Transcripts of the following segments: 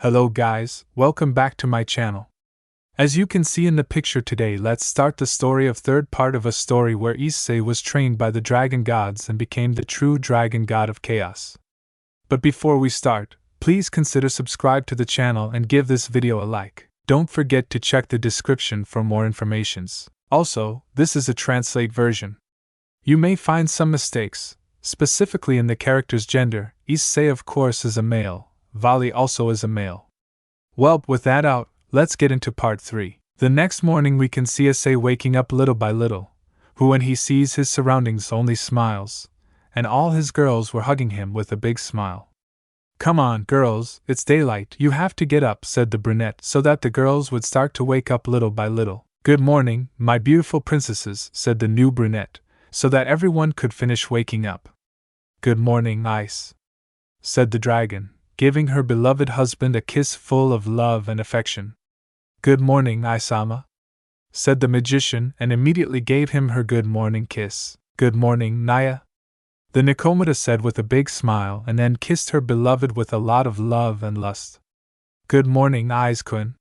Hello guys, welcome back to my channel. As you can see in the picture today, let's start the story of third part of a story where Issei was trained by the dragon gods and became the true dragon god of chaos. But before we start, please consider subscribe to the channel and give this video a like. Don't forget to check the description for more informations. Also, this is a translate version. You may find some mistakes, specifically in the character's gender. Issei of course is a male, Vali also is a male. Well, with that out, let's get into part 3. The next morning we can see Issei waking up little by little, who when he sees his surroundings only smiles, and all his girls were hugging him with a big smile. Come on, girls, it's daylight, you have to get up, said the brunette, so that the girls would start to wake up little by little. Good morning, my beautiful princesses, said the new brunette, so that everyone could finish waking up. Good morning, Ice, said the dragon, giving her beloved husband a kiss full of love and affection. Good morning, Isama, said the magician, and immediately gave him her good morning kiss. Good morning, Naya, the Nikomata said with a big smile, and then kissed her beloved with a lot of love and lust. Good morning, Aiz-kun,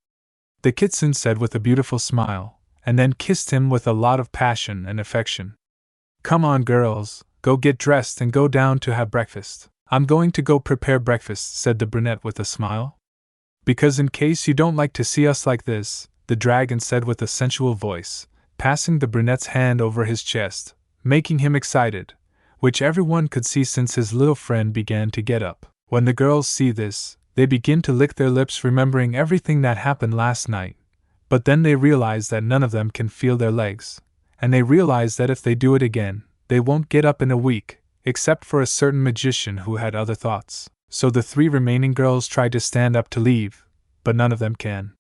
the kitsune said with a beautiful smile, and then kissed him with a lot of passion and affection. Come on, girls, go get dressed and go down to have breakfast. I'm going to go prepare breakfast, said the brunette with a smile. Because in case you don't like to see us like this, the dragon said with a sensual voice, passing the brunette's hand over his chest, making him excited, which everyone could see since his little friend began to get up. When the girls see this, they begin to lick their lips, remembering everything that happened last night, but then they realize that none of them can feel their legs, and they realize that if they do it again, they won't get up in a week, except for a certain magician who had other thoughts. So the 3 remaining girls try to stand up to leave, but none of them can.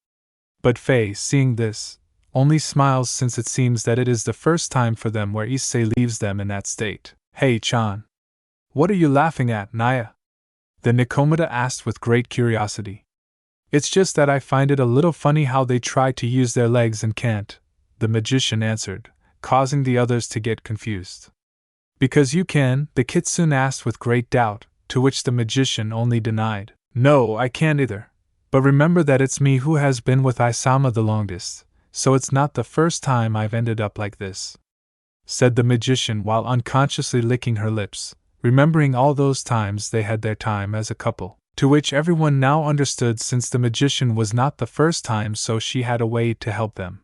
But Faye, seeing this, only smiles since it seems that it is the first time for them where Issei leaves them in that state. Hey Chan! What are you laughing at, Naya? The Nikomata asked with great curiosity. It's just that I find it a little funny how they try to use their legs and can't, the magician answered, causing the others to get confused. Because you can, the kitsune asked with great doubt, to which the magician only denied. No, I can't either. But remember that it's me who has been with Isama the longest, so it's not the first time I've ended up like this, said the magician while unconsciously licking her lips, remembering all those times they had their time as a couple, to which everyone now understood since the magician was not the first time, so she had a way to help them.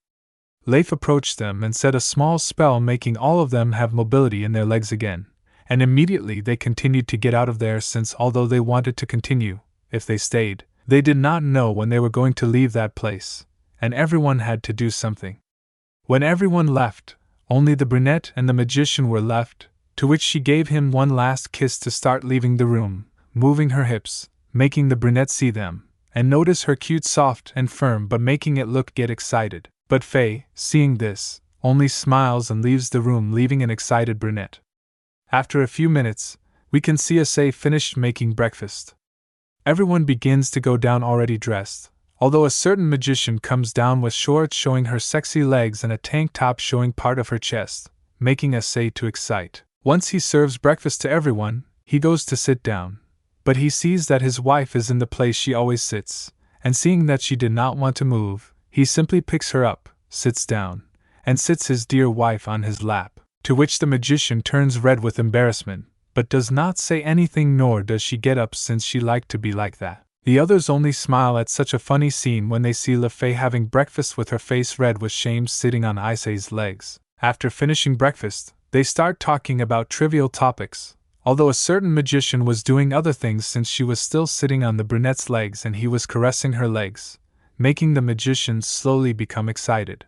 Leif approached them and said a small spell, making all of them have mobility in their legs again, and immediately they continued to get out of there, since although they wanted to continue, if they stayed, they did not know when they were going to leave that place, and everyone had to do something. When everyone left, only the brunette and the magician were left, to which she gave him one last kiss to start leaving the room, moving her hips, making the brunette see them, and notice her cute, soft and firm, but making it look get excited. But Faye, seeing this, only smiles and leaves the room, leaving an excited brunette. After a few minutes, we can see Issei finished making breakfast. Everyone begins to go down already dressed, although a certain magician comes down with shorts showing her sexy legs and a tank top showing part of her chest, making Issei to excite. Once he serves breakfast to everyone, he goes to sit down, but he sees that his wife is in the place she always sits, and seeing that she did not want to move, he simply picks her up, sits down, and sits his dear wife on his lap, to which the magician turns red with embarrassment, but does not say anything, nor does she get up since she liked to be like that. The others only smile at such a funny scene when they see Le Fay having breakfast with her face red with shame, sitting on Issei's legs. After finishing breakfast, they start talking about trivial topics, although a certain magician was doing other things since she was still sitting on the brunette's legs and he was caressing her legs, making the magician slowly become excited.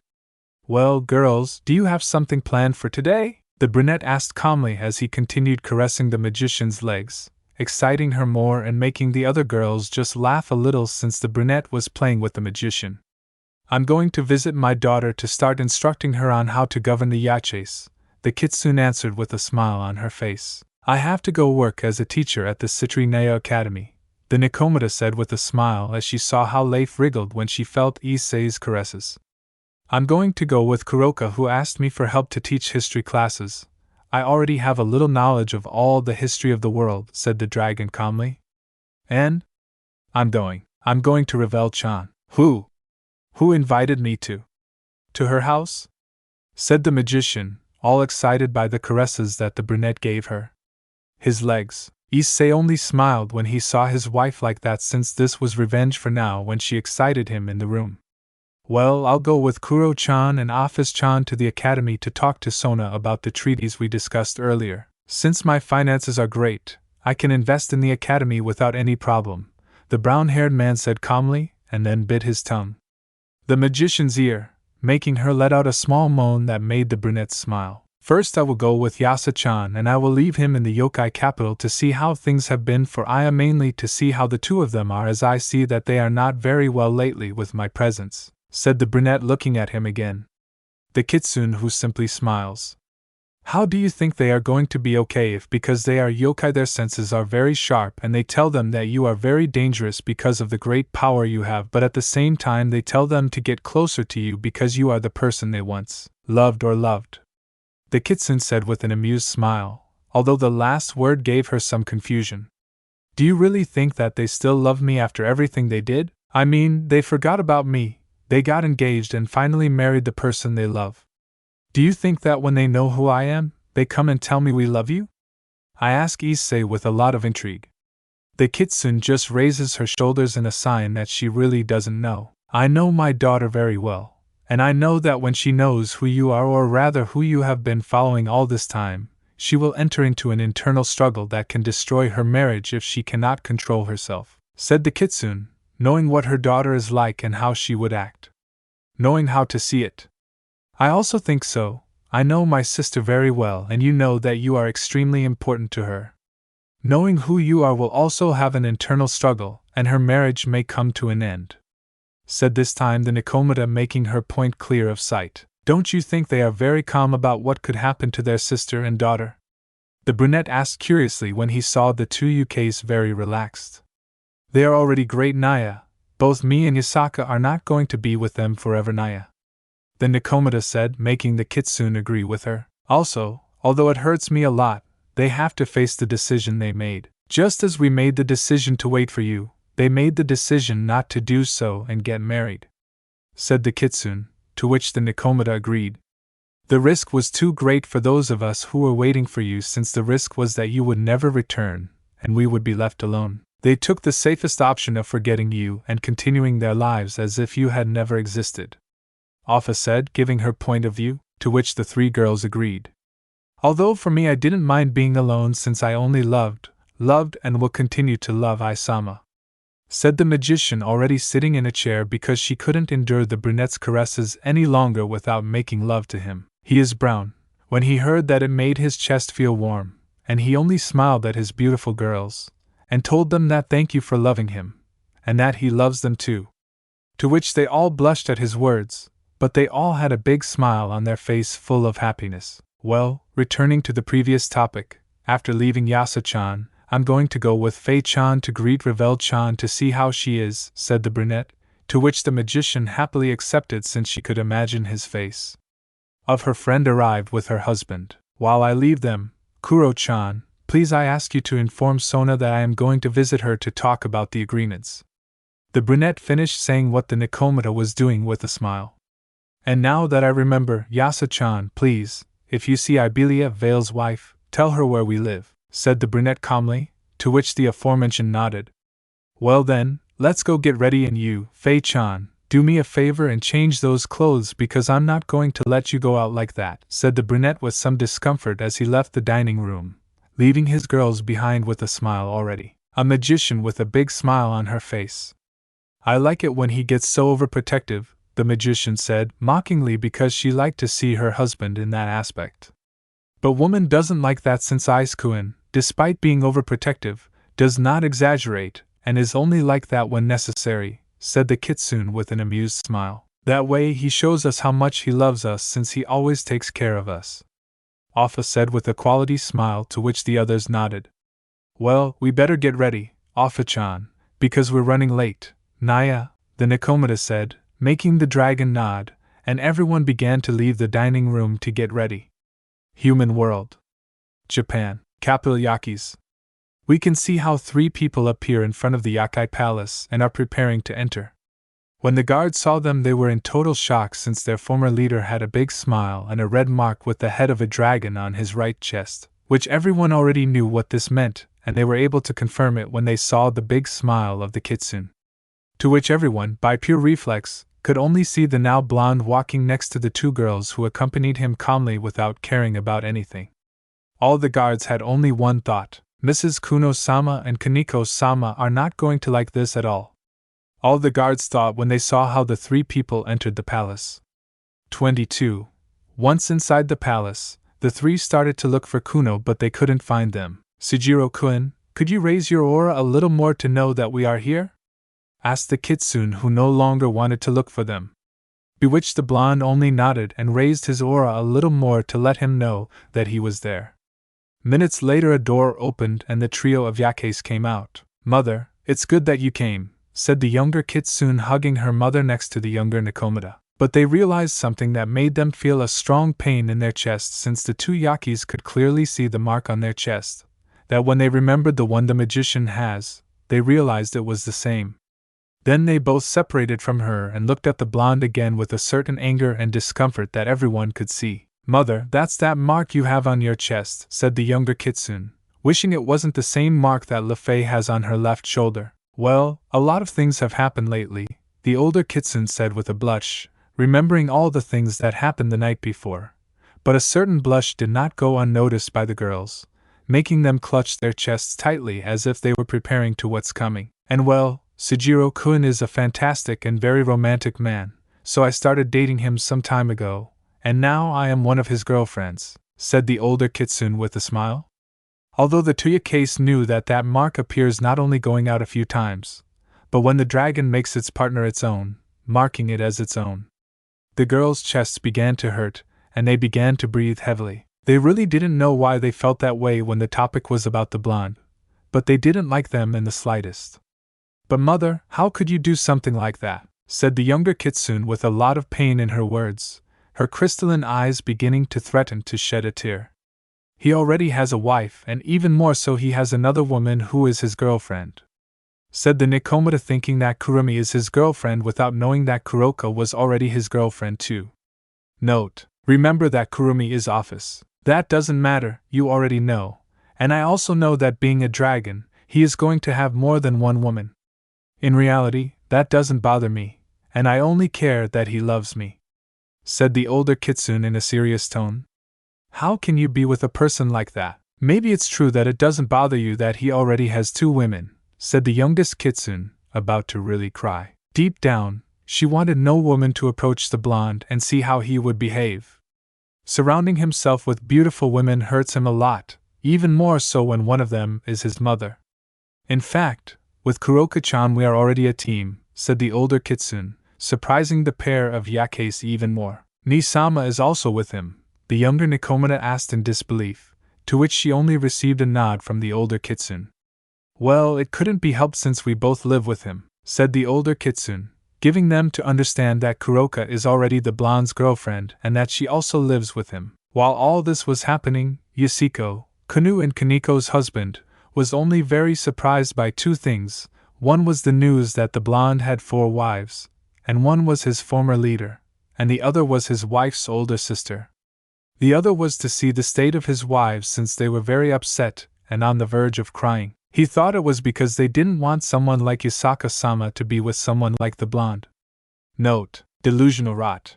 Well, girls, do you have something planned for today? The brunette asked calmly as he continued caressing the magician's legs, exciting her more and making the other girls just laugh a little since the brunette was playing with the magician. I'm going to visit my daughter to start instructing her on how to govern the yaches, the kitsune answered with a smile on her face. I have to go work as a teacher at the Citri Academy, the Nikomata said with a smile as she saw how Leif wriggled when she felt Issei's caresses. I'm going to go with Kuroka, who asked me for help to teach history classes. I already have a little knowledge of all the history of the world, said the dragon calmly. And I'm going. I'm going to Ravel-chan. Who? Who invited me to? To her house? Said the magician, all excited by the caresses that the brunette gave her. His legs. Issei only smiled when he saw his wife like that, since this was revenge for now when she excited him in the room. Well, I'll go with Kuro-chan and Office-chan to the academy to talk to Sona about the treaties we discussed earlier. Since my finances are great, I can invest in the academy without any problem, the brown-haired man said calmly, and then bit his tongue. The magician's ear, making her let out a small moan that made the brunette smile. First I will go with Yasa-chan and I will leave him in the yokai capital to see how things have been for Aya, mainly to see how the two of them are, as I see that they are not very well lately with my presence, said the brunette looking at him again. The kitsune who simply smiles. How do you think they are going to be okay if because they are yokai their senses are very sharp and they tell them that you are very dangerous because of the great power you have, but at the same time they tell them to get closer to you because you are the person they once loved. The kitsune said with an amused smile, although the last word gave her some confusion. Do you really think that they still love me after everything they did? I mean, they forgot about me, they got engaged and finally married the person they love. Do you think that when they know who I am, they come and tell me we love you? I ask Issei with a lot of intrigue. The kitsune just raises her shoulders in a sign that she really doesn't know. I know my daughter very well. And I know that when she knows who you are, or rather who you have been following all this time, she will enter into an internal struggle that can destroy her marriage if she cannot control herself, said the kitsune, knowing what her daughter is like and how she would act. Knowing how to see it. I also think so. I know my sister very well, and you know that you are extremely important to her. Knowing who you are will also have an internal struggle, and her marriage may come to an end, said this time the Nikomata, making her point clear of sight. Don't you think they are very calm about what could happen to their sister and daughter? The brunette asked curiously when he saw the two Yukeis very relaxed. They are already great, Naya. Both me and Yasaka are not going to be with them forever, Naya. The Nikomata said, making the kitsune agree with her. Also, although it hurts me a lot, they have to face the decision they made. Just as we made the decision to wait for you, they made the decision not to do so and get married, said the kitsune, to which the Nikomata agreed. The risk was too great for those of us who were waiting for you, since the risk was that you would never return, and we would be left alone. They took the safest option of forgetting you and continuing their lives as if you had never existed, Offa said, giving her point of view, to which the three girls agreed. Although for me I didn't mind being alone, since I only loved and will continue to love Isama, said the magician, already sitting in a chair because she couldn't endure the brunette's caresses any longer without making love to him. He is brown. When he heard that, it made his chest feel warm, and he only smiled at his beautiful girls, and told them that thank you for loving him, and that he loves them too. To which they all blushed at his words, but they all had a big smile on their face full of happiness. Well, returning to the previous topic, after leaving Yasa-chan, I'm going to go with Fei-chan to greet Ravel-chan to see how she is, said the brunette, to which the magician happily accepted, since she could imagine his face. Of her friend arrived with her husband. While I leave them, Kuro-chan, please I ask you to inform Sona that I am going to visit her to talk about the agreements. The brunette finished saying what the Nikomata was doing with a smile. And now that I remember, Yasa-chan, please, if you see Ibelia Vale's wife, tell her where we live, said the brunette calmly, to which the aforementioned nodded. Well then, let's go get ready, and you, Fei-chan, do me a favor and change those clothes because I'm not going to let you go out like that, said the brunette with some discomfort as he left the dining room, leaving his girls behind with a smile already. A magician with a big smile on her face. I like it when he gets so overprotective, the magician said, mockingly, because she liked to see her husband in that aspect. But woman doesn't like that, since Issei, despite being overprotective, does not exaggerate, and is only like that when necessary, said the kitsune with an amused smile. That way he shows us how much he loves us, since he always takes care of us, Offa said with a quality smile, to which the others nodded. Well, we better get ready, Offa-chan, because we're running late, Naya, the Nikomata said, making the dragon nod, and everyone began to leave the dining room to get ready. Human world. Japan. Capital Yakis. We can see how 3 people appear in front of the Yokai palace and are preparing to enter. When the guards saw them, they were in total shock since their former leader had a big smile and a red mark with the head of a dragon on his right chest, which everyone already knew what this meant, and they were able to confirm it when they saw the big smile of the kitsune. To which everyone, by pure reflex, could only see the now blonde walking next to the 2 girls who accompanied him calmly without caring about anything. All the guards had only one thought: Mrs. Kuno-sama and Kaneko-sama are not going to like this at all. All the guards thought when they saw how the 3 people entered the palace. 22. Once inside the palace, the 3 started to look for Kuno, but they couldn't find them. "Sujiro-kun, could you raise your aura a little more to know that we are here?" asked the kitsune, who no longer wanted to look for them. Bewitched, the blonde only nodded and raised his aura a little more to let him know that he was there. Minutes later, a door opened and the trio of Yakais came out. "Mother, it's good that you came," said the younger kitsune, hugging her mother next to the younger Nakomata. But they realized something that made them feel a strong pain in their chest, since the 2 Yakis could clearly see the mark on their chest. That when they remembered the one the magician has, they realized it was the same. Then they both separated from her and looked at the blonde again with a certain anger and discomfort that everyone could see. "Mother, that's that mark you have on your chest," said the younger kitsune, wishing it wasn't the same mark that Lefei has on her left shoulder. "Well, a lot of things have happened lately," the older kitsune said with a blush, remembering all the things that happened the night before. But a certain blush did not go unnoticed by the girls, making them clutch their chests tightly as if they were preparing to what's coming. "And well, Sujiro-kun is a fantastic and very romantic man, so I started dating him some time ago, and now I am one of his girlfriends," said the older kitsune with a smile. Although the 2 Yakais knew that that mark appears not only going out a few times, but when the dragon makes its partner its own, marking it as its own. The girls' chests began to hurt, and they began to breathe heavily. They really didn't know why they felt that way when the topic was about the blonde, but they didn't like them in the slightest. "But mother, how could you do something like that?" said the younger kitsune with a lot of pain in her words, her crystalline eyes beginning to threaten to shed a tear. "He already has a wife, and even more so he has another woman who is his girlfriend," said the Nakomata, thinking that Kurumi is his girlfriend without knowing that Kuroka was already his girlfriend too. Note: remember that Kurumi is office. That doesn't matter, you already know, and I also know that being a dragon, he is going to have more than one woman. In reality, that doesn't bother me, and I only care that he loves me," said the older kitsune in a serious tone. "How can you be with a person like that? Maybe it's true that it doesn't bother you that he already has 2 women, said the youngest kitsune, about to really cry. Deep down, she wanted no woman to approach the blonde and see how he would behave. Surrounding himself with beautiful women hurts him a lot, even more so when one of them is his mother. "In fact, with Kuroka-chan we are already a team," said the older kitsune, surprising the pair of Yakais even more. "Ni-sama is also with him?" the younger Nakomata asked in disbelief, to which she only received a nod from the older kitsune. "Well, it couldn't be helped since we both live with him," said the older kitsune, giving them to understand that Kuroka is already the blonde's girlfriend and that she also lives with him. While all this was happening, Yasuko, Kanu and Kaneko's husband, was only very surprised by 2 things. One was the news that the blonde had 4 wives, and one was his former leader, and the other was his wife's older sister. The other was to see the state of his wives since they were very upset and on the verge of crying. He thought it was because they didn't want someone like Yasaka-sama to be with someone like the blonde. Note: delusional rot.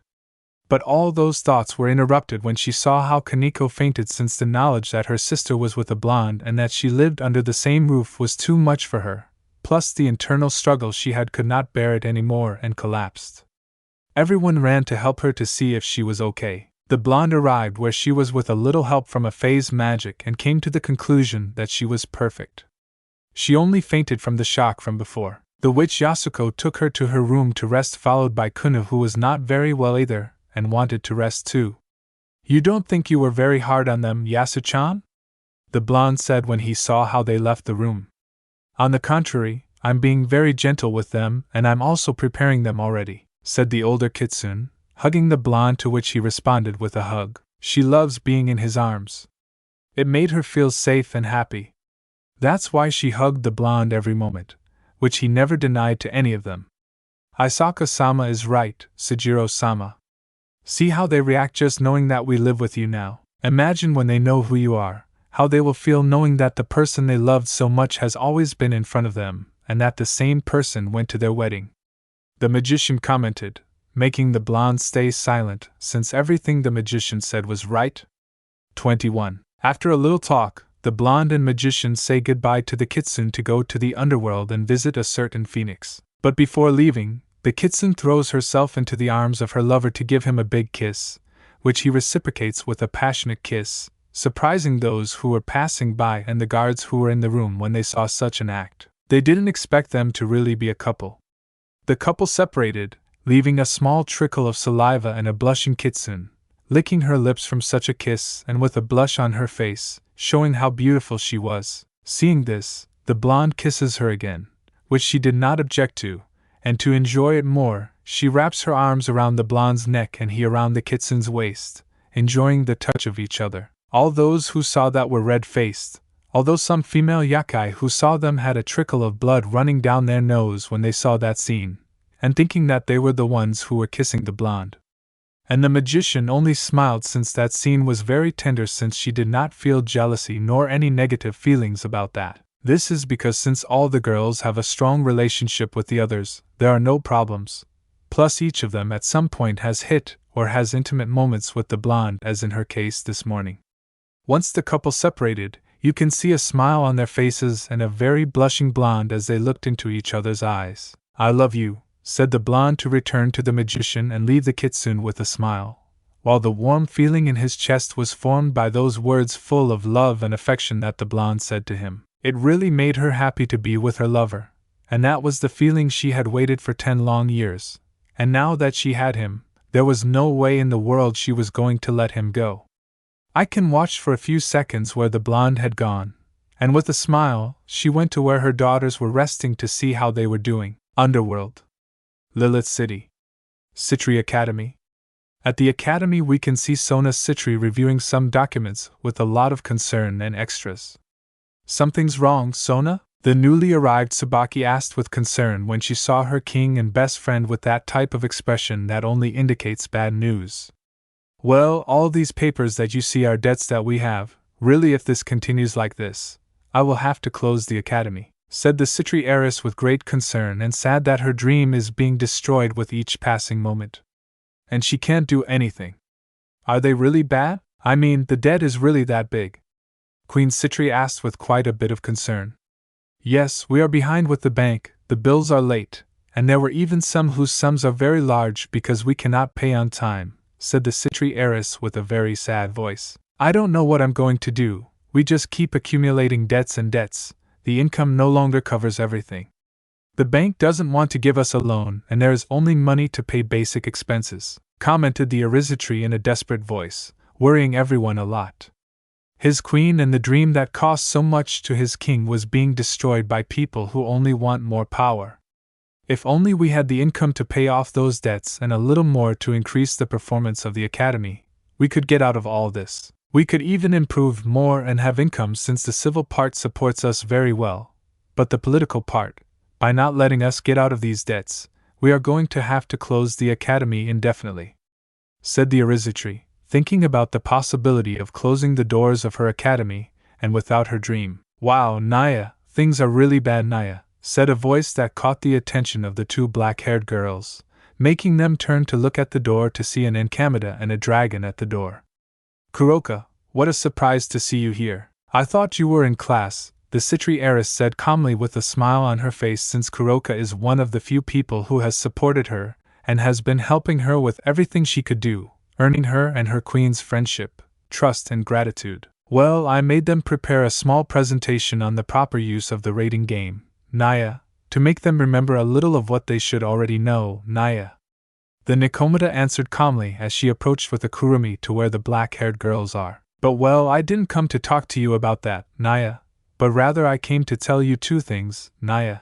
But all those thoughts were interrupted when she saw how Kaneko fainted, since the knowledge that her sister was with a blonde and that she lived under the same roof was too much for her, plus the internal struggle she had could not bear it anymore and collapsed. Everyone ran to help her to see if she was okay. The blonde arrived where she was with a little help from a phase magic and came to the conclusion that she was perfect. She only fainted from the shock from before, the which Yasuko took her to her room to rest, followed by Kunu, who was not very well either and wanted to rest too. "You don't think you were very hard on them, Yasu-chan?" the blonde said when he saw how they left the room. "On the contrary, I'm being very gentle with them, and I'm also preparing them already," said the older kitsune, hugging the blonde, to which he responded with a hug. She loves being in his arms. It made her feel safe and happy. That's why she hugged the blonde every moment, which he never denied to any of them. Isaka-sama is right, Sujiro-sama. See how they react just knowing that we live with you now. Imagine when they know who you are, how they will feel knowing that the person they loved so much has always been in front of them, and that the same person went to their wedding. The magician commented, making the blonde stay silent, since everything the magician said was right. 21. After a little talk, the blonde and magician say goodbye to the kitsune to go to the underworld and visit a certain phoenix. But before leaving, the kitsune throws herself into the arms of her lover to give him a big kiss, which he reciprocates with a passionate kiss, surprising those who were passing by and the guards who were in the room when they saw such an act. They didn't expect them to really be a couple. The couple separated, leaving a small trickle of saliva and a blushing kitsune, licking her lips from such a kiss and with a blush on her face, showing how beautiful she was. Seeing this, the blonde kisses her again, which she did not object to, and to enjoy it more, she wraps her arms around the blonde's neck and he around the kitsune's waist, enjoying the touch of each other. All those who saw that were red-faced, although some female yokai who saw them had a trickle of blood running down their nose when they saw that scene, and thinking that they were the ones who were kissing the blonde. And the magician only smiled since that scene was very tender, since she did not feel jealousy nor any negative feelings about that. This is because since all the girls have a strong relationship with the others, there are no problems. Plus each of them at some point has hit or has intimate moments with the blonde, as in her case this morning. Once the couple separated, you can see a smile on their faces and a very blushing blonde as they looked into each other's eyes. "I love you," said the blonde to return to the magician and leave the kitsune with a smile, while the warm feeling in his chest was formed by those words full of love and affection that the blonde said to him. It really made her happy to be with her lover, and that was the feeling she had waited for 10 long years, and now that she had him, there was no way in the world she was going to let him go. I can watch for a few seconds where the blonde had gone, and with a smile, she went to where her daughters were resting to see how they were doing. Underworld. Lilith City. Citri Academy. At the academy we can see Sona Citri reviewing some documents with a lot of concern and extras. "Something's wrong, Sona?" the newly arrived Tsubaki asked with concern when she saw her king and best friend with that type of expression that only indicates bad news. "Well, all these papers that you see are debts that we have. Really, if this continues like this, I will have to close the academy," said the Citri heiress with great concern and sad that her dream is being destroyed with each passing moment. And she can't do anything. "Are they really bad? I mean, the debt is really that big?" Queen Citri asked with quite a bit of concern. "Yes, we are behind with the bank, the bills are late, and there were even some whose sums are very large because we cannot pay on time," said the Citri heiress with a very sad voice. "I don't know what I'm going to do, we just keep accumulating debts and debts, the income no longer covers everything. The bank doesn't want to give us a loan and there is only money to pay basic expenses," commented the Arizitri in a desperate voice, worrying everyone a lot. His queen and the dream that cost so much to his king was being destroyed by people who only want more power. If only we had the income to pay off those debts and a little more to increase the performance of the academy, we could get out of all this. We could even improve more and have income, since the civil part supports us very well, but the political part, by not letting us get out of these debts, we are going to have to close the academy indefinitely," said the Arizitri, thinking about the possibility of closing the doors of her academy, and without her dream. "Wow, Naya, things are really bad, Naya," said a voice that caught the attention of the two black-haired girls, making them turn to look at the door to see an Enkamada and a dragon at the door. "Kuroka, what a surprise to see you here. I thought you were in class," the Citri heiress said calmly with a smile on her face, since Kuroka is one of the few people who has supported her, and has been helping her with everything she could do, earning her and her queen's friendship, trust and gratitude. "Well, I made them prepare a small presentation on the proper use of the rating game, Naya, to make them remember a little of what they should already know, Naya," the Nikomata answered calmly as she approached with a kurumi to where the black-haired girls are. "But well, I didn't come to talk to you about that, Naya, but rather I came to tell you 2 things, Naya,"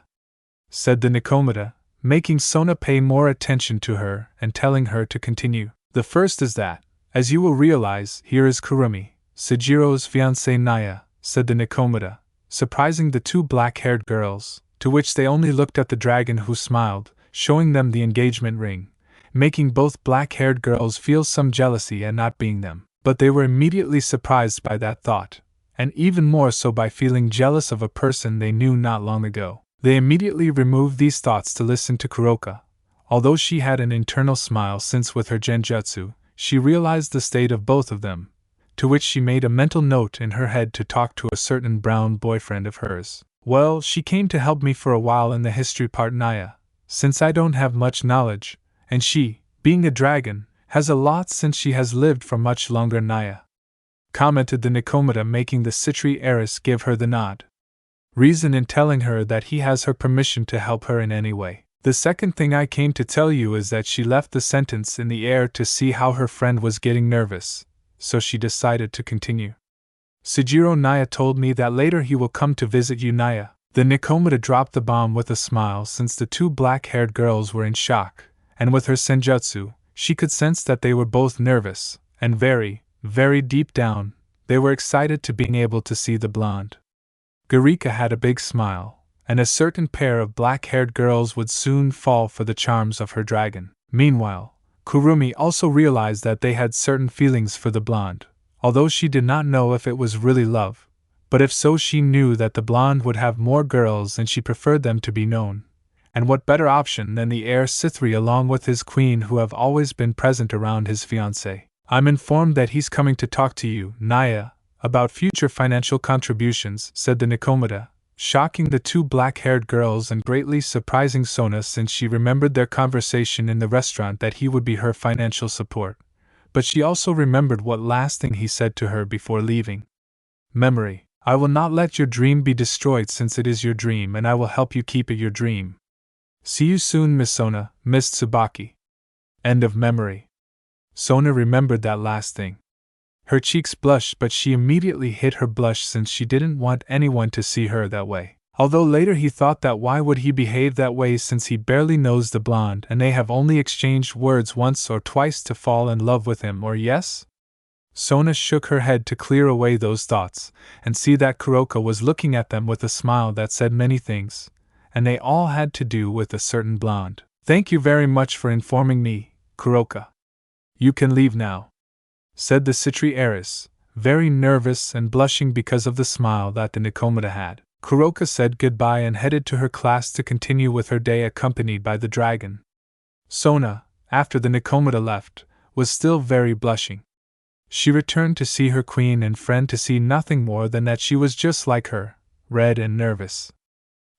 said the Nikomata, making Sona pay more attention to her and telling her to continue. "The first is that, as you will realize, here is Kurumi, Sujiro's fiancée Naya," said the Nikomata, surprising the two black-haired girls, to which they only looked at the dragon, who smiled, showing them the engagement ring, making both black-haired girls feel some jealousy at not being them. But they were immediately surprised by that thought, and even more so by feeling jealous of a person they knew not long ago. They immediately removed these thoughts to listen to Kuroka, although she had an internal smile since with her genjutsu, she realized the state of both of them, to which she made a mental note in her head to talk to a certain brown boyfriend of hers. Well, she came to help me for a while in the history part, Naya, since I don't have much knowledge, and she, being a dragon, has a lot since she has lived for much longer, Naya, commented the Nikomata, making the Citri heiress give her the nod. Reason in telling her that he has her permission to help her in any way. The second thing I came to tell you is that she left the sentence in the air to see how her friend was getting nervous, so she decided to continue. Sujiro Naya told me that later he will come to visit you, Naya. The Nikomata dropped the bomb with a smile, since the two black-haired girls were in shock, and with her senjutsu, she could sense that they were both nervous, and very, very deep down, they were excited to being able to see the blonde. Garika had a big smile, and a certain pair of black-haired girls would soon fall for the charms of her dragon. Meanwhile, Kurumi also realized that they had certain feelings for the blonde, although she did not know if it was really love, but if so, she knew that the blonde would have more girls and she preferred them to be known. And what better option than the heir Citri along with his queen, who have always been present around his fiancée. I'm informed that he's coming to talk to you, Naya, about future financial contributions, said the Nikomata, shocking the two black-haired girls and greatly surprising Sona, since she remembered their conversation in the restaurant that he would be her financial support. But she also remembered what last thing he said to her before leaving. Memory. I will not let your dream be destroyed, since it is your dream, and I will help you keep it your dream. See you soon, Miss Sona, Miss Tsubaki. End of memory. Sona remembered that last thing. Her cheeks blushed, but she immediately hid her blush since she didn't want anyone to see her that way. Although later he thought that why would he behave that way, since he barely knows the blonde and they have only exchanged words once or twice to fall in love with him, or yes? Sona shook her head to clear away those thoughts, and see that Kuroka was looking at them with a smile that said many things, and they all had to do with a certain blonde. Thank you very much for informing me, Kuroka. You can leave now, said the Citri heiress, very nervous and blushing because of the smile that the Nikomata had. Kuroka said goodbye and headed to her class to continue with her day, accompanied by the dragon. Sona, after the Nikomata left, was still very blushing. She returned to see her queen and friend to see nothing more than that she was just like her, red and nervous.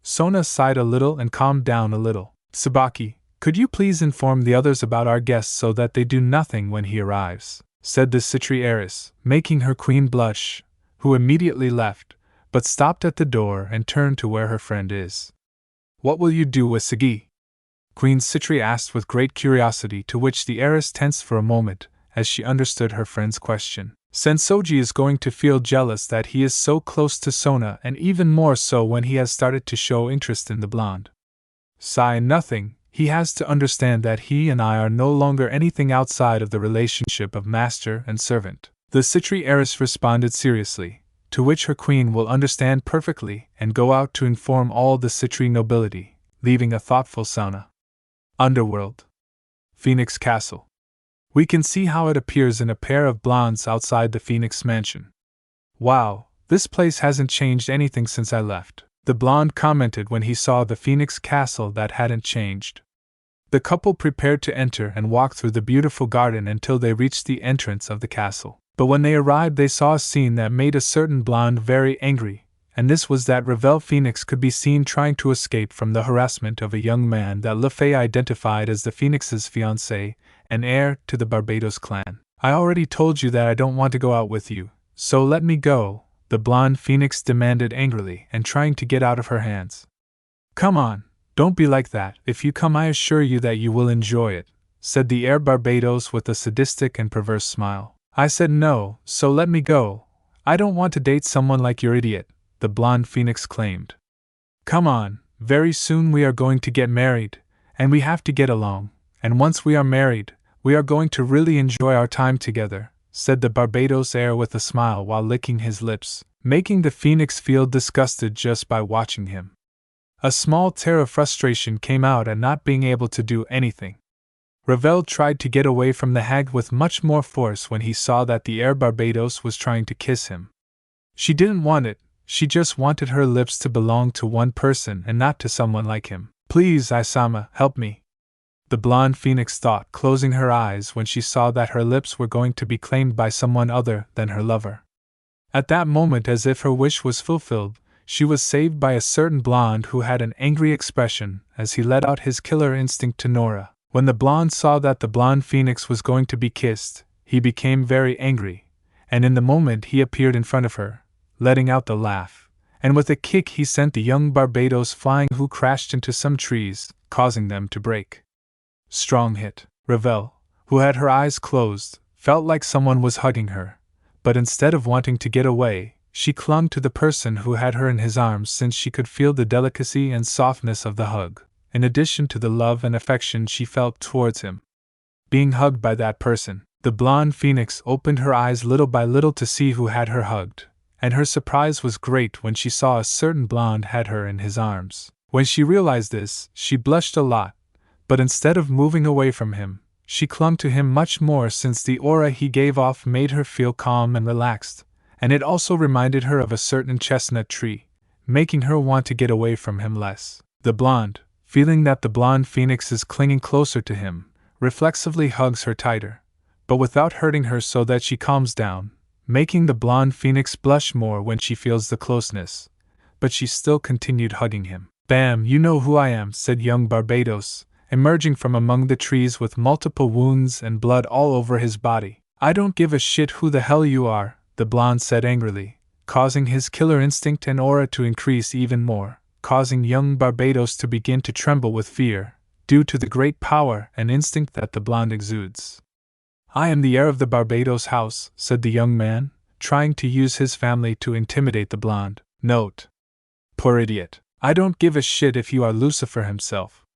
Sona sighed a little and calmed down a little. Tsubaki, could you please inform the others about our guest so that they do nothing when he arrives? Said the Citri heiress, making her queen blush, who immediately left, but stopped at the door and turned to where her friend is. What will you do with Sagi? Queen Citri asked with great curiosity, to which the heiress tensed for a moment, as she understood her friend's question. Sensoji is going to feel jealous that he is so close to Sona, and even more so when he has started to show interest in the blonde. Sigh, nothing. He has to understand that he and I are no longer anything outside of the relationship of master and servant. The Citri heiress responded seriously, to which her queen will understand perfectly and go out to inform all the Citri nobility, leaving a thoughtful Sona. Underworld. Phoenix Castle. We can see how it appears in a pair of blondes outside the Phoenix Mansion. Wow, this place hasn't changed anything since I left, the blonde commented when he saw the Phoenix Castle that hadn't changed. The couple prepared to enter and walk through the beautiful garden until they reached the entrance of the castle. But when they arrived, they saw a scene that made a certain blonde very angry, and this was that Ravel Phoenix could be seen trying to escape from the harassment of a young man that Le Fay identified as the Phoenix's fiancé, and heir to the Barbados clan. I already told you that I don't want to go out with you, so let me go, the blonde Phoenix demanded angrily and trying to get out of her hands. Come on, don't be like that. If you come, I assure you that you will enjoy it, said the heir Barbados with a sadistic and perverse smile. I said no, so let me go. I don't want to date someone like your idiot, the blonde Phoenix claimed. Come on, very soon we are going to get married, and we have to get along, and once we are married, we are going to really enjoy our time together, said the Barbados heir with a smile while licking his lips. making the phoenix feel disgusted just by watching him. A small tear of frustration came out at not being able to do anything. Ravel tried to get away from the hag with much more force when he saw that the air Barbados was trying to kiss him. She didn't want it, she just wanted her lips to belong to one person and not to someone like him. Please, Isama, help me, the blonde phoenix thought, closing her eyes when she saw that her lips were going to be claimed by someone other than her lover. At that moment, as if her wish was fulfilled, she was saved by a certain blonde who had an angry expression as he let out his killer instinct to Nora. When the blonde saw that the blonde phoenix was going to be kissed, he became very angry, and in the moment he appeared in front of her, letting out the laugh, and with a kick he sent the young Barbados flying, who crashed into some trees, causing them to break. Strong hit. Ravel, who had her eyes closed, felt like someone was hugging her, but instead of wanting to get away, she clung to the person who had her in his arms, since she could feel the delicacy and softness of the hug, in addition to the love and affection she felt towards him. Being hugged by that person, the blonde phoenix opened her eyes little by little to see who had her hugged, and her surprise was great when she saw a certain blonde had her in his arms. When she realized this, she blushed a lot, but instead of moving away from him, she clung to him much more, since the aura he gave off made her feel calm and relaxed, and it also reminded her of a certain chestnut tree, making her want to get away from him less. The blonde, feeling that the blonde phoenix is clinging closer to him, reflexively hugs her tighter, but without hurting her, so that she calms down, making the blonde phoenix blush more when she feels the closeness, but she still continued hugging him. Bam, you know who I am, said young Barbados, emerging from among the trees with multiple wounds and blood all over his body. I don't give a shit who the hell you are, the blonde said angrily, causing his killer instinct and aura to increase even more, causing young Barbados to begin to tremble with fear, due to the great power and instinct that the blonde exudes. I am the heir of the Barbados house, said the young man, trying to use his family to intimidate the blonde. Note: poor idiot. I don't give a shit if you are Lucifer himself.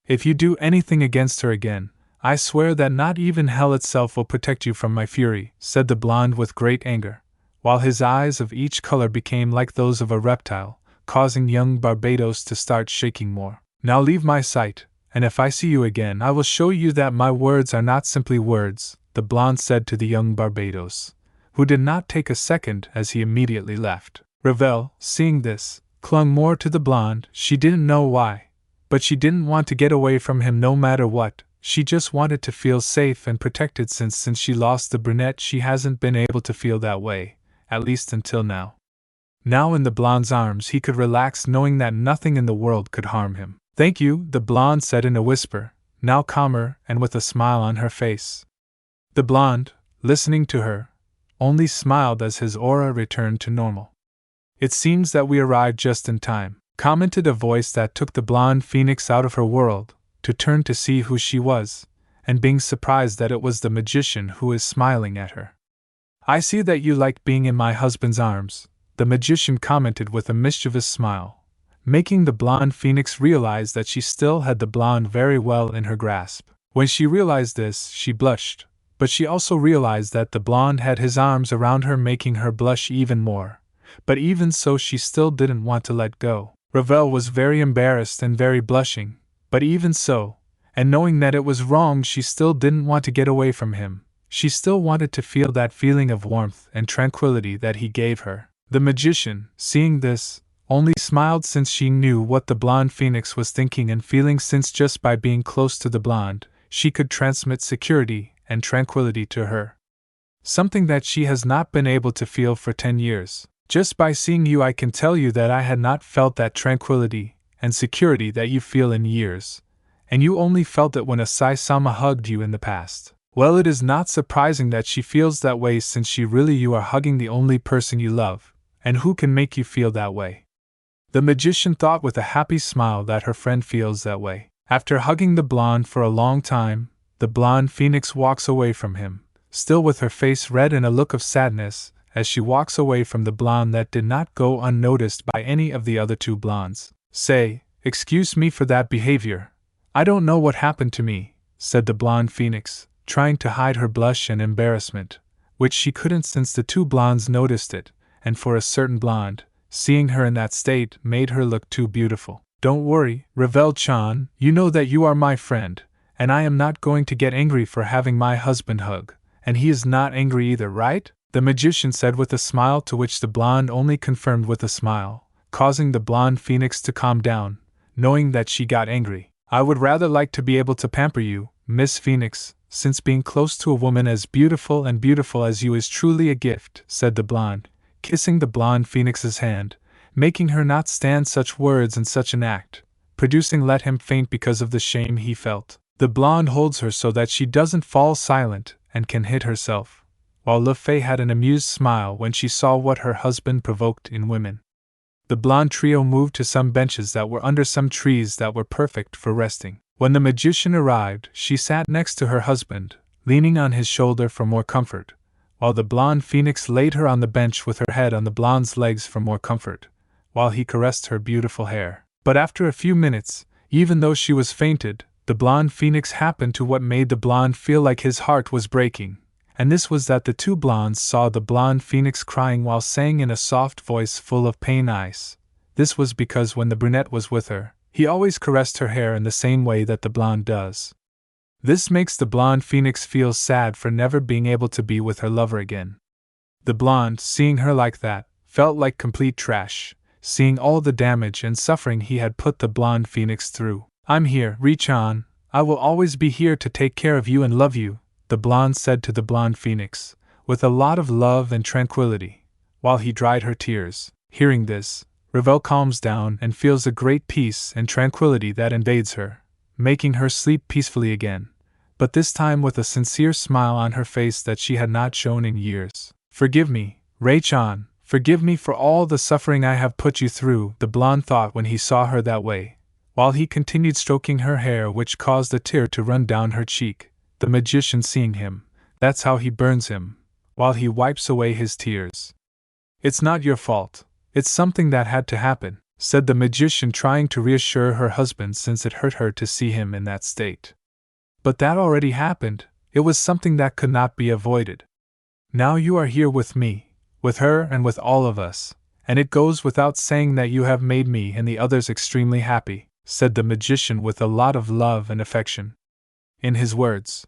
If you do anything against her again, I swear that not even hell itself will protect you from my fury, said the blonde with great anger, while his eyes of each color became like those of a reptile, causing young Barbados to start shaking more. Now leave my sight, and if I see you again I will show you that my words are not simply words, the blonde said to the young Barbados, who did not take a second as he immediately left. Ravel, seeing this, clung more to the blonde. She didn't know why, but she didn't want to get away from him no matter what. She just wanted to feel safe and protected, since she lost the brunette she hasn't been able to feel that way, at least until now. Now in the blonde's arms he could relax, knowing that nothing in the world could harm him. Thank you, the blonde said in a whisper, now calmer and with a smile on her face. The blonde, listening to her, only smiled as his aura returned to normal. It seems that we arrived just in time, commented a voice that took the blonde phoenix out of her world, to turn to see who she was, and being surprised that it was the magician who is smiling at her. I see that you like being in my husband's arms, the magician commented with a mischievous smile, making the blonde phoenix realize that she still had the blonde very well in her grasp. When she realized this, she blushed, but she also realized that the blonde had his arms around her, making her blush even more. But even so, she still didn't want to let go. Ravel was very embarrassed and very blushing, but even so, and knowing that it was wrong, she still didn't want to get away from him. She still wanted to feel that feeling of warmth and tranquility that he gave her. The magician, seeing this, only smiled, since she knew what the blonde phoenix was thinking and feeling, since just by being close to the blonde, she could transmit security and tranquility to her. Something that she has not been able to feel for 10 years. Just by seeing you I can tell you that I had not felt that tranquility and security that you feel in years, and you only felt it when Issei-sama hugged you in the past. Well, it is not surprising that she feels that way, since you are hugging the only person you love, and who can make you feel that way? The magician thought with a happy smile that her friend feels that way. After hugging the blonde for a long time, the blonde phoenix walks away from him, still with her face red and a look of sadness, as she walks away from the blonde that did not go unnoticed by any of the other two blondes. Say, excuse me for that behavior. I don't know what happened to me, said the blonde phoenix, trying to hide her blush and embarrassment, which she couldn't, since the two blondes noticed it, and for a certain blonde, seeing her in that state made her look too beautiful. Don't worry, Ravel-chan, you know that you are my friend, and I am not going to get angry for having my husband hug, and he is not angry either, right? The magician said with a smile, to which the blonde only confirmed with a smile, causing the blonde phoenix to calm down, knowing that she got angry. I would rather like to be able to pamper you, Miss Phoenix, since being close to a woman as beautiful as you is truly a gift, said the blonde, kissing the blonde phoenix's hand, making her not stand such words and such an act, producing let him faint because of the shame he felt. The blonde holds her so that she doesn't fall silent and can hit herself, while Le Fay had an amused smile when she saw what her husband provoked in women. The blonde trio moved to some benches that were under some trees that were perfect for resting. When the magician arrived, she sat next to her husband, leaning on his shoulder for more comfort, while the blonde phoenix laid her on the bench with her head on the blonde's legs for more comfort, while he caressed her beautiful hair. But after a few minutes, even though she was fainted, the blonde phoenix happened to what made the blonde feel like his heart was breaking, and this was that the two blondes saw the blonde phoenix crying while saying in a soft voice full of pain, "Ice." This was because when the brunette was with her, he always caressed her hair in the same way that the blonde does. This makes the blonde phoenix feel sad for never being able to be with her lover again. The blonde, seeing her like that, felt like complete trash, seeing all the damage and suffering he had put the blonde phoenix through. I'm here, Ri-chan. I will always be here to take care of you and love you, the blonde said to the blonde phoenix, with a lot of love and tranquility, while he dried her tears. Hearing this, Ravel calms down and feels a great peace and tranquility that invades her, making her sleep peacefully again, but this time with a sincere smile on her face that she had not shown in years. Forgive me, Ri-chan, forgive me for all the suffering I have put you through, the blonde thought when he saw her that way, while he continued stroking her hair, which caused a tear to run down her cheek. The magician seeing him, that's how he burns him, while he wipes away his tears. It's not your fault, it's something that had to happen, said the magician, trying to reassure her husband since it hurt her to see him in that state. But that already happened, it was something that could not be avoided. Now you are here with me, with her and with all of us, and it goes without saying that you have made me and the others extremely happy, said the magician with a lot of love and affection in his words.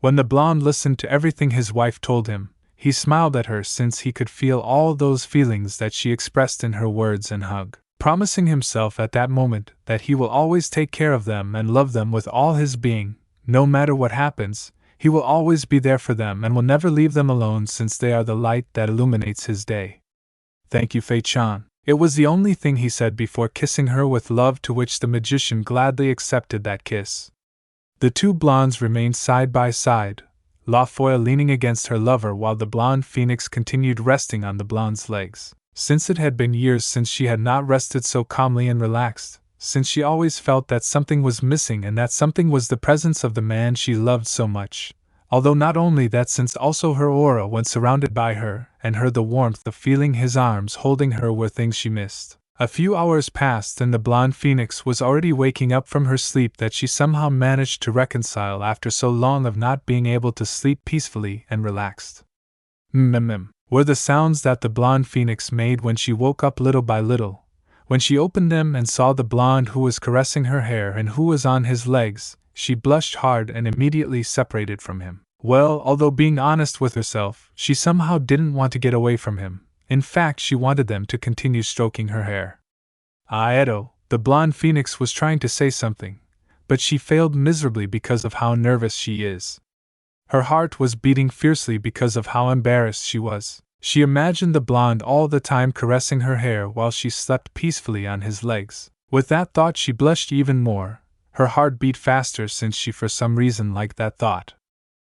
When the blonde listened to everything his wife told him, he smiled at her since he could feel all those feelings that she expressed in her words and hug, promising himself at that moment that he will always take care of them and love them with all his being. No matter what happens, he will always be there for them and will never leave them alone since they are the light that illuminates his day. Thank you, Fei-chan. It was the only thing he said before kissing her with love, to which the magician gladly accepted that kiss. The two blondes remained side by side, La Foyle leaning against her lover while the blonde phoenix continued resting on the blonde's legs. Since it had been years since she had not rested so calmly and relaxed, since she always felt that something was missing, and that something was the presence of the man she loved so much. Although not only that, since also her aura when surrounded by her, and her the warmth of feeling his arms holding her were things she missed. A few hours passed and the blonde phoenix was already waking up from her sleep that she somehow managed to reconcile after so long of not being able to sleep peacefully and relaxed. Were the sounds that the blonde phoenix made when she woke up little by little. When she opened them and saw the blonde who was caressing her hair and who was on his legs, she blushed hard and immediately separated from him. Well, although being honest with herself, she somehow didn't want to get away from him. In fact, she wanted them to continue stroking her hair. Aedo, the blonde phoenix was trying to say something, but she failed miserably because of how nervous she is. Her heart was beating fiercely because of how embarrassed she was. She imagined the blonde all the time caressing her hair while she slept peacefully on his legs. With that thought she blushed even more. Her heart beat faster since she for some reason liked that thought.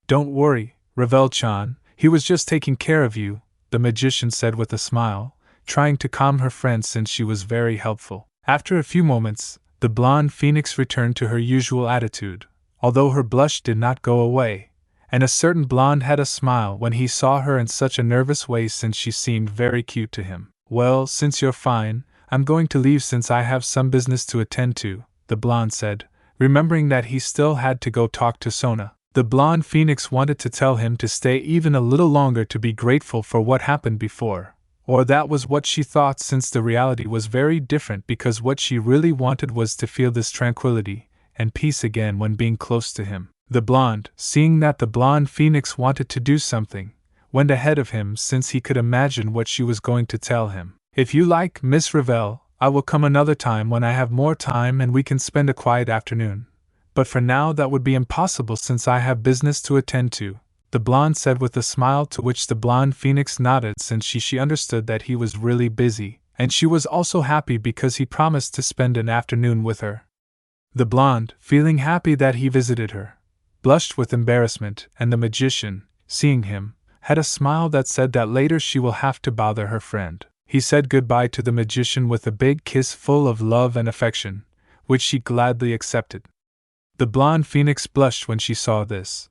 Don't worry, Ravel-chan, he was just taking care of you, the magician said with a smile, trying to calm her friend since she was very helpful. After a few moments, the blonde phoenix returned to her usual attitude, although her blush did not go away, and a certain blonde had a smile when he saw her in such a nervous way since she seemed very cute to him. Well, since you're fine, I'm going to leave since I have some business to attend to, the blonde said, remembering that he still had to go talk to Sona. The blonde phoenix wanted to tell him to stay even a little longer to be grateful for what happened before, Or that was what she thought, since the reality was very different, because what she really wanted was to feel this tranquility and peace again when being close to him. The blonde, seeing that the blonde phoenix wanted to do something, went ahead of him, since he could imagine what she was going to tell him. "If you like, Miss Ravel, I will come another time when I have more time and we can spend a quiet afternoon. But for now that would be impossible, since I have business to attend to," the blonde said with a smile, to which the blonde phoenix nodded, since she understood that he was really busy, and she was also happy because he promised to spend an afternoon with her. The blonde, feeling happy that he visited her, blushed with embarrassment, and the magician, seeing him, had a smile that said that later she will have to bother her friend. He said goodbye to the magician with a big kiss full of love and affection, which she gladly accepted. The blonde phoenix blushed when she saw this,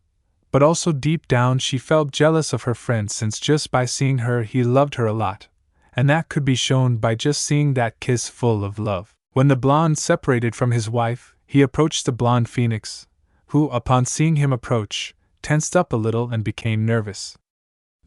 but also deep down she felt jealous of her friend, since just by seeing her he loved her a lot, and that could be shown by just seeing that kiss full of love. When the blonde separated from his wife, he approached the blonde phoenix, who, upon seeing him approach, tensed up a little and became nervous.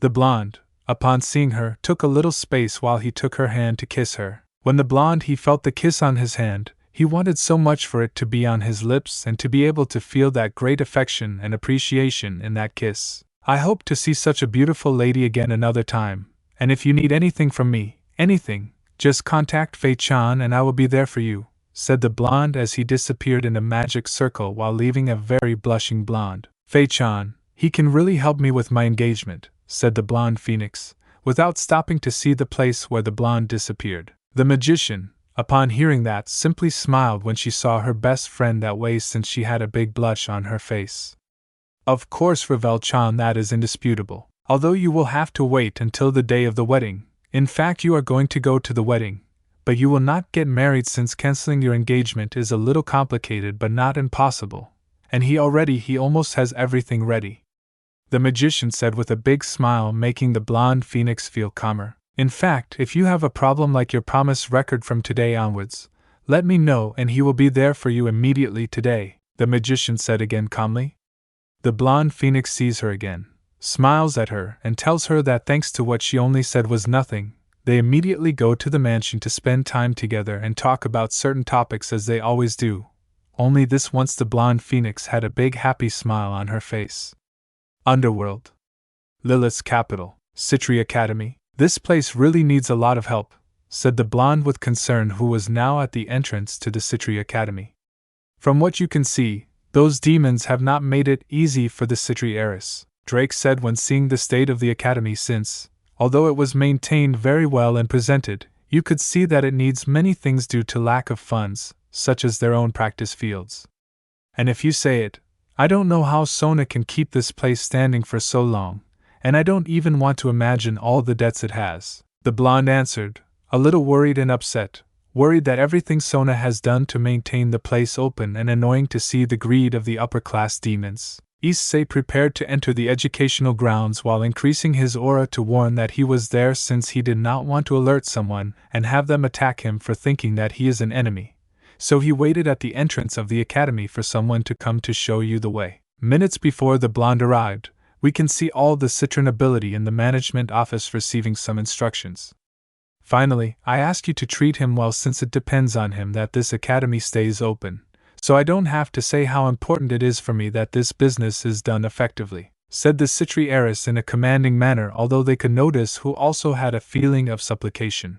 The blonde, upon seeing her, took a little space while he took her hand to kiss her. When the blonde he felt the kiss on his hand, he wanted so much for it to be on his lips and to be able to feel that great affection and appreciation in that kiss. "I hope to see such a beautiful lady again another time, and if you need anything from me, anything, just contact Fei-chan and I will be there for you," said the blonde as he disappeared in a magic circle while leaving a very blushing blonde. "Fei-chan, he can really help me with my engagement," said the blonde phoenix, without stopping to see the place where the blonde disappeared. The magician, upon hearing that, simply smiled when she saw her best friend that way, since she had a big blush on her face. "Of course, Ravel-chan, that is indisputable. Although you will have to wait until the day of the wedding. In fact, you are going to go to the wedding, but you will not get married, since canceling your engagement is a little complicated but not impossible, and he almost has everything ready," the magician said with a big smile, making the blonde phoenix feel calmer. "In fact, if you have a problem like your promise record from today onwards, let me know and he will be there for you immediately today," the magician said again calmly. The blonde phoenix sees her again, smiles at her, and tells her that thanks to what she only said was nothing. They immediately go to the mansion to spend time together and talk about certain topics as they always do. Only this once the blonde phoenix had a big happy smile on her face. Underworld. Lilith's capital, Citri Academy. "This place really needs a lot of help," said the blonde with concern, who was now at the entrance to the Citri Academy. "From what you can see, those demons have not made it easy for the Citri heiress," Drake said when seeing the state of the academy, since, although it was maintained very well and presented, you could see that it needs many things due to lack of funds, such as their own practice fields. "And if you say it, I don't know how Sona can keep this place standing for so long, and I don't even want to imagine all the debts it has," the blonde answered, a little worried and upset, worried that everything Sona has done to maintain the place open, and annoying to see the greed of the upper-class demons. Issei prepared to enter the educational grounds while increasing his aura to warn that he was there, since he did not want to alert someone and have them attack him for thinking that he is an enemy. So he waited at the entrance of the academy for someone to come to show you the way. Minutes before the blonde arrived, we can see all the Citron ability in the management office receiving some instructions. "Finally, I ask you to treat him well, since it depends on him that this academy stays open, so I don't have to say how important it is for me that this business is done effectively," said the Citri heiress in a commanding manner, although they could notice who also had a feeling of supplication.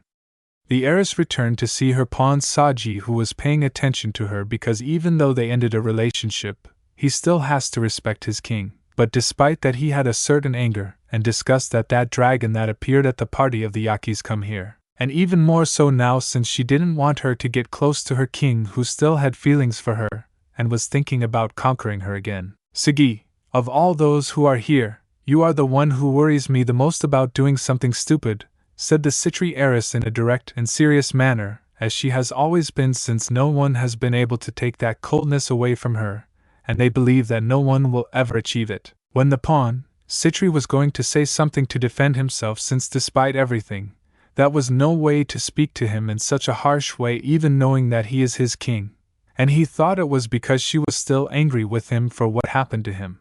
The heiress returned to see her pawn Saji, who was paying attention to her, because even though they ended a relationship, he still has to respect his king. But despite that, he had a certain anger and disgust at that dragon that appeared at the party of the Yakis come here, and even more so now, since she didn't want her to get close to her king, who still had feelings for her and was thinking about conquering her again. "Sagi, of all those who are here, you are the one who worries me the most about doing something stupid," said the Citri heiress in a direct and serious manner, as she has always been, since no one has been able to take that coldness away from her, and they believe that no one will ever achieve it. When the pawn, Citri, was going to say something to defend himself, since despite everything, that was no way to speak to him in such a harsh way, even knowing that he is his king, and he thought it was because she was still angry with him for what happened to him.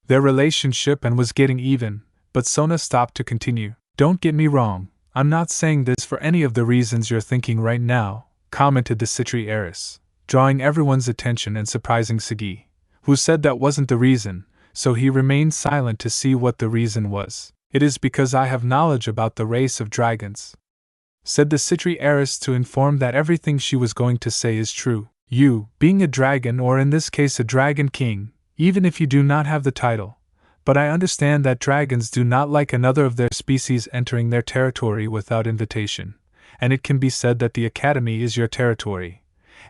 Their relationship and was getting even, but Sona stopped to continue. "Don't get me wrong, I'm not saying this for any of the reasons you're thinking right now, commented the Citri heiress, drawing everyone's attention and surprising Sagi, who said that wasn't the reason, so he remained silent to see what the reason was. It is because I have knowledge about the race of dragons, said the Citri heiress to inform that everything she was going to say is true. You, being a dragon or in this case a dragon king, even if you do not have the title, but I understand that dragons do not like another of their species entering their territory without invitation, and it can be said that the Academy is your territory,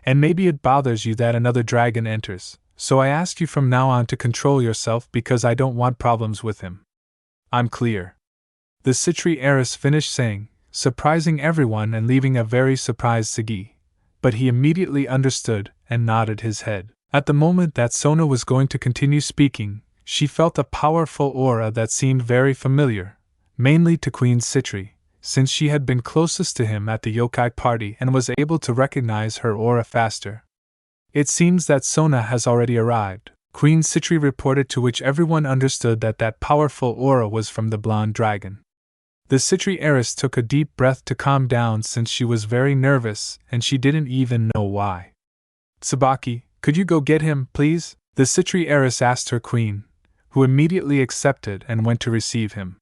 and maybe it bothers you that another dragon enters, so I ask you from now on to control yourself because I don't want problems with him. I'm clear. The Citri heiress finished saying, surprising everyone and leaving a very surprised Sagi, but he immediately understood and nodded his head. At the moment that Sona was going to continue speaking, she felt a powerful aura that seemed very familiar, mainly to Queen Citri, since she had been closest to him at the Yokai party and was able to recognize her aura faster. It seems that Sona has already arrived, Queen Citri reported, to which everyone understood that that powerful aura was from the blonde dragon. The Citri heiress took a deep breath to calm down since she was very nervous and she didn't even know why. Tsubaki, could you go get him, please? The Citri heiress asked her queen, who immediately accepted and went to receive him.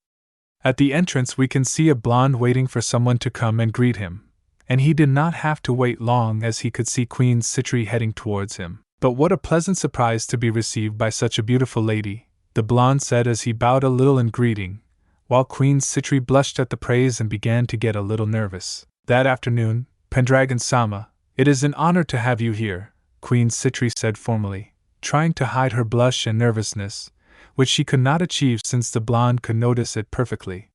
At the entrance we can see a blonde waiting for someone to come and greet him, and he did not have to wait long as he could see Queen Citri heading towards him. But what a pleasant surprise to be received by such a beautiful lady, the blonde said as he bowed a little in greeting, while Queen Citri blushed at the praise and began to get a little nervous. That afternoon, Pendragon-sama, it is an honor to have you here, Queen Citri said formally, trying to hide her blush and nervousness, which she could not achieve since the blonde could notice it perfectly.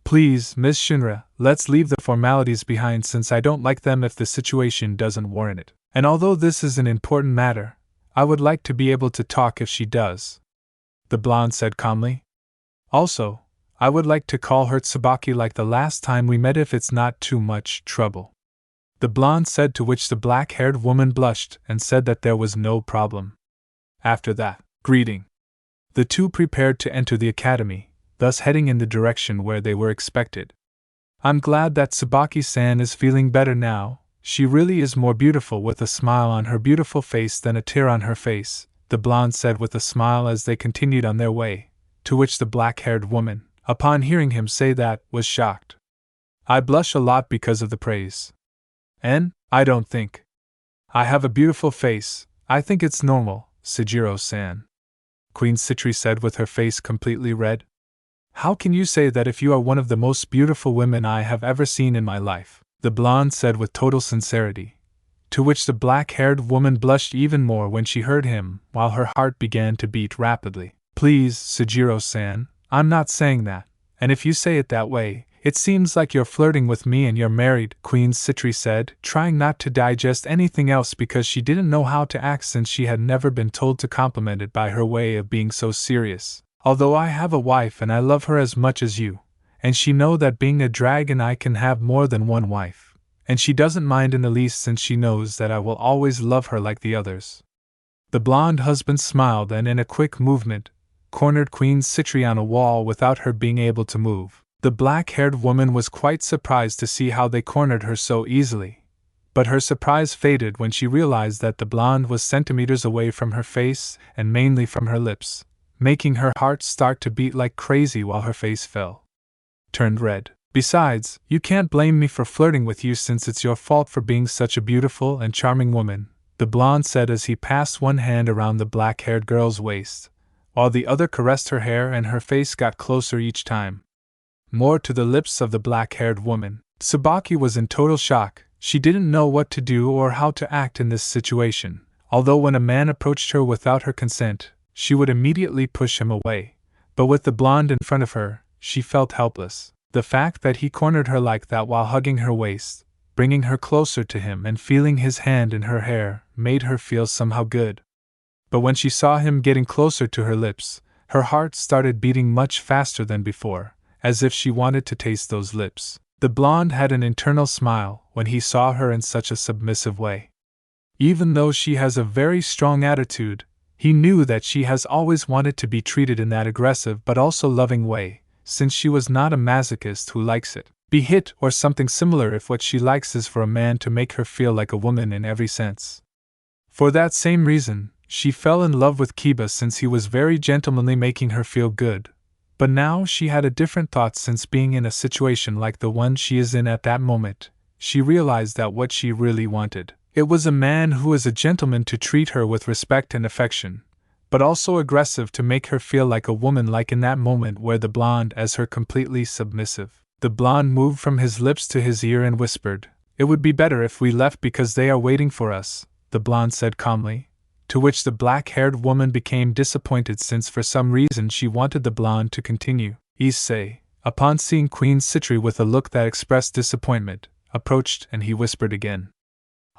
Please, Miss Shinra, let's leave the formalities behind since I don't like them if the situation doesn't warrant it. And although this is an important matter, I would like to be able to talk if she does, the blonde said calmly. Also, I would like to call her Tsubaki like the last time we met if it's not too much trouble, the blonde said, to which the black-haired woman blushed and said that there was no problem. After that greeting, the two prepared to enter the academy, thus heading in the direction where they were expected. I'm glad that Tsubaki-san is feeling better now. She really is more beautiful with a smile on her beautiful face than a tear on her face, the blonde said with a smile as they continued on their way, to which the black-haired woman, upon hearing him say that, was shocked. I blush a lot because of the praise. And, I don't think I have a beautiful face, I think it's normal, Sejiro-san, Queen Citri said with her face completely red. How can you say that if you are one of the most beautiful women I have ever seen in my life? The blonde said with total sincerity, to which the black-haired woman blushed even more when she heard him, while her heart began to beat rapidly. Please, Sejiro-san, I'm not saying that, and if you say it that way, it seems like you're flirting with me and you're married, Queen Citri said, trying not to digest anything else because she didn't know how to act since she had never been told to compliment it by her way of being so serious. Although I have a wife and I love her as much as you, and she know that being a dragon I can have more than one wife, and she doesn't mind in the least since she knows that I will always love her like the others. The blonde husband smiled and in a quick movement, cornered Queen Citri on a wall without her being able to move. The black-haired woman was quite surprised to see how they cornered her so easily, but her surprise faded when she realized that the blonde was centimeters away from her face and mainly from her lips, making her heart start to beat like crazy while her face turned red. Besides, you can't blame me for flirting with you since it's your fault for being such a beautiful and charming woman, the blonde said as he passed one hand around the black-haired girl's waist, while the other caressed her hair and her face got closer each time, more to the lips of the black-haired woman. Tsubaki was in total shock. She didn't know what to do or how to act in this situation, although when a man approached her without her consent, she would immediately push him away, but with the blonde in front of her, she felt helpless. The fact that he cornered her like that while hugging her waist, bringing her closer to him and feeling his hand in her hair, made her feel somehow good. But when she saw him getting closer to her lips, her heart started beating much faster than before, as if she wanted to taste those lips. The blonde had an internal smile when he saw her in such a submissive way. Even though she has a very strong attitude, he knew that she has always wanted to be treated in that aggressive but also loving way, since she was not a masochist who likes it. be hit or something similar if what she likes is for a man to make her feel like a woman in every sense. For that same reason, she fell in love with Kiba since he was very gentlemanly, making her feel good. But now she had a different thought since being in a situation like the one she is in at that moment. She realized that what she really wanted, it was a man who is a gentleman to treat her with respect and affection, but also aggressive to make her feel like a woman, like in that moment where the blonde as her completely submissive. The blonde moved from his lips to his ear and whispered, "It would be better if we left because they are waiting for us," the blonde said calmly, to which the black-haired woman became disappointed since for some reason she wanted the blonde to continue. Issei, upon seeing Queen Citri with a look that expressed disappointment, approached and he whispered again,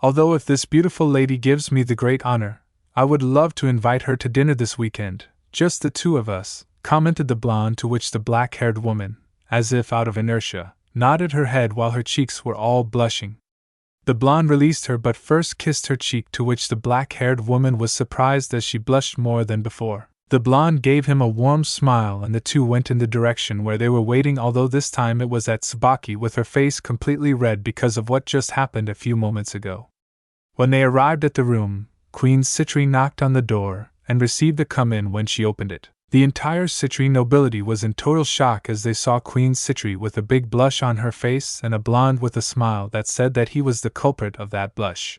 "Although if this beautiful lady gives me the great honor, I would love to invite her to dinner this weekend, just the two of us," commented the blonde, to which the black-haired woman, as if out of inertia, nodded her head while her cheeks were all blushing. The blonde released her but first kissed her cheek, to which the black-haired woman was surprised as she blushed more than before. The blonde gave him a warm smile and the two went in the direction where they were waiting, although this time it was at Tsubaki with her face completely red because of what just happened a few moments ago. When they arrived at the room, Queen Citri knocked on the door and received a come-in. When she opened it, the entire Citri nobility was in total shock as they saw Queen Citri with a big blush on her face and a blonde with a smile that said that he was the culprit of that blush.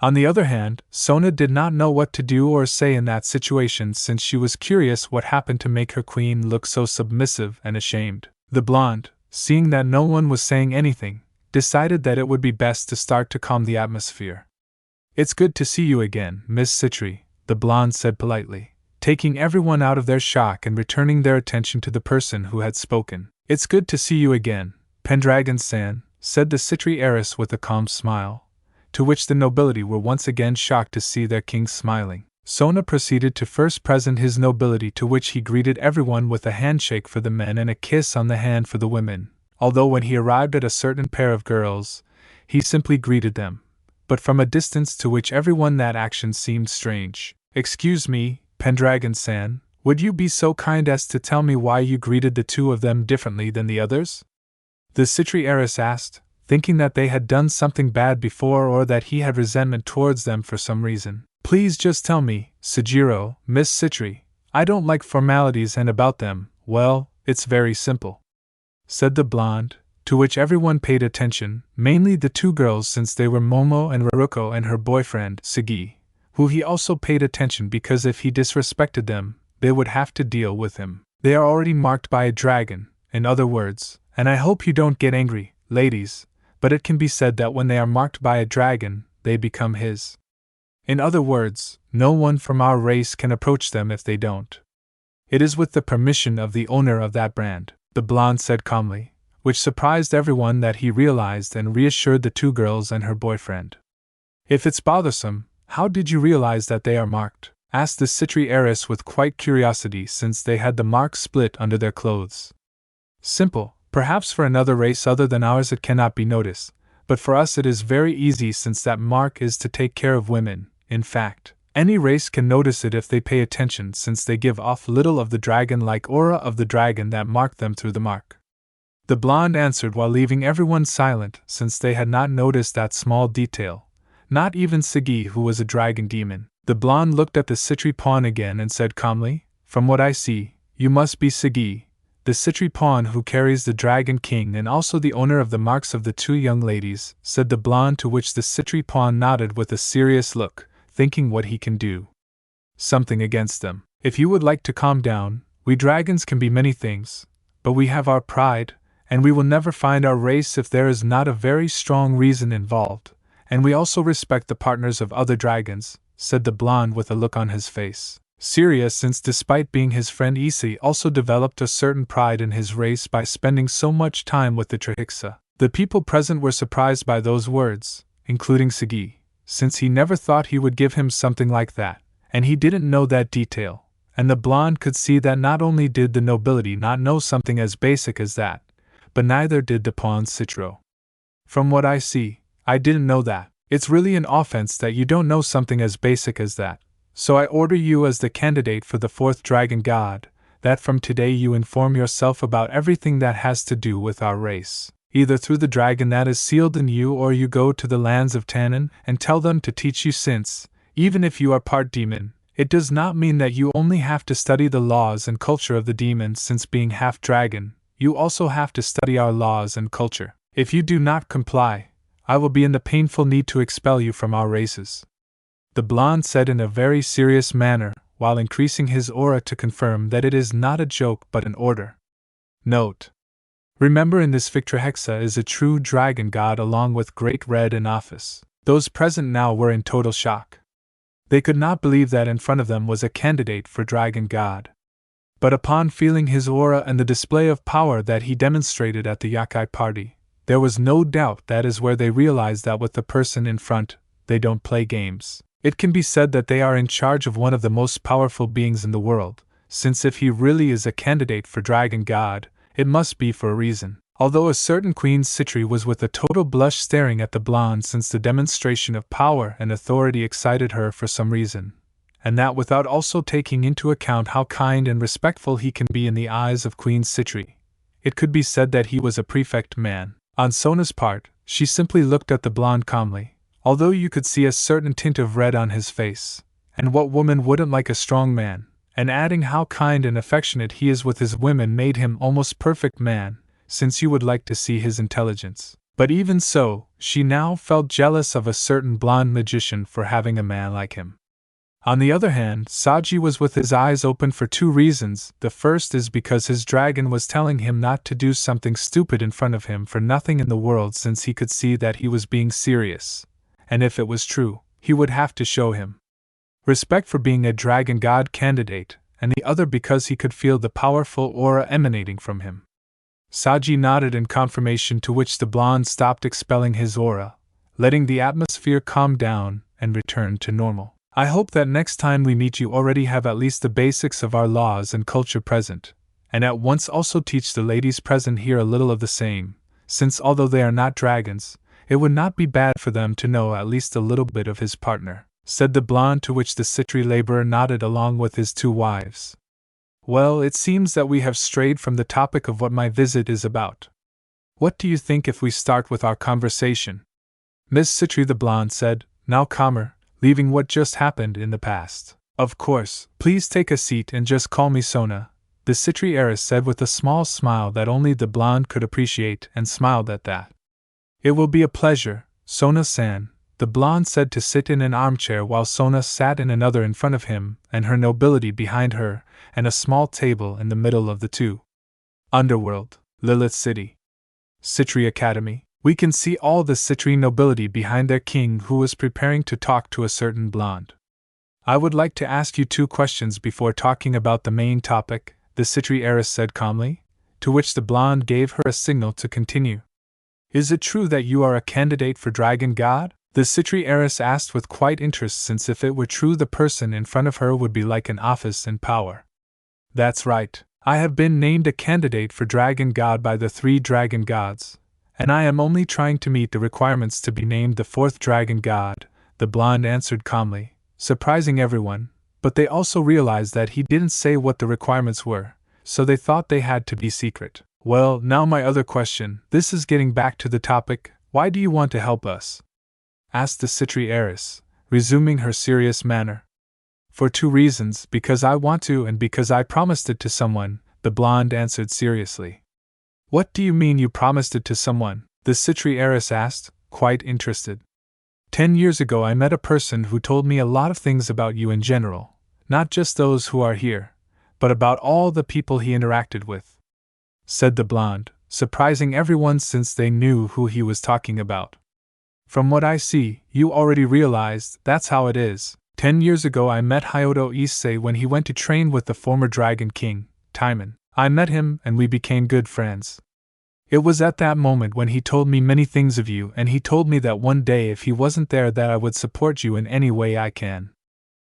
On the other hand, Sona did not know what to do or say in that situation since she was curious what happened to make her queen look so submissive and ashamed. The blonde, seeing that no one was saying anything, decided that it would be best to start to calm the atmosphere. "It's good to see you again, Miss Citri," the blonde said politely, taking everyone out of their shock and returning their attention to the person who had spoken. "It's good to see you again, Pendragon-san," said the Citri heiress with a calm smile, to which the nobility were once again shocked to see their king smiling. Sona proceeded to first present his nobility, to which he greeted everyone with a handshake for the men and a kiss on the hand for the women, although when he arrived at a certain pair of girls, he simply greeted them, but from a distance, to which everyone that action seemed strange. "Excuse me, Pendragon-san, would you be so kind as to tell me why you greeted the two of them differently than the others?" the Citri heiress asked, thinking that they had done something bad before or that he had resentment towards them for some reason. "Please just tell me, Sujiro, Miss Citri. I don't like formalities, and about them, well, it's very simple," said the blonde, to which everyone paid attention, mainly the two girls since they were Momo and Raruko and her boyfriend, Sugi, who he also paid attention because if he disrespected them, they would have to deal with him. "They are already marked by a dragon, in other words, and I hope you don't get angry, ladies, but it can be said that when they are marked by a dragon, they become his. In other words, no one from our race can approach them if they don't. It is with the permission of the owner of that brand," the blonde said calmly, which surprised everyone that he realized and reassured the two girls and her boyfriend. "If it's bothersome, how did you realize that they are marked?" asked the Citri heiress with quite curiosity since they had the mark split under their clothes. "Simple. Perhaps for another race other than ours it cannot be noticed, but for us it is very easy since that mark is to take care of women. In fact, any race can notice it if they pay attention since they give off little of the dragon-like aura of the dragon that marked them through the mark," the blonde answered while leaving everyone silent since they had not noticed that small detail, not even Sugi, who was a dragon demon. The blonde looked at the Citri pawn again and said calmly, "From what I see, you must be Sugi, the Citri pawn who carries the Dragon King and also the owner of the marks of the two young ladies," said the blonde, to which the Citri pawn nodded with a serious look, thinking what he can do something against them. "If you would like to calm down, we dragons can be many things, but we have our pride, and we will never find our race if there is not a very strong reason involved, and we also respect the partners of other dragons," said the blonde with a look on his face serious since despite being his friend Issei also developed a certain pride in his race by spending so much time with the Trihexa. The people present were surprised by those words, including Sugi, since he never thought he would give him something like that, and he didn't know that detail, and the blonde could see that not only did the nobility not know something as basic as that, but neither did the pawn Citro. "From what I see, I didn't know that. It's really an offense that you don't know something as basic as that. So I order you as the candidate for the fourth dragon god, that from today you inform yourself about everything that has to do with our race," either through the dragon that is sealed in you or you go to the lands of Tannin and tell them to teach you since, even if you are part demon, it does not mean that you only have to study the laws and culture of the demons since being half dragon, you also have to study our laws and culture. If you do not comply, I will be in the painful need to expel you from our races. The blonde said in a very serious manner, while increasing his aura to confirm that it is not a joke but an order. Note: remember, in this Trihexa is a true dragon god along with Great Red in office. Those present now were in total shock. They could not believe that in front of them was a candidate for dragon god. But upon feeling his aura and the display of power that he demonstrated at the Yokai party, there was no doubt that is where they realized that with the person in front, they don't play games. It can be said that they are in charge of one of the most powerful beings in the world, since if he really is a candidate for dragon god, it must be for a reason. Although a certain Queen Citri was with a total blush staring at the blonde since the demonstration of power and authority excited her for some reason, and that without also taking into account how kind and respectful he can be in the eyes of Queen Citri, it could be said that he was a prefect man. On Sona's part, she simply looked at the blonde calmly, although you could see a certain tint of red on his face, and what woman wouldn't like a strong man, and adding how kind and affectionate he is with his women made him almost perfect man, since you would like to see his intelligence. But even so, she now felt jealous of a certain blonde magician for having a man like him. On the other hand, Saji was with his eyes open for two reasons. The first is because his dragon was telling him not to do something stupid in front of him for nothing in the world, since he could see that he was being serious, and if it was true, he would have to show him respect for being a dragon god candidate, and the other because he could feel the powerful aura emanating from him. Saji nodded in confirmation, to which the blonde stopped expelling his aura, letting the atmosphere calm down and return to normal. I hope that next time we meet you already have at least the basics of our laws and culture present, and at once also teach the ladies present here a little of the same, since although they are not dragons, it would not be bad for them to know at least a little bit of his partner, said the blonde, to which the Citri laborer nodded along with his two wives. Well, it seems that we have strayed from the topic of what my visit is about. What do you think if we start with our conversation? Miss Citri, the blonde said, now calmer, leaving what just happened in the past. Of course, please take a seat and just call me Sona, the Citri heiress said with a small smile that only the blonde could appreciate, and smiled at that. It will be a pleasure, Sona-san, the blonde said, to sit in an armchair while Sona sat in another in front of him, and her nobility behind her, and a small table in the middle of the two. Underworld, Lilith City. Citri Academy. We can see all the Citri nobility behind their king, who was preparing to talk to a certain blonde. I would like to ask you two questions before talking about the main topic, the Citri heiress said calmly, to which the blonde gave her a signal to continue. Is it true that you are a candidate for dragon god? The Citri heiress asked with quite interest, since if it were true the person in front of her would be like an office in power. That's right, I have been named a candidate for dragon god by the 3 dragon gods, and I am only trying to meet the requirements to be named the 4th dragon god, the blonde answered calmly, surprising everyone, but they also realized that he didn't say what the requirements were, so they thought they had to be secret. Well, now my other question, this is getting back to the topic, why do you want to help us? Asked the Citri heiress, resuming her serious manner. For 2 reasons, because I want to and because I promised it to someone, the blonde answered seriously. What do you mean you promised it to someone? The Citri heiress asked, quite interested. 10 years ago I met a person who told me a lot of things about you in general, not just those who are here, but about all the people he interacted with, said the blonde, surprising everyone since they knew who he was talking about. From what I see, you already realized that's how it is. 10 years ago I met Hyodo Issei when he went to train with the former Dragon King, Timon. I met him and we became good friends. It was at that moment when he told me many things of you, and he told me that one day if he wasn't there that I would support you in any way I can,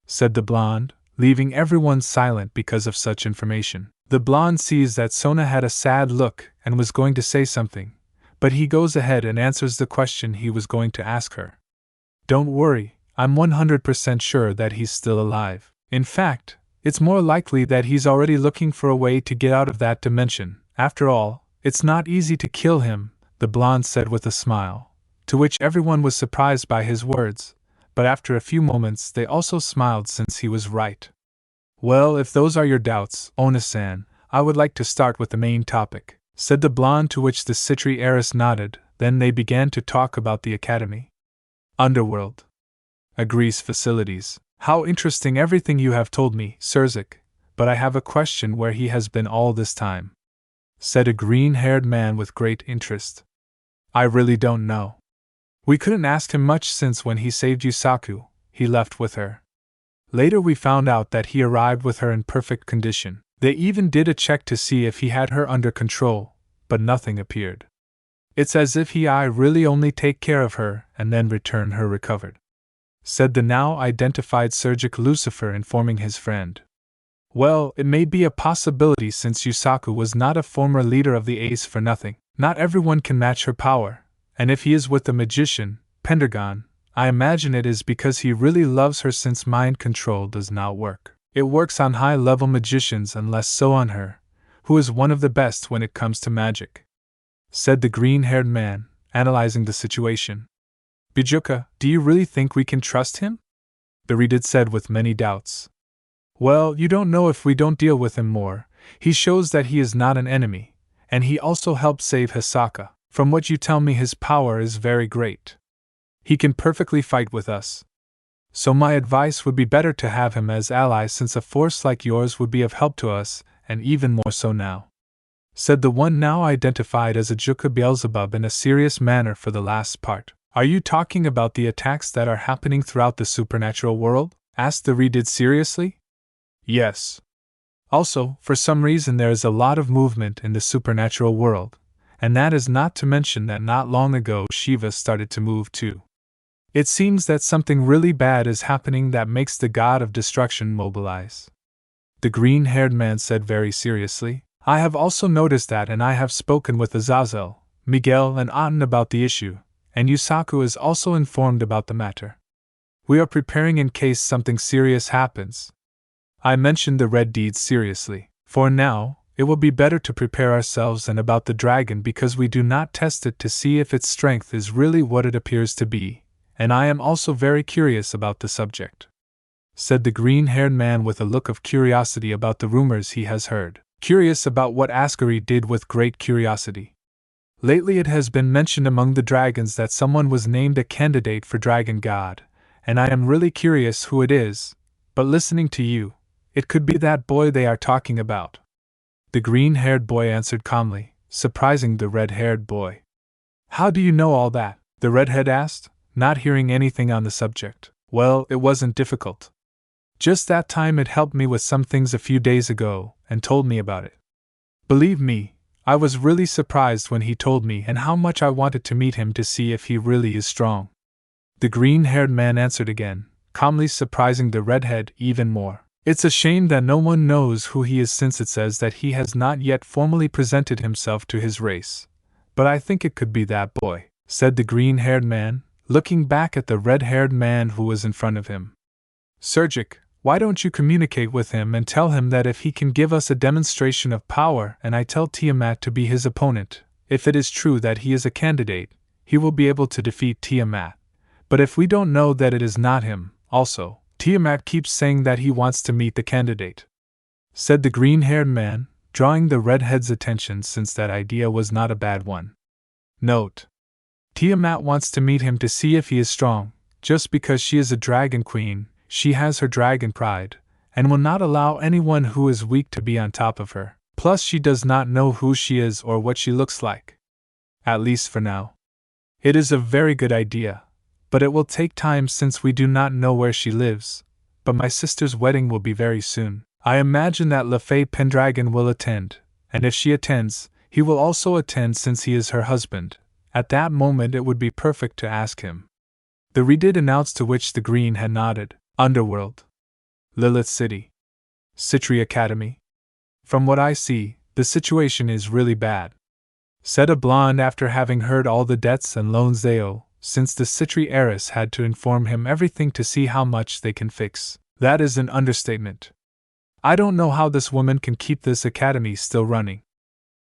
said the blonde, leaving everyone silent because of such information. The blonde sees that Sona had a sad look and was going to say something, but he goes ahead and answers the question he was going to ask her. Don't worry, I'm 100% sure that he's still alive. In fact, it's more likely that he's already looking for a way to get out of that dimension. After all, it's not easy to kill him, the blonde said with a smile, to which everyone was surprised by his words, but after a few moments they also smiled since he was right. Well, if those are your doubts, Ona-san, I would like to start with the main topic, said the blonde, to which the Citri heiress nodded. Then they began to talk about the academy. Underworld. Agrees facilities. How interesting everything you have told me, Sirzik, but I have a question: where he has been all this time? Said a green-haired man with great interest. I really don't know. We couldn't ask him much since when he saved Yusaku, he left with her. Later we found out that he arrived with her in perfect condition. They even did a check to see if he had her under control, but nothing appeared. It's as if I really only take care of her and then return her recovered, said the now identified Citri Lucifer, informing his friend. Well, it may be a possibility since Yusaku was not a former leader of the Ace for nothing. Not everyone can match her power, and if he is with the magician, Pendragon, I imagine it is because he really loves her, since mind control does not work. It works on high-level magicians and less so on her, who is one of the best when it comes to magic, said the green-haired man, analyzing the situation. Bijuka, do you really think we can trust him? The Redid said with many doubts. Well, you don't know if we don't deal with him more. He shows that he is not an enemy, and he also helped save Hisaka. From what you tell me, his power is very great. He can perfectly fight with us. So my advice would be better to have him as ally, since a force like yours would be of help to us, and even more so now, said the one now identified as a Juka Beelzebub in a serious manner for the last part. Are you talking about the attacks that are happening throughout the supernatural world? Asked the Redid seriously. Yes. Also, for some reason there is a lot of movement in the supernatural world, and that is not to mention that not long ago Shiva started to move too. It seems that something really bad is happening that makes the god of destruction mobilize, the green-haired man said very seriously. I have also noticed that, and I have spoken with Azazel, Miguel, and Aten about the issue, and Yusaku is also informed about the matter. We are preparing in case something serious happens. I mentioned the red deeds seriously. For now, it will be better to prepare ourselves, and about the dragon, because we do not test it to see if its strength is really what it appears to be, and I am also very curious about the subject, said the green-haired man with a look of curiosity about the rumors he has heard. Curious about what? Askari did with great curiosity. Lately it has been mentioned among the dragons that someone was named a candidate for Dragon God, and I am really curious who it is, but listening to you, it could be that boy they are talking about. The green-haired boy answered calmly, surprising the red-haired boy. How do you know all that? The redhead asked, not hearing anything on the subject. Well, it wasn't difficult. Just that time it helped me with some things a few days ago, and told me about it. Believe me, I was really surprised when he told me, and how much I wanted to meet him to see if he really is strong. The green-haired man answered again, calmly, surprising the redhead even more. It's a shame that no one knows who he is, since it says that he has not yet formally presented himself to his race. But I think it could be that boy, said the green-haired man, looking back at the red-haired man who was in front of him. Sergic, why don't you communicate with him and tell him that if he can give us a demonstration of power and I tell Tiamat to be his opponent, if it is true that he is a candidate, he will be able to defeat Tiamat. But if we don't know that it is not him, also, Tiamat keeps saying that he wants to meet the candidate, said the green-haired man, drawing the redhead's attention since that idea was not a bad one. Note: Tiamat wants to meet him to see if he is strong. Just because she is a dragon queen, she has her dragon pride, and will not allow anyone who is weak to be on top of her. Plus she does not know who she is or what she looks like. At least for now. It is a very good idea, but it will take time since we do not know where she lives. But my sister's wedding will be very soon. I imagine that LaFay Pendragon will attend, and if she attends, he will also attend since he is her husband. At that moment it would be perfect to ask him. The Redid announced, to which the green had nodded. Underworld. Lilith City. Citri Academy. From what I see, the situation is really bad, said a blonde after having heard all the debts and loans they owe, since the Citri heiress had to inform him everything to see how much they can fix. That is an understatement. I don't know how this woman can keep this academy still running,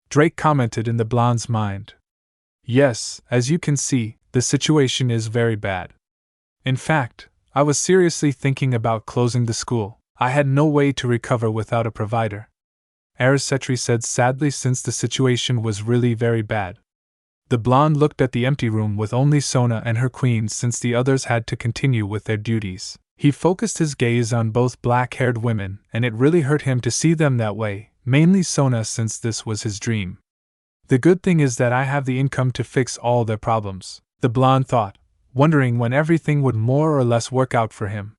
Drake commented in the blonde's mind. Yes, as you can see, the situation is very bad. In fact, I was seriously thinking about closing the school. I had no way to recover without a provider. Citri said sadly, since the situation was really very bad. The blonde looked at the empty room with only Sona and her queen, since the others had to continue with their duties. He focused his gaze on both black-haired women, and it really hurt him to see them that way, mainly Sona, since this was his dream. The good thing is that I have the income to fix all their problems, the blonde thought, wondering when everything would more or less work out for him.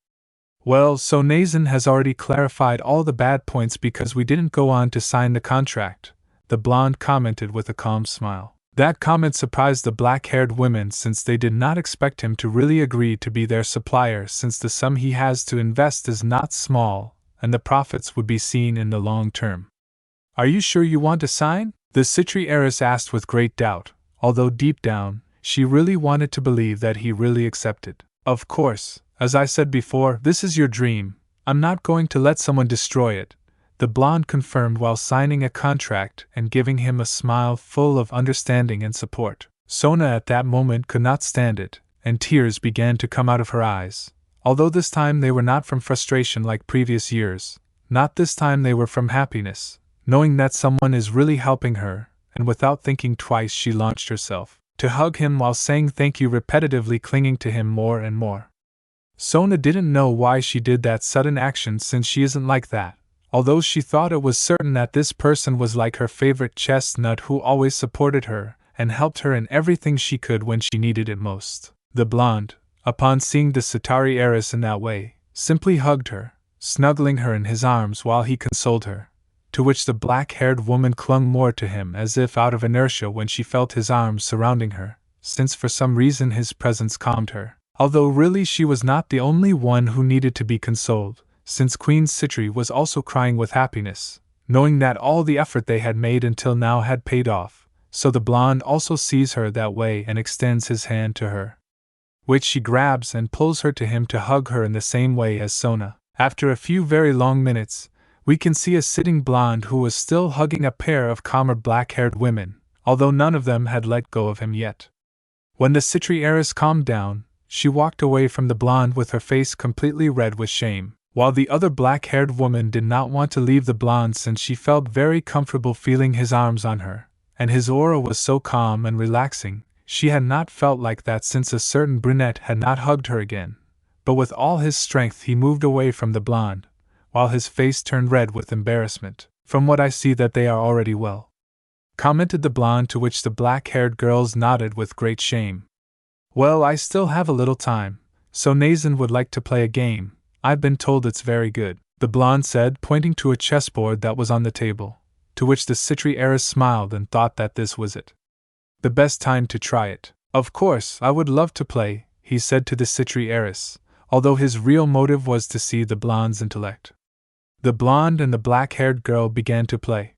Well, so Nazan has already clarified all the bad points because we didn't go on to sign the contract, the blonde commented with a calm smile. That comment surprised the black-haired women, since they did not expect him to really agree to be their supplier, since the sum he has to invest is not small, and the profits would be seen in the long term. Are you sure you want to sign? The Citri heiress asked with great doubt, although deep down, she really wanted to believe that he really accepted. Of course, as I said before, this is your dream. I'm not going to let someone destroy it, the blonde confirmed while signing a contract and giving him a smile full of understanding and support. Sona at that moment could not stand it, and tears began to come out of her eyes. Although this time they were not from frustration like previous years, not this time they were from happiness, knowing that someone is really helping her, and without thinking twice she launched herself to hug him while saying thank you, repetitively clinging to him more and more. Sona didn't know why she did that sudden action, since she isn't like that, although she thought it was certain that this person was like her favorite chestnut who always supported her and helped her in everything she could when she needed it most. The blonde, upon seeing the Citri heiress in that way, simply hugged her, snuggling her in his arms while he consoled her, to which the black-haired woman clung more to him as if out of inertia when she felt his arms surrounding her, since for some reason his presence calmed her. Although really she was not the only one who needed to be consoled, since Queen Citri was also crying with happiness, knowing that all the effort they had made until now had paid off, so the blonde also sees her that way and extends his hand to her, which she grabs and pulls her to him to hug her in the same way as Sona. After a few very long minutes, we can see a sitting blonde who was still hugging a pair of calmer black-haired women, although none of them had let go of him yet. When the Citri heiress calmed down, she walked away from the blonde with her face completely red with shame, while the other black-haired woman did not want to leave the blonde since she felt very comfortable feeling his arms on her, and his aura was so calm and relaxing. She had not felt like that since a certain brunette had not hugged her again, but with all his strength he moved away from the blonde, while his face turned red with embarrassment. From what I see that they are already well, commented the blonde, to which the black-haired girls nodded with great shame. Well, I still have a little time, so Nazan would like to play a game. I've been told it's very good, the blonde said, pointing to a chessboard that was on the table, to which the Citri heiress smiled and thought that this was it. The best time to try it. Of course, I would love to play, he said to the Citri heiress, although his real motive was to see the blonde's intellect. The blonde and the black-haired girl began to play.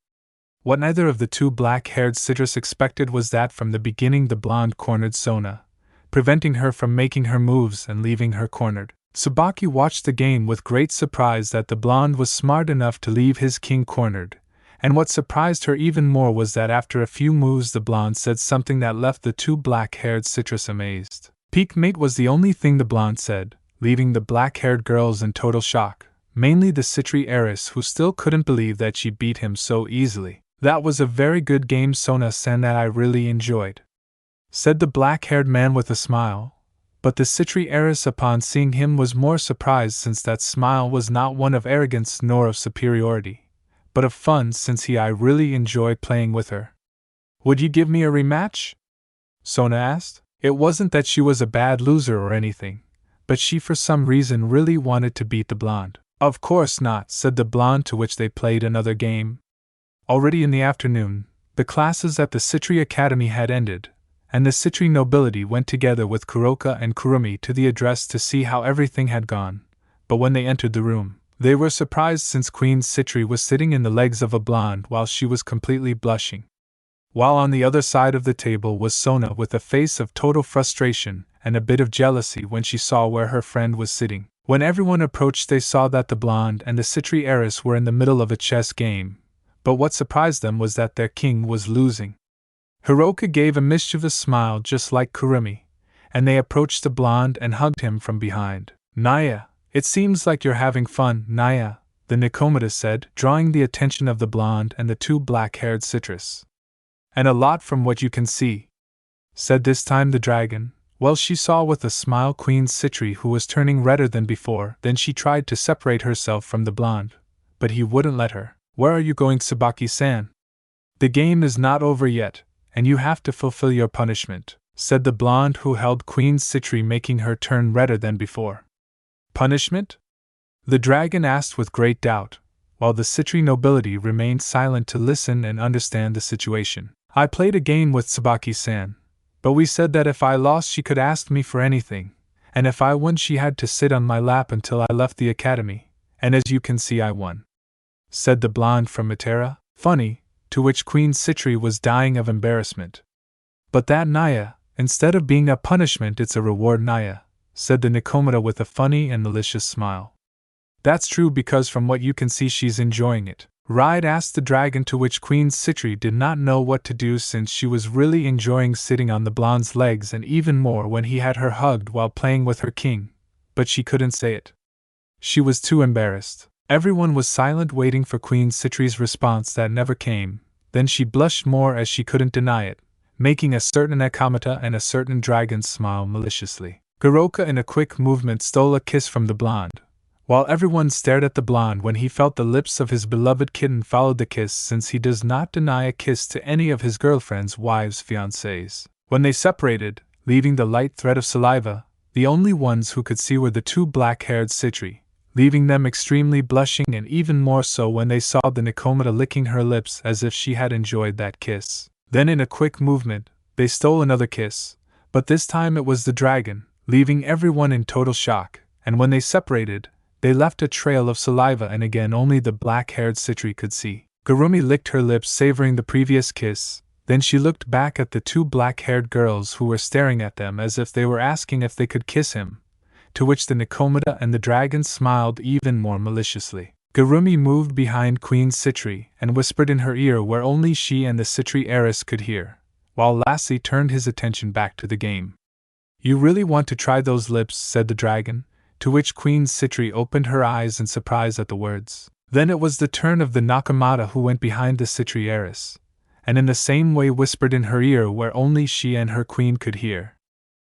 What neither of the two black-haired citrus expected was that from the beginning the blonde cornered Sona, preventing her from making her moves and leaving her cornered. Tsubaki watched the game with great surprise that the blonde was smart enough to leave his king cornered, and what surprised her even more was that after a few moves the blonde said something that left the two black-haired citrus amazed. Peakmate was the only thing the blonde said, leaving the black-haired girls in total shock, mainly the Citri heiress who still couldn't believe that she beat him so easily. That was a very good game, Sona-san, that I really enjoyed, said the black-haired man with a smile, but the Citri heiress upon seeing him was more surprised since that smile was not one of arrogance nor of superiority, but of fun since I really enjoyed playing with her. Would you give me a rematch? Sona asked. It wasn't that she was a bad loser or anything, but she for some reason really wanted to beat the blonde. Of course not, said the blonde, to which they played another game. Already in the afternoon, the classes at the Citri Academy had ended, and the Citri nobility went together with Kuroka and Kurumi to the address to see how everything had gone, but when they entered the room, they were surprised since Queen Citri was sitting in the legs of a blonde while she was completely blushing, while on the other side of the table was Sona with a face of total frustration and a bit of jealousy when she saw where her friend was sitting. When everyone approached they saw that the blonde and the Citri heiress were in the middle of a chess game, but what surprised them was that their king was losing. Hiroka gave a mischievous smile just like Kurumi, and they approached the blonde and hugged him from behind. Naya, it seems like you're having fun, Naya, the Nikomata said, drawing the attention of the blonde and the two black-haired Citrus. And a lot from what you can see, said this time the dragon. Well, she saw with a smile Queen Citri, who was turning redder than before. Then she tried to separate herself from the blonde, but he wouldn't let her. Where are you going, Tsubaki-san? The game is not over yet, and you have to fulfill your punishment, said the blonde who held Queen Citri, making her turn redder than before. Punishment? The dragon asked with great doubt, while the Citri nobility remained silent to listen and understand the situation. I played a game with Tsubaki-san, but we said that if I lost she could ask me for anything, and if I won she had to sit on my lap until I left the academy, and as you can see I won, said the blonde from Matera. Funny, to which Queen Citri was dying of embarrassment. But that, Naya, instead of being a punishment it's a reward, Naya, said the Nikomata with a funny and malicious smile. That's true, because from what you can see she's enjoying it. Right, asked the dragon, to which Queen Citri did not know what to do, since she was really enjoying sitting on the blonde's legs, and even more when he had her hugged while playing with her king, but she couldn't say it. She was too embarrassed. Everyone was silent, waiting for Queen Citri's response that never came. Then she blushed more as she couldn't deny it, making a certain Akamata and a certain dragon smile maliciously. Goroka in a quick movement stole a kiss from the blonde, while everyone stared at the blonde when he felt the lips of his beloved kitten followed the kiss, since he does not deny a kiss to any of his girlfriends, wives, fiancées. When they separated, leaving the light thread of saliva, the only ones who could see were the two black-haired Citri, leaving them extremely blushing, and even more so when they saw the Nikomata licking her lips as if she had enjoyed that kiss. Then in a quick movement, they stole another kiss, but this time it was the dragon, leaving everyone in total shock, and when they separated, they left a trail of saliva, and again only the black-haired Citri could see. Gurumi licked her lips, savoring the previous kiss. Then she looked back at the two black-haired girls who were staring at them as if they were asking if they could kiss him, to which the Nikomata and the dragon smiled even more maliciously. Gurumi moved behind Queen Citri and whispered in her ear where only she and the Citri heiress could hear, while Lassie turned his attention back to the game. You really want to try those lips, said the dragon, to which Queen Citri opened her eyes in surprise at the words. Then it was the turn of the Nakamata, who went behind the Citri heiress, and in the same way whispered in her ear where only she and her queen could hear.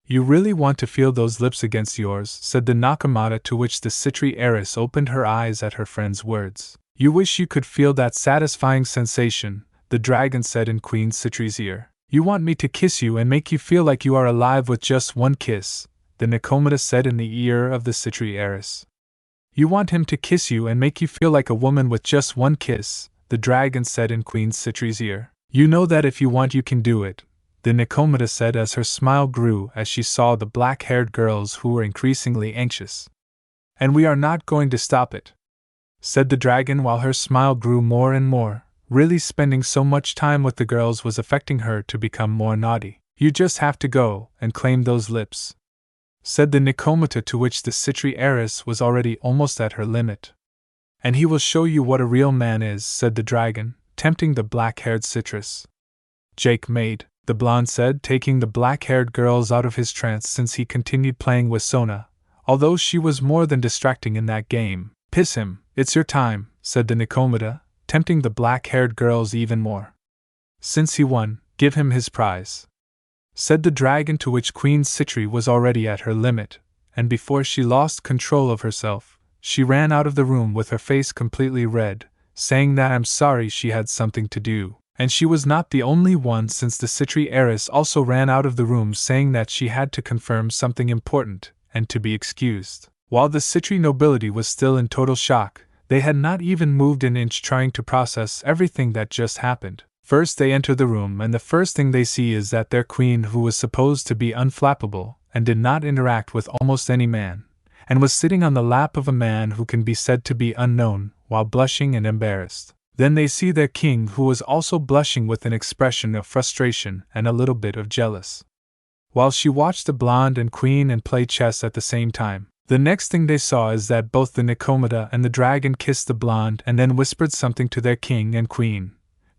You really want to feel those lips against yours, said the Nakamata, to which the Citri heiress opened her eyes at her friend's words. You wish you could feel that satisfying sensation, the dragon said in Queen Citri's ear. You want me to kiss you and make you feel like you are alive with just one kiss, the Nikomata said in the ear of the Citri heiress. You want him to kiss you and make you feel like a woman with just one kiss, the dragon said in Queen Citri's ear. You know that if you want you can do it, the Nikomata said as her smile grew as she saw the black-haired girls who were increasingly anxious. And we are not going to stop it, said the dragon while her smile grew more and more. Really, spending so much time with the girls was affecting her to become more naughty. You just have to go and claim those lips, said the Nikomata, to which the Citri heiress was already almost at her limit. And he will show you what a real man is, said the dragon, tempting the black-haired Citrus. Jake maid, the blonde said, taking the black-haired girls out of his trance since he continued playing with Sona, although she was more than distracting in that game. Piss him, it's your time, said the Nikomata, tempting the black-haired girls even more. Since he won, give him his prize, said the dragon, to which Queen Citri was already at her limit, and before she lost control of herself, she ran out of the room with her face completely red, saying that I'm sorry she had something to do. And she was not the only one, since the Citri heiress also ran out of the room saying that she had to confirm something important, and to be excused. While the Citri nobility was still in total shock, they had not even moved an inch, trying to process everything that just happened. First they enter the room, and the first thing they see is that their queen, who was supposed to be unflappable, and did not interact with almost any man, and was sitting on the lap of a man who can be said to be unknown, while blushing and embarrassed. Then they see their king, who was also blushing with an expression of frustration and a little bit of jealous, while she watched the blonde and queen and play chess at the same time. The next thing they saw is that both the Nikomata and the dragon kissed the blonde and then whispered something to their king and queen,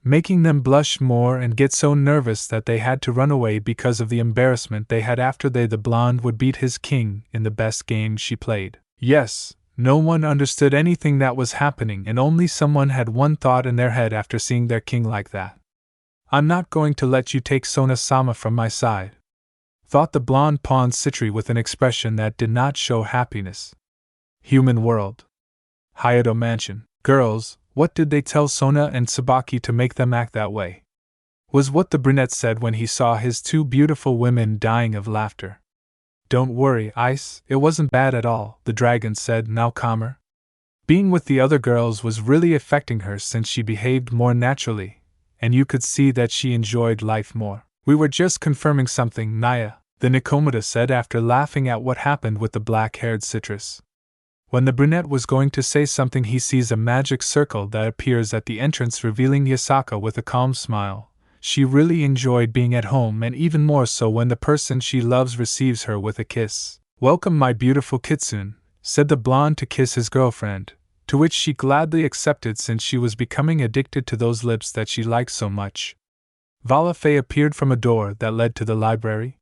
making them blush more and get so nervous that they had to run away because of the embarrassment they had after the blonde would beat his king in the best game she played. Yes, no one understood anything that was happening, and only someone had one thought in their head after seeing their king like that. I'm not going to let you take Sona-sama from my side, thought the blonde pawn Citri with an expression that did not show happiness. Human world. Hayato Mansion. Girls, what did they tell Sona and Tsubaki to make them act that way? Was what the brunette said when he saw his two beautiful women dying of laughter. Don't worry, Ice, it wasn't bad at all, the dragon said, now calmer. Being with the other girls was really affecting her since she behaved more naturally, and you could see that she enjoyed life more. We were just confirming something, Naya, the Nikomata said after laughing at what happened with the black-haired citrus. When the brunette was going to say something, he sees a magic circle that appears at the entrance, revealing Yasaka with a calm smile. She really enjoyed being at home, and even more so when the person she loves receives her with a kiss. Welcome, my beautiful kitsune, said the blonde to kiss his girlfriend, to which she gladly accepted since she was becoming addicted to those lips that she liked so much. Vala Fei appeared from a door that led to the library.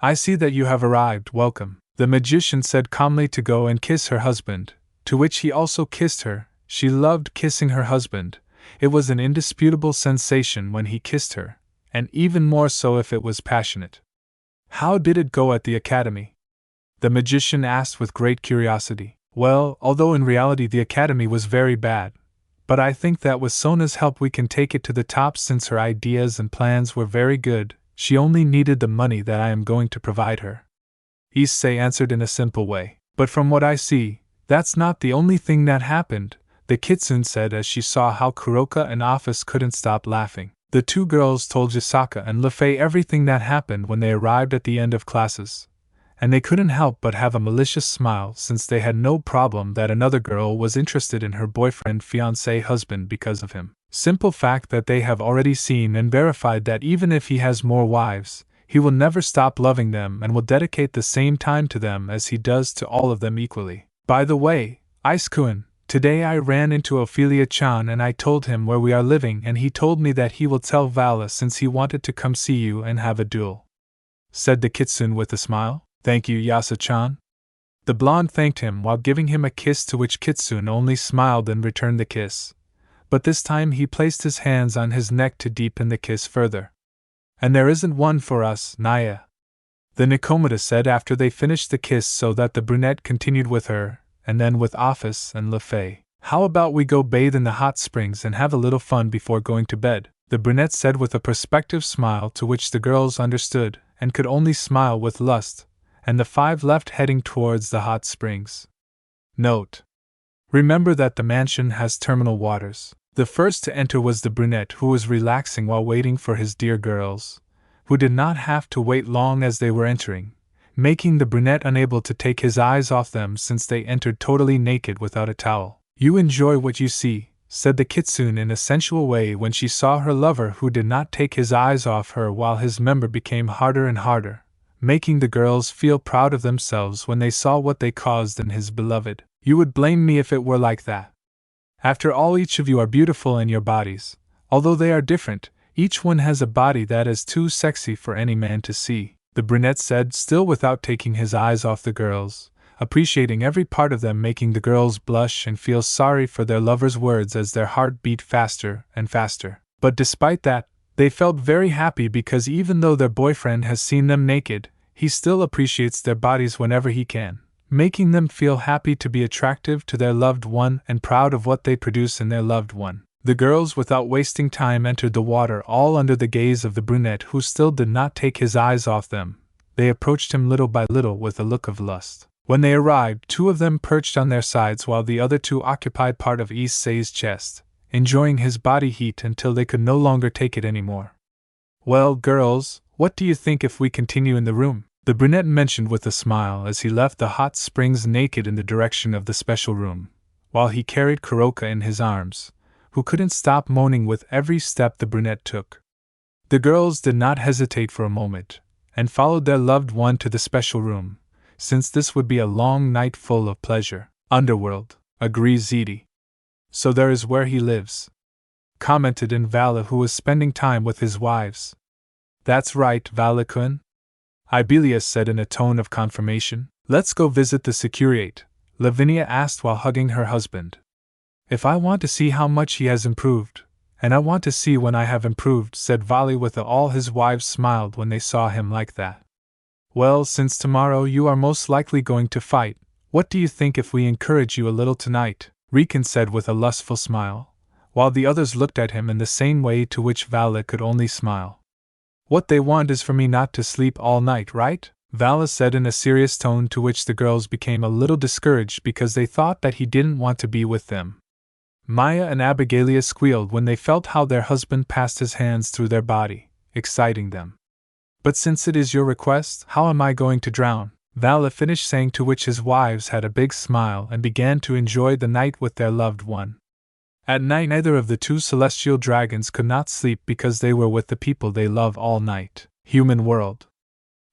I see that you have arrived, welcome, the magician said calmly to go and kiss her husband, to which he also kissed her. She loved kissing her husband. It was an indisputable sensation when he kissed her, and even more so if it was passionate. How did it go at the academy? The magician asked with great curiosity. Well, although in reality the academy was very bad, but I think that with Sona's help we can take it to the top since her ideas and plans were very good. She only needed the money that I am going to provide her. Issei answered in a simple way. But from what I see, that's not the only thing that happened, the kitsune said as she saw how Kuroka and Office couldn't stop laughing. The two girls told Yasaka and Lefei everything that happened when they arrived at the end of classes, and they couldn't help but have a malicious smile since they had no problem that another girl was interested in her boyfriend, fiancé, husband because of him. Simple fact that they have already seen and verified that even if he has more wives, he will never stop loving them and will dedicate the same time to them as he does to all of them equally. By the way, Ice-kun, today I ran into Ophelia-chan and I told him where we are living, and he told me that he will tell Vala since he wanted to come see you and have a duel, said the kitsune with a smile. Thank you, Yasa-chan. The blonde thanked him while giving him a kiss, to which kitsune only smiled and returned the kiss. But this time he placed his hands on his neck to deepen the kiss further. And there isn't one for us, Naya, the Nikomata said after they finished the kiss, so that the brunette continued with her, and then with Office and Lefei. How about we go bathe in the hot springs and have a little fun before going to bed, the brunette said with a perspective smile, to which the girls understood, and could only smile with lust, and the five left heading towards the hot springs. Note: remember that the mansion has terminal waters. The first to enter was the brunette, who was relaxing while waiting for his dear girls, who did not have to wait long as they were entering, making the brunette unable to take his eyes off them since they entered totally naked without a towel. You enjoy what you see, said the kitsune in a sensual way when she saw her lover, who did not take his eyes off her while his member became harder and harder, making the girls feel proud of themselves when they saw what they caused in his beloved. You would blame me if it were like that. After all, each of you are beautiful in your bodies. Although they are different, each one has a body that is too sexy for any man to see, the brunette said, still without taking his eyes off the girls, appreciating every part of them, making the girls blush and feel sorry for their lovers' words as their heart beat faster and faster. But despite that, they felt very happy because even though their boyfriend has seen them naked, he still appreciates their bodies whenever he can, making them feel happy to be attractive to their loved one and proud of what they produce in their loved one. The girls, without wasting time, entered the water, all under the gaze of the brunette, who still did not take his eyes off them. They approached him little by little with a look of lust. When they arrived, two of them perched on their sides while the other two occupied part of Issei's chest, enjoying his body heat until they could no longer take it anymore. Well, girls, what do you think if we continue in the room? The brunette mentioned with a smile as he left the hot springs naked in the direction of the special room, while he carried Kuroka in his arms, who couldn't stop moaning with every step the brunette took. The girls did not hesitate for a moment, and followed their loved one to the special room, since this would be a long night full of pleasure. Underworld, agrees Ziti. So there is where he lives. commented in Vala, who was spending time with his wives. That's right, Vala-kun, Ibelia said in a tone of confirmation. Let's go visit the Securiate, Lavinia asked while hugging her husband. If I want to see how much he has improved, and I want to see when I have improved, said Vali, with all his wives smiled when they saw him like that. Well, since tomorrow you are most likely going to fight, what do you think if we encourage you a little tonight? Riken said with a lustful smile, while the others looked at him in the same way to which Vala could only smile. What they want is for me not to sleep all night, right? Vala said in a serious tone, to which the girls became a little discouraged because they thought that he didn't want to be with them. Maya and Abigalia squealed when they felt how their husband passed his hands through their body, exciting them. But since it is your request, how am I going to drown? Vala finished saying, to which his wives had a big smile and began to enjoy the night with their loved one. At night neither of the two celestial dragons could not sleep because they were with the people they love all night. Human world.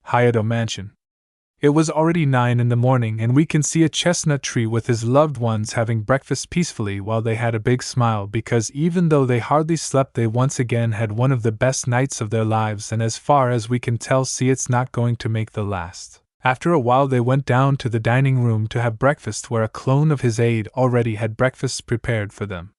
Hayato Mansion. It was already 9 in the morning, and we can see a chestnut tree with his loved ones having breakfast peacefully while they had a big smile because even though they hardly slept, they once again had one of the best nights of their lives, and as far as we can tell, see, it's not going to make the last. After a while they went down to the dining room to have breakfast, where a clone of his aide already had breakfast prepared for them.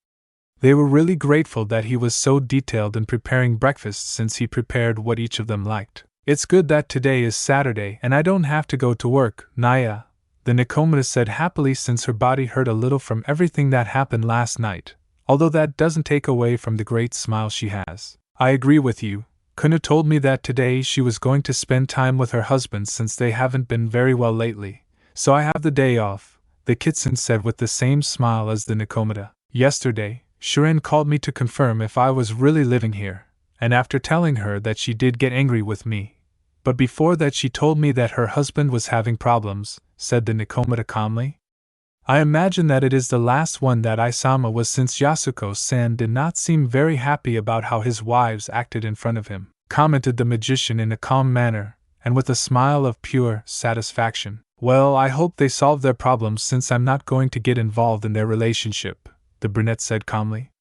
They were really grateful that he was so detailed in preparing breakfast, since he prepared what each of them liked. It's good that today is Saturday and I don't have to go to work, Naya, the Nikomata said happily, since her body hurt a little from everything that happened last night, although that doesn't take away from the great smile she has. I agree with you. Kuna told me that today she was going to spend time with her husband since they haven't been very well lately, so I have the day off, the Kitsun said with the same smile as the Nikomata. Yesterday, Shirin called me to confirm if I was really living here, and after telling her that, she did get angry with me. But before that she told me that her husband was having problems, said the Nikomata calmly. I imagine that it is the last one that Isama was, since Yasuko-san did not seem very happy about how his wives acted in front of him, commented the magician in a calm manner, and with a smile of pure satisfaction. Well, I hope they solve their problems, since I'm not going to get involved in their relationship, the brunette said calmly.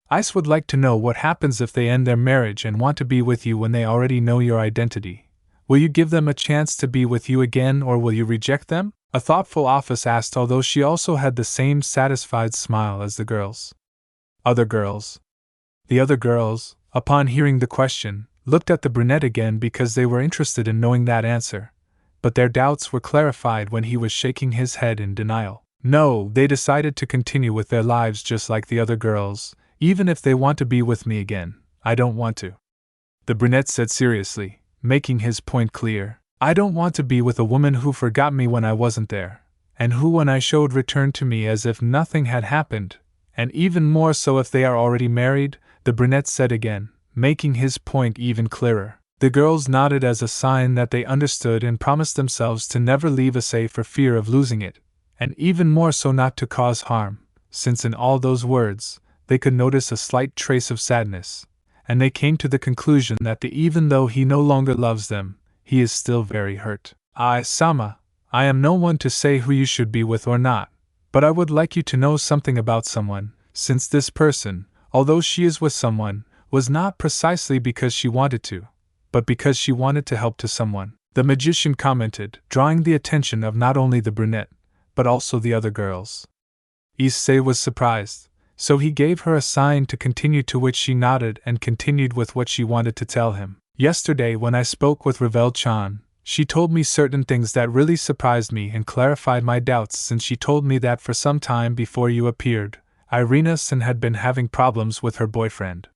Ice would like to know what happens if they end their marriage and want to be with you when they already know your identity. Will you give them a chance to be with you again, or will you reject them? A thoughtful office asked, although she also had the same satisfied smile as the girls. Other girls. The other girls, upon hearing the question, looked at the brunette again because they were interested in knowing that answer, but their doubts were clarified when he was shaking his head in denial. No, they decided to continue with their lives just like the other girls. Even if they want to be with me again, I don't want to. The brunette said seriously, making his point clear. I don't want to be with a woman who forgot me when I wasn't there, and who when I showed returned to me as if nothing had happened, and even more so if they are already married, the brunette said again, making his point even clearer. The girls nodded as a sign that they understood and promised themselves to never leave Issei for fear of losing it, and even more so not to cause harm, since in all those words, they could notice a slight trace of sadness, and they came to the conclusion that even though he no longer loves them, he is still very hurt. Sama, I am no one to say who you should be with or not, but I would like you to know something about someone, since this person, although she is with someone, was not precisely because she wanted to, but because she wanted to help to someone, the magician commented, drawing the attention of not only the brunette, but also the other girls. Issei was surprised, so he gave her a sign to continue, to which she nodded and continued with what she wanted to tell him. Yesterday when I spoke with Ravel-chan, she told me certain things that really surprised me and clarified my doubts, since she told me that for some time before you appeared, Irina-san had been having problems with her boyfriend,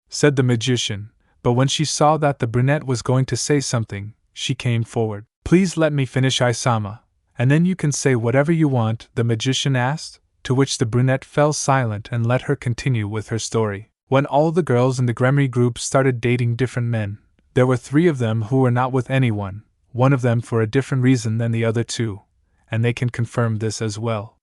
said the magician, but when she saw that the brunette was going to say something, she came forward. Please let me finish, Isama, and then you can say whatever you want, the magician asked, to which the brunette fell silent and let her continue with her story. When all the girls in the Gremry group started dating different men, there were 3 of them who were not with anyone, one of them for a different reason than the other 2, and they can confirm this as well,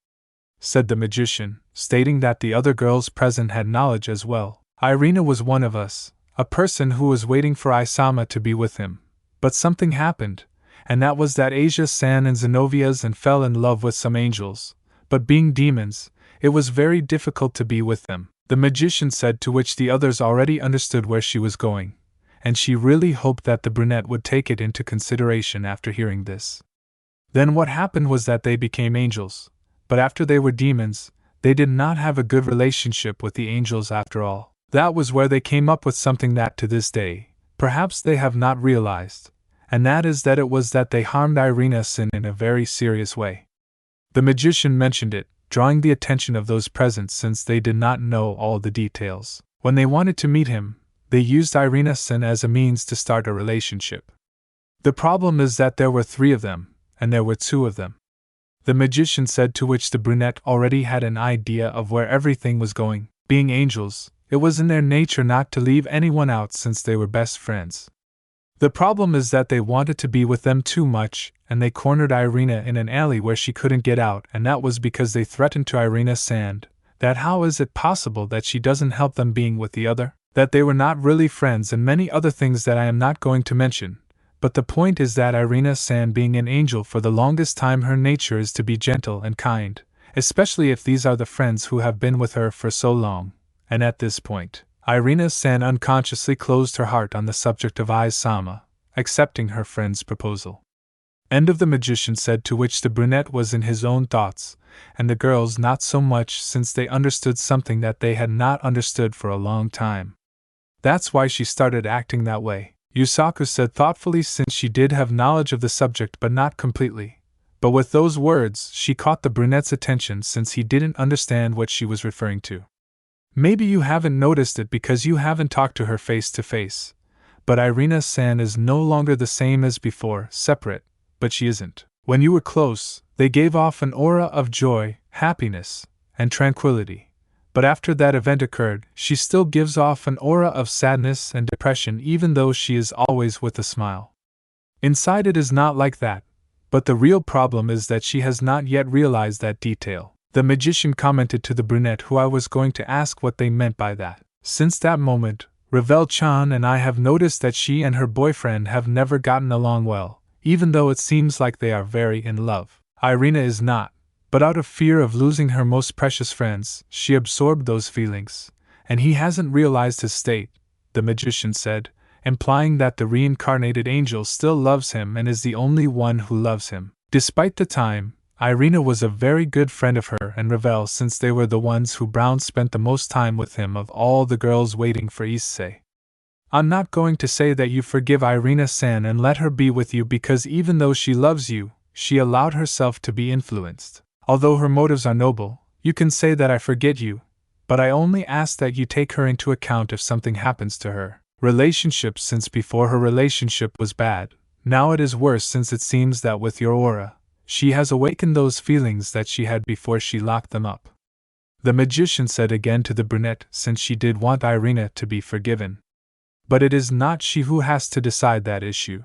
said the magician, stating that the other girls present had knowledge as well. Irina was one of us, a person who was waiting for Isama to be with him, but something happened, and that was that Asia-san and Zenovia's and fell in love with some angels, but being demons, it was very difficult to be with them. the magician said, to which the others already understood where she was going, and she really hoped that the brunette would take it into consideration after hearing this. Then what happened was that they became angels, but after they were demons, they did not have a good relationship with the angels after all. That was where they came up with something that to this day, perhaps they have not realized, and that is that it was that they harmed Issei in a very serious way. The magician mentioned it, drawing the attention of those present since they did not know all the details. When they wanted to meet him, they used Issei as a means to start a relationship. The problem is that there were 3 of them, and there were 2 of them. The magician said, to which the brunette already had an idea of where everything was going. Being angels, it was in their nature not to leave anyone out since they were best friends. The problem is that they wanted to be with them too much, and they cornered Irina in an alley where she couldn't get out, and that was because they threatened to Issei that how is it possible that she doesn't help them being with the other, that they were not really friends, and many other things that I am not going to mention. But the point is that Issei, being an angel for the longest time, her nature is to be gentle and kind, especially if these are the friends who have been with her for so long. And at this point, Issei unconsciously closed her heart on the subject of Issei, accepting her friend's proposal. End of the magician said, to which the brunette was in his own thoughts, and the girls not so much, since they understood something that they had not understood for a long time. That's why she started acting that way, Yusaku said thoughtfully, since she did have knowledge of the subject but not completely. But with those words she caught the brunette's attention, since he didn't understand what she was referring to. Maybe you haven't noticed it because you haven't talked to her face to face, but Issei is no longer the same as before, separate, but she isn't. When you were close, they gave off an aura of joy, happiness, and tranquility. But after that event occurred, she still gives off an aura of sadness and depression, even though she is always with a smile. Inside it is not like that, but the real problem is that she has not yet realized that detail. The magician commented to the brunette, who I was going to ask what they meant by that. Since that moment, Ravel-chan and I have noticed that she and her boyfriend have never gotten along well, even though it seems like they are very in love. Irina is not, but out of fear of losing her most precious friends, she absorbed those feelings, and he hasn't realized his state, the magician said, implying that the reincarnated angel still loves him and is the only one who loves him. Despite the time, Irina was a very good friend of her and Ravel, since they were the ones who Brown spent the most time with him of all the girls waiting for Issei. I'm not going to say that you forgive Irina-san and let her be with you, because even though she loves you, she allowed herself to be influenced. Although her motives are noble, you can say that I forget you, but I only ask that you take her into account if something happens to her relationship, since before her relationship was bad, now it is worse, since it seems that with your aura, she has awakened those feelings that she had before she locked them up. The magician said again to the brunette, since she did want Irina to be forgiven. But it is not she who has to decide that issue.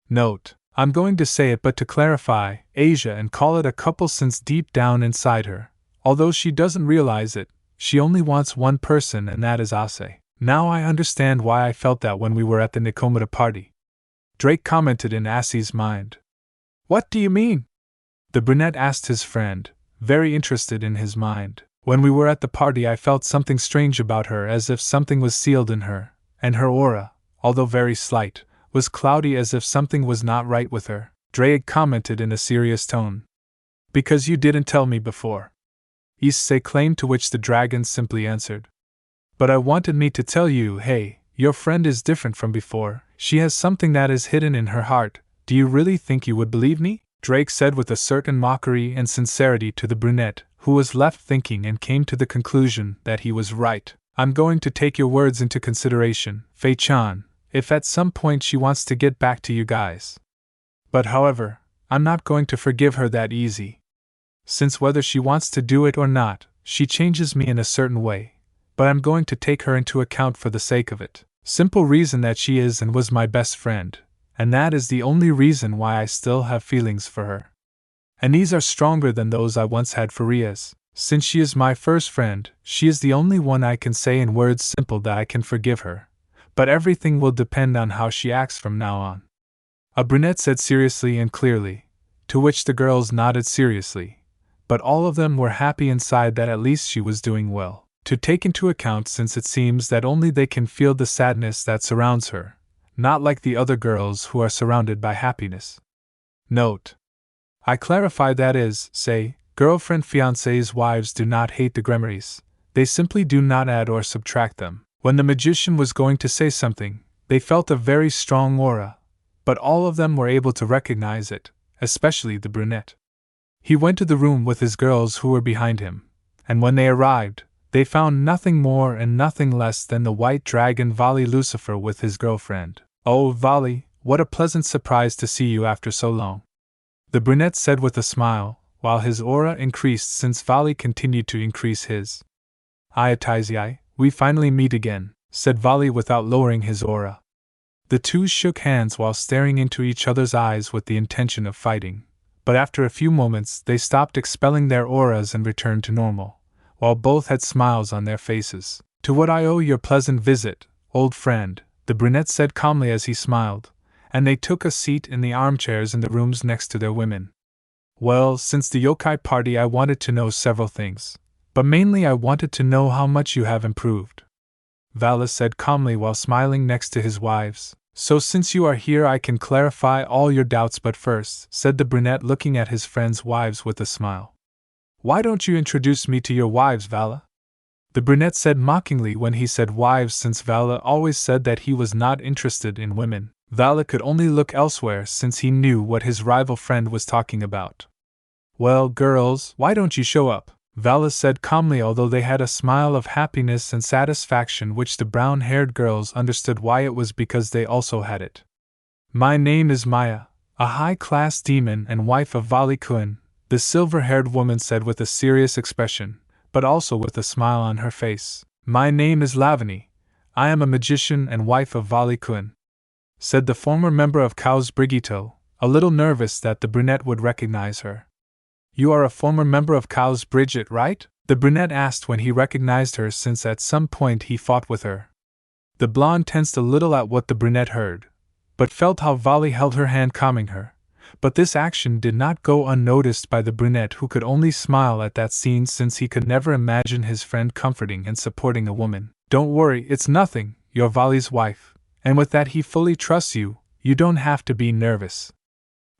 Note, I'm going to say it but to clarify, Asia, and call it a couple, since deep down inside her, although she doesn't realize it, she only wants one person, and that is Issei. Now I understand why I felt that when we were at the Nikomata party. Drake commented in Issei's mind. What do you mean? The brunette asked his friend, very interested in his mind. When we were at the party I felt something strange about her, as if something was sealed in her, and her aura, although very slight, was cloudy, as if something was not right with her, Drake commented in a serious tone. Because you didn't tell me before, Issei claimed, to which the dragon simply answered. But I wanted me to tell you, hey, your friend is different from before, she has something that is hidden in her heart, do you really think you would believe me? Drake said with a certain mockery and sincerity to the brunette, who was left thinking and came to the conclusion that he was right. I'm going to take your words into consideration, Fei-chan, if at some point she wants to get back to you guys. But however, I'm not going to forgive her that easy. Since whether she wants to do it or not, she changes me in a certain way, but I'm going to take her into account for the sake of it. Simple reason that she is and was my best friend, and that is the only reason why I still have feelings for her. And these are stronger than those I once had for Riaz. Since she is my first friend, she is the only one I can say in words simple that I can forgive her. But everything will depend on how she acts from now on. A brunette said seriously and clearly, to which the girls nodded seriously, but all of them were happy inside that at least she was doing well. to take into account since it seems that only they can feel the sadness that surrounds her, not like the other girls who are surrounded by happiness. Note: I clarify that is, say, girlfriend fiancés' wives do not hate the grimoires, they simply do not add or subtract them. When the magician was going to say something, they felt a very strong aura, but all of them were able to recognize it, especially the brunette. He went to the room with his girls who were behind him, and when they arrived, they found nothing more and nothing less than the white dragon Vali Lucifer with his girlfriend. "Oh, Vali, what a pleasant surprise to see you after so long," the brunette said with a smile, while his aura increased since Vali continued to increase his. "Issei, we finally meet again," said Vali without lowering his aura. The two shook hands while staring into each other's eyes with the intention of fighting, but after a few moments they stopped expelling their auras and returned to normal, while both had smiles on their faces. "To what I owe your pleasant visit, old friend," the brunette said calmly as he smiled, and they took a seat in the armchairs in the rooms next to their women. "Well, since the yokai party I wanted to know several things, but mainly I wanted to know how much you have improved," Vali said calmly while smiling next to his wives. "So since you are here I can clarify all your doubts, but first," said the brunette looking at his friends' wives with a smile. "Why don't you introduce me to your wives, Vali?" the brunette said mockingly when he said wives, since Vali always said that he was not interested in women. Vali could only look elsewhere since he knew what his rival friend was talking about. "Well, girls, why don't you show up?" Vali said calmly, although they had a smile of happiness and satisfaction which the brown-haired girls understood why it was because they also had it. "My name is Maya, a high-class demon and wife of Vali Kun," the silver-haired woman said with a serious expression, but also with a smile on her face. "My name is Lavani, I am a magician and wife of Vali Kun," said the former member of Chaos Brigito, a little nervous that the brunette would recognize her. "You are a former member of Chaos Brigitte, right?" the brunette asked when he recognized her, since at some point he fought with her. The blonde tensed a little at what the brunette heard, but felt how Vali held her hand calming her. But this action did not go unnoticed by the brunette, who could only smile at that scene since he could never imagine his friend comforting and supporting a woman. "Don't worry, it's nothing, you're Vali's wife, and with that he fully trusts you, you don't have to be nervous,"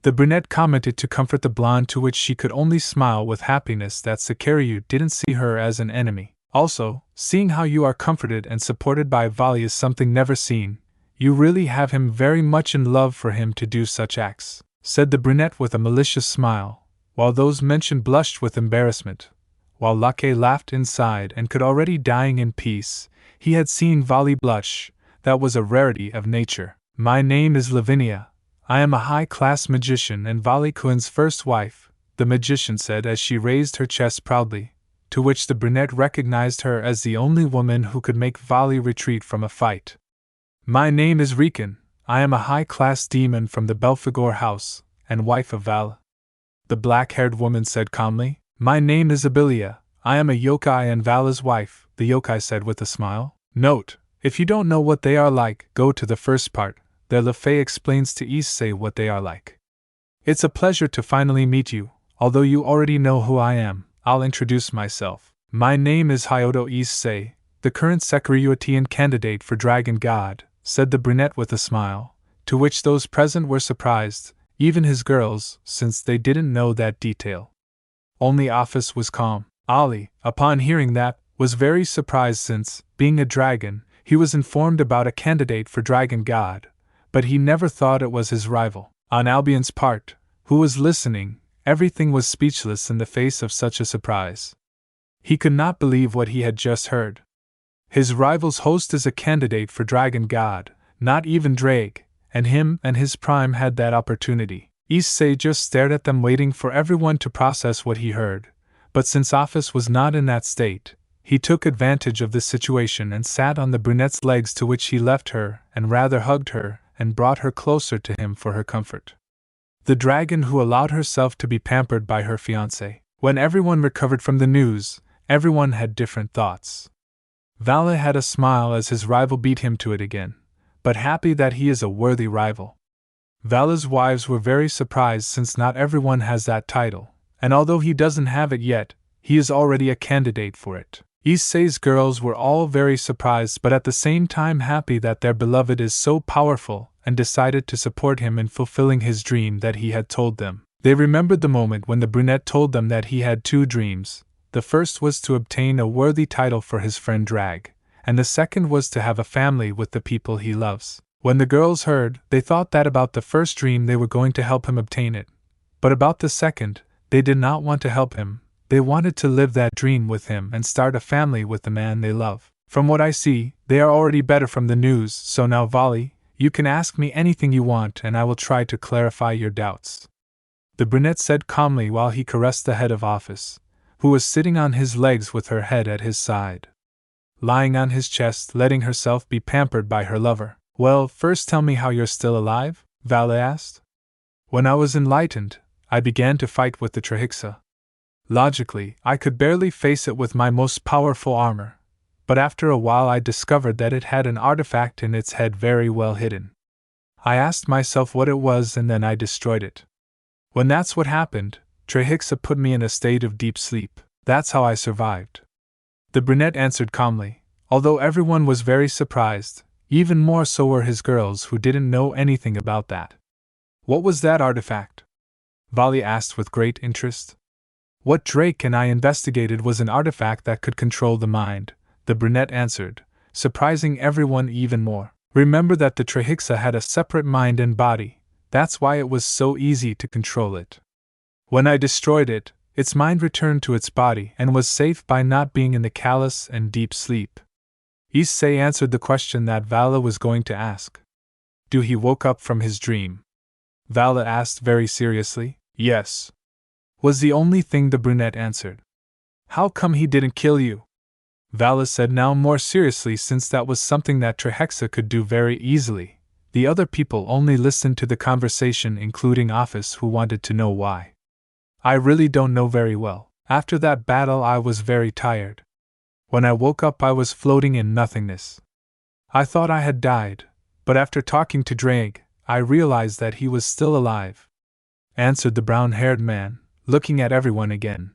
the brunette commented to comfort the blonde, to which she could only smile with happiness that Sakiryu didn't see her as an enemy. "Also, seeing how you are comforted and supported by Vali is something never seen. You really have him very much in love for him to do such acts," said the brunette with a malicious smile, while those mentioned blushed with embarrassment, while Lake laughed inside and could already dying in peace. He had seen Vali blush, that was a rarity of nature. "My name is Lavinia. I am a high-class magician and Vali Kun's first wife," the magician said as she raised her chest proudly, to which the brunette recognized her as the only woman who could make Vali retreat from a fight. "My name is Riken. I am a high-class demon from the Belphegor house, and wife of Val," the black-haired woman said calmly. "My name is Abilia. I am a yokai and Vala's wife," the yokai said with a smile. Note: if you don't know what they are like, go to the first part. There Lefei explains to Issei what they are like. "It's a pleasure to finally meet you, although you already know who I am. I'll introduce myself. My name is Hyodo Issei, the current Sekiryu candidate for Dragon God," said the brunette with a smile, to which those present were surprised, even his girls, since they didn't know that detail. Only Office was calm. Ali, upon hearing that, was very surprised since, being a dragon, he was informed about a candidate for Dragon God, but he never thought it was his rival. On Albion's part, who was listening, everything was speechless in the face of such a surprise. He could not believe what he had just heard. His rival's host is a candidate for Dragon God, not even Drake, and him and his prime had that opportunity. Issei just stared at them, waiting for everyone to process what he heard, but since Office was not in that state, he took advantage of this situation and sat on the brunette's legs, to which he left her and rather hugged her and brought her closer to him for her comfort. The dragon who allowed herself to be pampered by her fiancé. When everyone recovered from the news, everyone had different thoughts. Vali had a smile as his rival beat him to it again, but happy that he is a worthy rival. Vali's wives were very surprised since not everyone has that title, and although he doesn't have it yet, he is already a candidate for it. Issei's girls were all very surprised but at the same time happy that their beloved is so powerful, and decided to support him in fulfilling his dream that he had told them. They remembered the moment when the brunette told them that he had two dreams. The first was to obtain a worthy title for his friend Drag, and the second was to have a family with the people he loves. When the girls heard, they thought that about the first dream they were going to help him obtain it. But about the second, they did not want to help him. They wanted to live that dream with him and start a family with the man they love. From what I see, they are already better from the news, so now Vali, you can ask me anything you want and I will try to clarify your doubts. The brunette said calmly while he caressed the head of office, who was sitting on his legs with her head at his side, lying on his chest, letting herself be pampered by her lover. Well, first tell me how you're still alive, Vali asked. When I was enlightened, I began to fight with the Trihexa. Logically, I could barely face it with my most powerful armor, but after a while I discovered that it had an artifact in its head very well hidden. I asked myself what it was and then I destroyed it. When that's what happened, Trihexa put me in a state of deep sleep. That's how I survived. The brunette answered calmly, although everyone was very surprised, even more so were his girls who didn't know anything about that. What was that artifact? Vali asked with great interest. What Drake and I investigated was an artifact that could control the mind, the brunette answered, surprising everyone even more. Remember that the Trihexa had a separate mind and body, that's why it was so easy to control it. When I destroyed it, its mind returned to its body and was safe by not being in the callous and deep sleep. Issei answered the question that Vala was going to ask. Do he woke up from his dream? Vala asked very seriously. Yes. Was the only thing the brunette answered. How come he didn't kill you? Vala said now more seriously since that was something that Trihexa could do very easily. The other people only listened to the conversation including Office who wanted to know why. I really don't know very well. After that battle I was very tired. When I woke up I was floating in nothingness. I thought I had died, but after talking to Drag, I realized that he was still alive, answered the brown-haired man, looking at everyone again.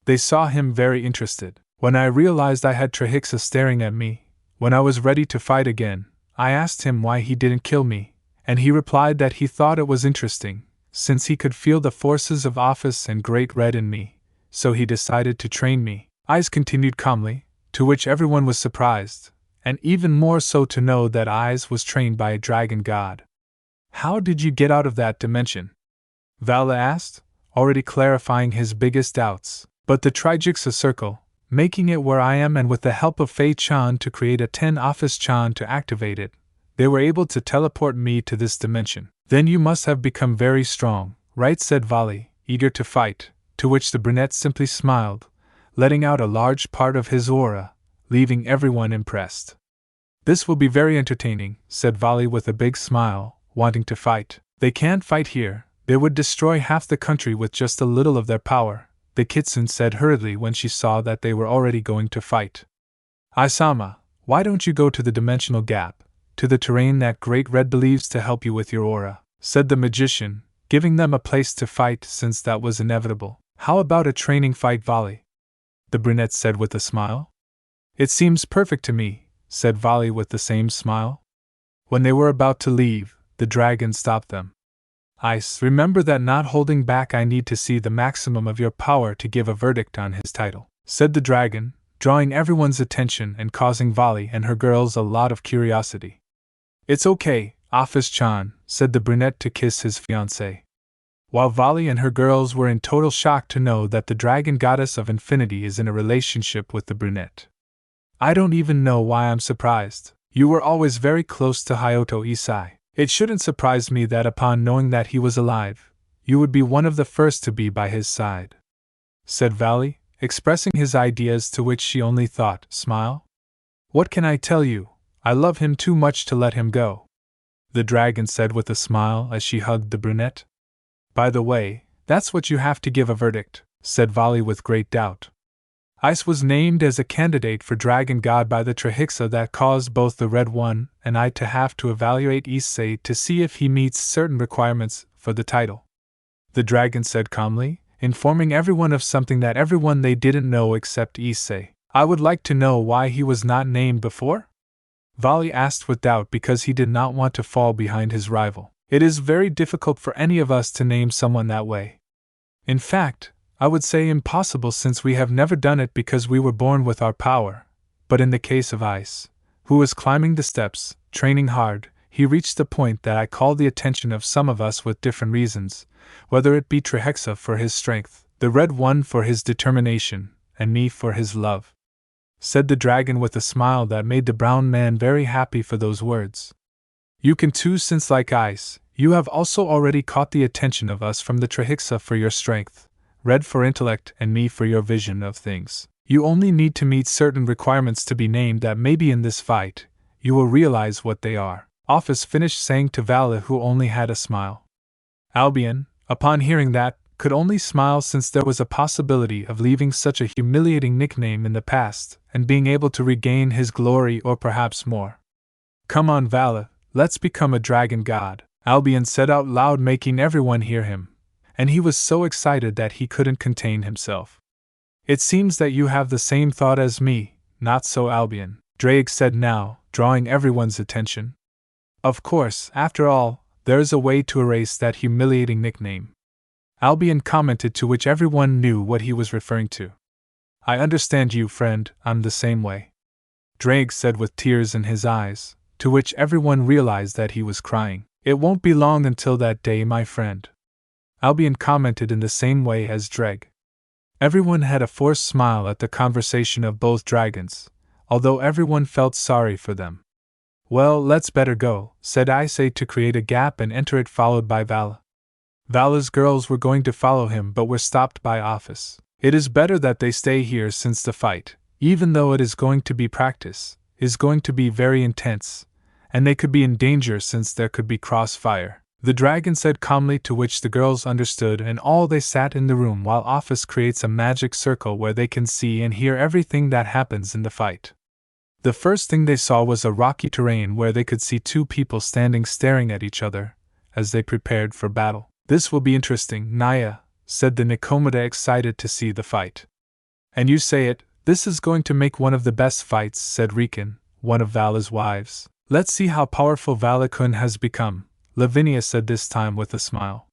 They saw him very interested. When I realized I had Trihexa staring at me, when I was ready to fight again, I asked him why he didn't kill me, and he replied that he thought it was interesting, since he could feel the forces of Office and Great Red in me, so he decided to train me. Eyes continued calmly, to which everyone was surprised, and even more so to know that Eyes was trained by a dragon god. How did you get out of that dimension? Vala asked, already clarifying his biggest doubts. But the Trihexa circle, making it where I am and with the help of Fei Chan to create a 10 Office Chan to activate it, they were able to teleport me to this dimension. Then you must have become very strong, right? Said Vali, eager to fight, to which the brunette simply smiled, letting out a large part of his aura, leaving everyone impressed. This will be very entertaining, said Vali with a big smile, wanting to fight. They can't fight here, they would destroy half the country with just a little of their power, the kitsune said hurriedly when she saw that they were already going to fight. Aisama, why don't you go to the dimensional gap, to the terrain that Great Red believes to help you with your aura, said the magician, giving them a place to fight since that was inevitable. How about a training fight, Vali? The brunette said with a smile. It seems perfect to me, said Vali with the same smile. When they were about to leave, the dragon stopped them. Ice, remember that not holding back, I need to see the maximum of your power to give a verdict on his title, said the dragon, drawing everyone's attention and causing Vali and her girls a lot of curiosity. It's okay, Office Chan, said the brunette to kiss his fiancée. While Vali and her girls were in total shock to know that the dragon goddess of infinity is in a relationship with the brunette. I don't even know why I'm surprised. You were always very close to Hayato Issei. It shouldn't surprise me that upon knowing that he was alive, you would be one of the first to be by his side, said Vali, expressing his ideas, to which she only thought, smile. What can I tell you? I love him too much to let him go, the dragon said with a smile as she hugged the brunette. By the way, that's what you have to give a verdict, said Vali with great doubt. Ice was named as a candidate for Dragon God by the Trihexa that caused both the Red One and I to have to evaluate Issei to see if he meets certain requirements for the title. The dragon said calmly, informing everyone of something that everyone they didn't know except Issei. I would like to know why he was not named before? Vali asked with doubt because he did not want to fall behind his rival. It is very difficult for any of us to name someone that way. In fact, I would say impossible since we have never done it because we were born with our power. But in the case of Ice, who was climbing the steps, training hard, he reached the point that I called the attention of some of us with different reasons, whether it be Trihexa for his strength, the Red One for his determination, and me for his love," said the dragon with a smile that made the brown man very happy for those words. "You can too, since like Ice, you have also already caught the attention of us from the Trihexa for your strength, Red for intellect, and me for your vision of things. You only need to meet certain requirements to be named that maybe in this fight, you will realize what they are," Office finished saying to Vala, who only had a smile. Albion, upon hearing that, could only smile since there was a possibility of leaving such a humiliating nickname in the past and being able to regain his glory or perhaps more. "Come on, Vala, let's become a dragon god," Albion said out loud, making everyone hear him, and he was so excited that he couldn't contain himself. "It seems that you have the same thought as me, not so, Albion," Drake said now, drawing everyone's attention. "Of course, after all, there is a way to erase that humiliating nickname," Albion commented, to which everyone knew what he was referring to. "I understand you, friend, I'm the same way," Drake said with tears in his eyes, to which everyone realized that he was crying. "It won't be long until that day, my friend," Albion commented in the same way as Dreg. Everyone had a forced smile at the conversation of both dragons, although everyone felt sorry for them. "Well, let's better go," said Issei to create a gap and enter it, followed by Vala. Vala's girls were going to follow him but were stopped by Office. "It is better that they stay here since the fight, even though it is going to be practice, is going to be very intense, and they could be in danger since there could be crossfire," the dragon said calmly, to which the girls understood, and all they sat in the room while Office creates a magic circle where they can see and hear everything that happens in the fight. The first thing they saw was a rocky terrain where they could see two people standing staring at each other as they prepared for battle. "This will be interesting, Naya," said the Nikomata, excited to see the fight. "And you say it, this is going to make one of the best fights," said Riken, one of Vala's wives. "Let's see how powerful Vala-kun has become," Lavinia said this time with a smile.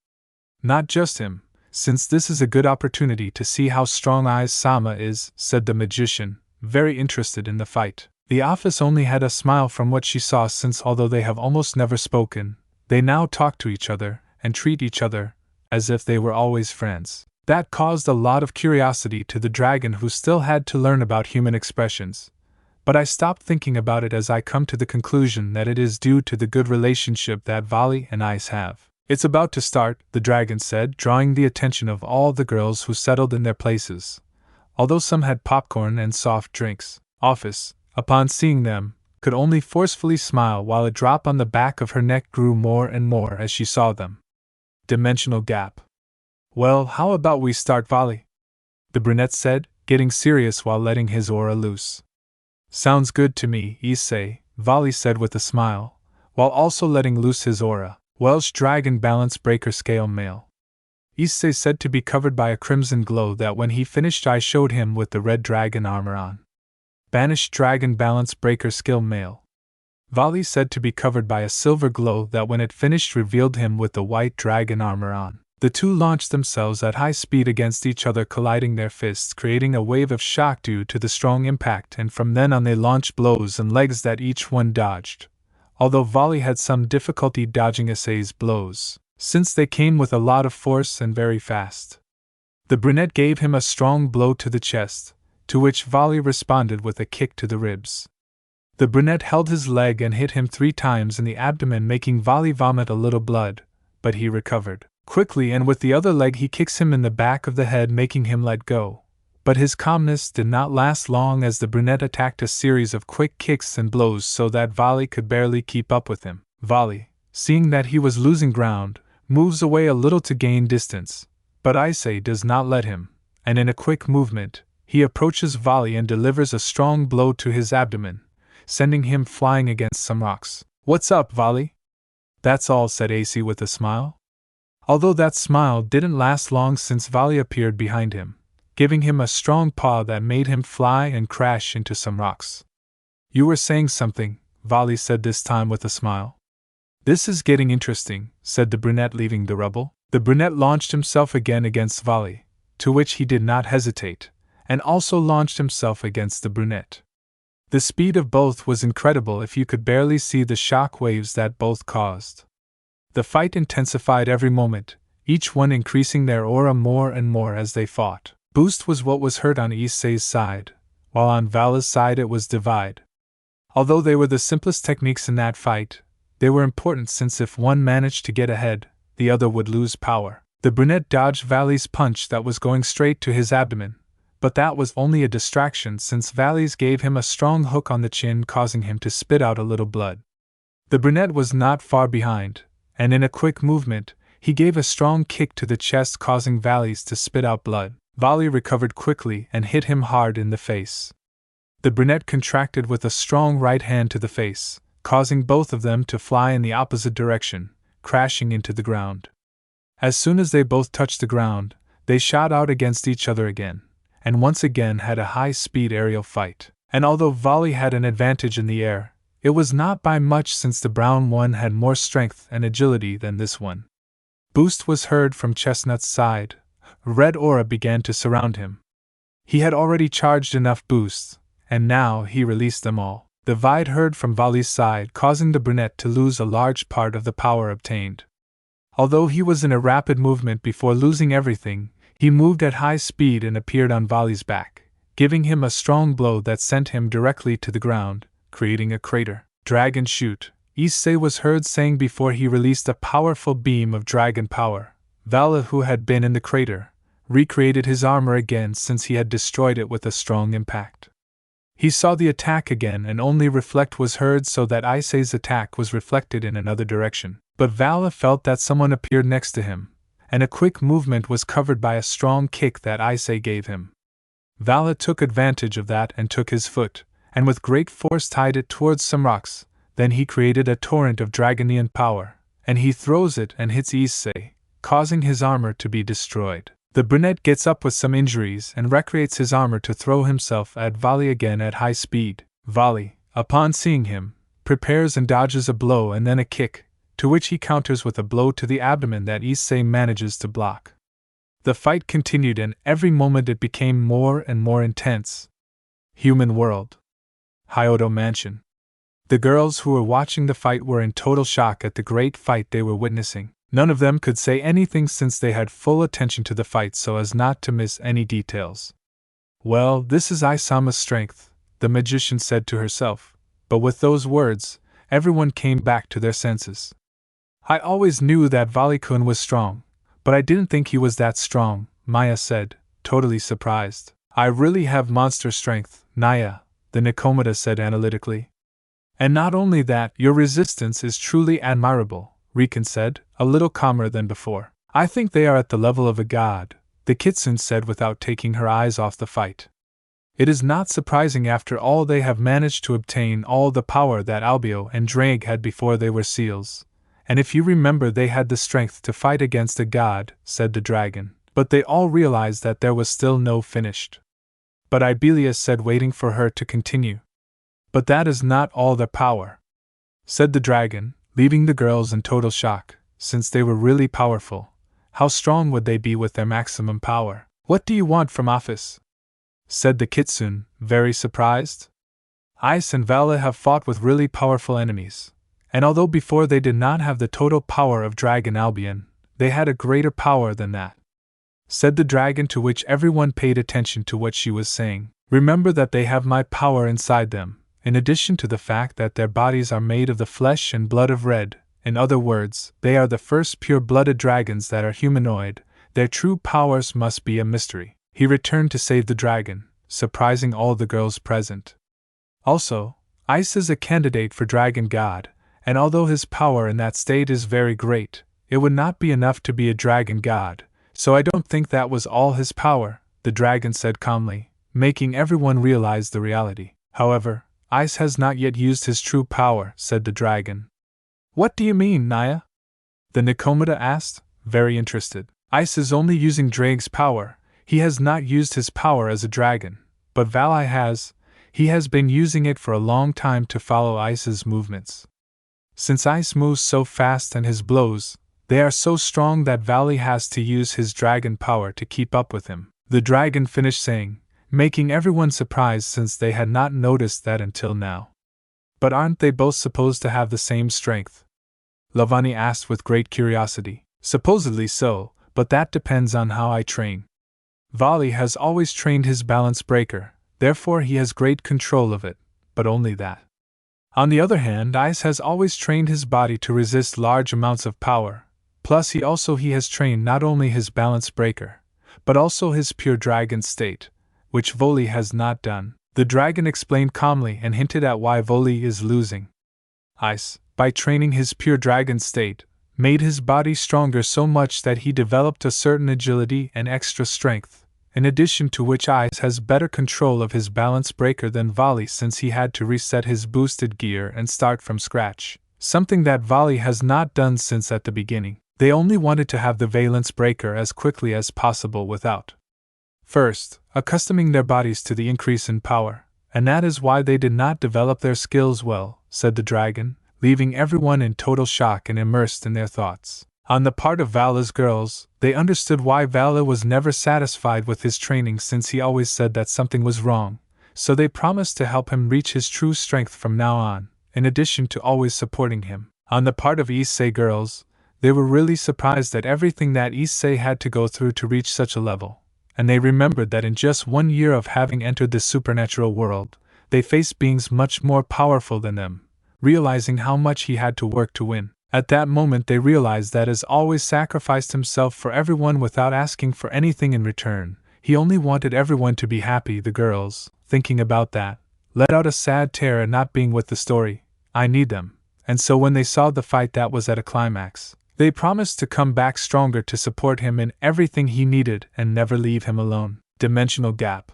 "Not just him, since this is a good opportunity to see how strong Aiz-sama is," said the magician, very interested in the fight. The Office only had a smile from what she saw, since although they have almost never spoken, they now talk to each other and treat each other as if they were always friends. That caused a lot of curiosity to the dragon, who still had to learn about human expressions. But I stopped thinking about it as I come to the conclusion that it is due to the good relationship that Vali and Ice have. "It's about to start," the dragon said, drawing the attention of all the girls who settled in their places, although some had popcorn and soft drinks. Office, upon seeing them, could only forcefully smile while a drop on the back of her neck grew more and more as she saw them. Dimensional gap. "Well, how about we start, Vali?" the brunette said, getting serious while letting his aura loose. "Sounds good to me, Issei," Vali said with a smile, while also letting loose his aura. "Welsh Dragon Balance Breaker Scale Male," Issei said, to be covered by a crimson glow that when he finished I showed him with the red dragon armor on. "Banished Dragon Balance Breaker Skill Male," Vali said, to be covered by a silver glow that when it finished revealed him with the white dragon armor on. The two launched themselves at high speed against each other, colliding their fists, creating a wave of shock due to the strong impact, and from then on they launched blows and legs that each one dodged, although Vali had some difficulty dodging Issei's blows, since they came with a lot of force and very fast. The brunette gave him a strong blow to the chest, to which Vali responded with a kick to the ribs. The brunette held his leg and hit him 3 times in the abdomen, making Vali vomit a little blood, but he recovered quickly, and with the other leg he kicks him in the back of the head, making him let go. But his calmness did not last long, as the brunette attacked a series of quick kicks and blows so that Vali could barely keep up with him. Vali, seeing that he was losing ground, moves away a little to gain distance, but Issei does not let him, and in a quick movement, he approaches Vali and delivers a strong blow to his abdomen, sending him flying against some rocks. "What's up, Vali?" "That's all," said Issei with a smile. Although that smile didn't last long, since Vali appeared behind him, giving him a strong paw that made him fly and crash into some rocks. "You were saying something," Vali said this time with a smile. "This is getting interesting," said the brunette, leaving the rubble. The brunette launched himself again against Vali, to which he did not hesitate, and also launched himself against the brunette. The speed of both was incredible if you could barely see the shock waves that both caused. The fight intensified every moment, each one increasing their aura more and more as they fought. Boost was what was heard on Issei's side, while on Vala's side it was divide. Although they were the simplest techniques in that fight, they were important since if one managed to get ahead, the other would lose power. The brunette dodged Vali's punch that was going straight to his abdomen, but that was only a distraction since Vali's gave him a strong hook on the chin, causing him to spit out a little blood. The brunette was not far behind, and in a quick movement, he gave a strong kick to the chest, causing Vali's to spit out blood. Vali recovered quickly and hit him hard in the face. The brunette contracted with a strong right hand to the face, causing both of them to fly in the opposite direction, crashing into the ground. As soon as they both touched the ground, they shot out against each other again, and once again had a high-speed aerial fight. And although Vali had an advantage in the air, it was not by much since the brown one had more strength and agility than this one. Boost was heard from Chestnut's side. A red aura began to surround him. He had already charged enough boosts, and now he released them all. The Vide heard from Vali's side, causing the brunette to lose a large part of the power obtained. Although he was in a rapid movement before losing everything, he moved at high speed and appeared on Vali's back, giving him a strong blow that sent him directly to the ground, creating a crater. "Dragon shoot," Issei was heard saying before he released a powerful beam of dragon power. Vala, who had been in the crater, recreated his armor again since he had destroyed it with a strong impact. He saw the attack again and only reflect was heard, so that Issei's attack was reflected in another direction. But Vala felt that someone appeared next to him, and a quick movement was covered by a strong kick that Issei gave him. Vala took advantage of that and took his foot, and with great force tied it towards some rocks. Then he created a torrent of dragonian power, and he throws it and hits Issei, causing his armor to be destroyed. The brunette gets up with some injuries and recreates his armor to throw himself at Vali again at high speed. Vali, upon seeing him, prepares and dodges a blow and then a kick, to which he counters with a blow to the abdomen that Issei manages to block. The fight continued, and every moment it became more and more intense. Human world. Hyodo Mansion. The girls who were watching the fight were in total shock at the great fight they were witnessing. None of them could say anything since they had full attention to the fight so as not to miss any details. "Well, this is Isama's strength," the magician said to herself, but with those words, everyone came back to their senses. "I always knew that Vali-kun was strong, but I didn't think he was that strong," Maya said, totally surprised. "I really have monster strength, Naya," the Nikomata said analytically. "And not only that, your resistance is truly admirable," Riken said, a little calmer than before. "I think they are at the level of a god," the Kitsune said without taking her eyes off the fight. "It is not surprising after all they have managed to obtain all the power that Albio and Drag had before they were seals. And if you remember, they had the strength to fight against a god," said the dragon, "but they all realized that there was still no finished." But Ibelia said, waiting for her to continue. "But that is not all their power," said the dragon, leaving the girls in total shock. Since they were really powerful, how strong would they be with their maximum power? "What do you want from office?" said the Kitsune, very surprised. "Ice and Vala have fought with really powerful enemies, and although before they did not have the total power of Dragon Albion, they had a greater power than that," said the dragon, to which everyone paid attention to what she was saying. "Remember that they have my power inside them, in addition to the fact that their bodies are made of the flesh and blood of Red. In other words, they are the first pure-blooded dragons that are humanoid. Their true powers must be a mystery." He returned to save the dragon, surprising all the girls present. Also, Ice is a candidate for Dragon God, and although his power in that state is very great, it would not be enough to be a Dragon God, so I don't think that was all his power, the dragon said calmly, making everyone realize the reality. "However, Ice has not yet used his true power," said the dragon. "What do you mean, Naya?" the Nikomata asked, very interested. "Ice is only using Drag's power. He has not used his power as a dragon, but Vali has. He has been using it for a long time to follow Ice's movements. Since Ice moves so fast and his blows, they are so strong that Vali has to use his dragon power to keep up with him, the dragon finished saying, making everyone surprised since they had not noticed that until now. But aren't they both supposed to have the same strength? Lavani asked with great curiosity. Supposedly so, but that depends on how I train. Vali has always trained his balance breaker, therefore he has great control of it, but only that. On the other hand, Ice has always trained his body to resist large amounts of power, plus he has trained not only his balance breaker, but also his pure dragon state, which Voli has not done. The dragon explained calmly and hinted at why Voli is losing. Ice, by training his pure dragon state, made his body stronger so much that he developed a certain agility and extra strength, in addition to which Ice has better control of his balance breaker than Vali since he had to reset his boosted gear and start from scratch, something that Vali has not done since at the beginning. They only wanted to have the valence breaker as quickly as possible without first accustoming their bodies to the increase in power, and that is why they did not develop their skills well, said the dragon, leaving everyone in total shock and immersed in their thoughts. On the part of Vala's girls, they understood why Vala was never satisfied with his training since he always said that something was wrong, so they promised to help him reach his true strength from now on, in addition to always supporting him. On the part of Issei girls, they were really surprised at everything that Issei had to go through to reach such a level, and they remembered that in just 1 year of having entered the supernatural world, they faced beings much more powerful than them, realizing how much he had to work to win. At that moment they realized that as always sacrificed himself for everyone without asking for anything in return. He only wanted everyone to be happy. The girls, thinking about that, let out a sad tear at not being with the story. I need them. And so when they saw the fight that was at a climax, they promised to come back stronger to support him in everything he needed and never leave him alone. Dimensional gap.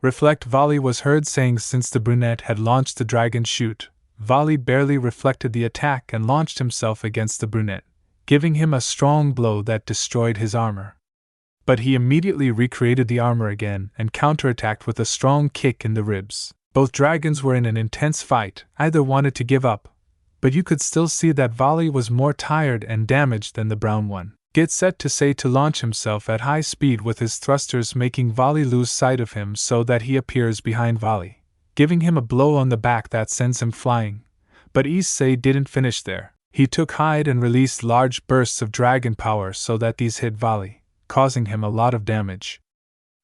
Reflect, Vali was heard saying since the brunette had launched the dragon shoot. Vali barely reflected the attack and launched himself against the brunette, giving him a strong blow that destroyed his armor. But he immediately recreated the armor again and counterattacked with a strong kick in the ribs. Both dragons were in an intense fight, either wanted to give up, but you could still see that Vali was more tired and damaged than the brown one. Get set to say to launch himself at high speed with his thrusters, making Vali lose sight of him so that he appears behind Vali, giving him a blow on the back that sends him flying. But Issei didn't finish there. He took hide and released large bursts of dragon power so that these hit Vali, causing him a lot of damage.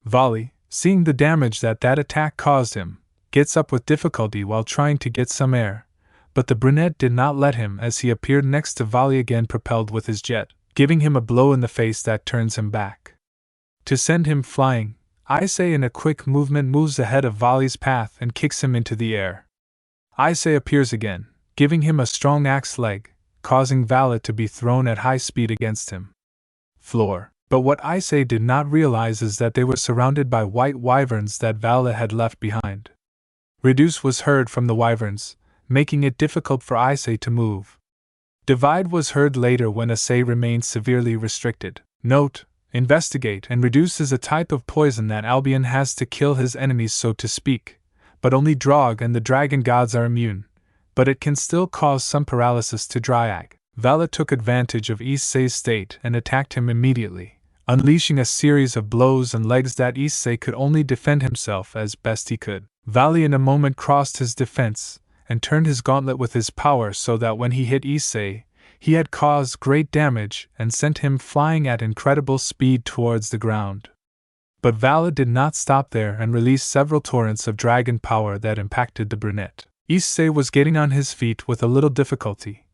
Vali, seeing the damage that attack caused him, gets up with difficulty while trying to get some air, but the brunette did not let him as he appeared next to Vali again, propelled with his jet, giving him a blow in the face that turns him back. To send him flying, Issei in a quick movement moves ahead of Vali's path and kicks him into the air. Issei appears again, giving him a strong axe leg, causing Vala to be thrown at high speed against him. Floor. But what Issei did not realize is that they were surrounded by white wyverns that Vala had left behind. Reduce was heard from the wyverns, making it difficult for Issei to move. Divide was heard later when Issei remained severely restricted. Note: investigate and reduce is a type of poison that Albion has to kill his enemies, so to speak, but only Drog and the dragon gods are immune, but it can still cause some paralysis to Dryag. Vala took advantage of Issei's state and attacked him immediately, unleashing a series of blows and legs that Issei could only defend himself as best he could. Vali in a moment crossed his defense and turned his gauntlet with his power so that when he hit Issei, he had caused great damage and sent him flying at incredible speed towards the ground. But Vala did not stop there and released several torrents of dragon power that impacted the brunette. Issei was getting on his feet with a little difficulty,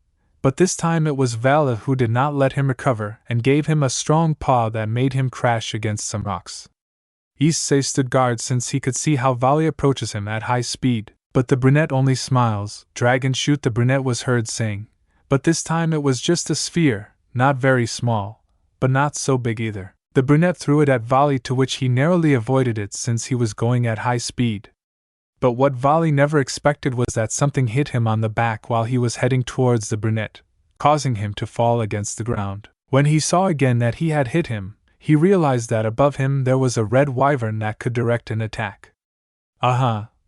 but this time it was Vala who did not let him recover and gave him a strong paw that made him crash against some rocks. Issei stood guard since he could see how Vali approaches him at high speed, but the brunette only smiles. Dragon shoot, the brunette was heard saying, but this time it was just a sphere, not very small, but not so big either. The brunette threw it at Vali, to which he narrowly avoided it since he was going at high speed. But what Vali never expected was that something hit him on the back while he was heading towards the brunette, causing him to fall against the ground. When he saw again that he had hit him, he realized that above him there was a red wyvern that could direct an attack.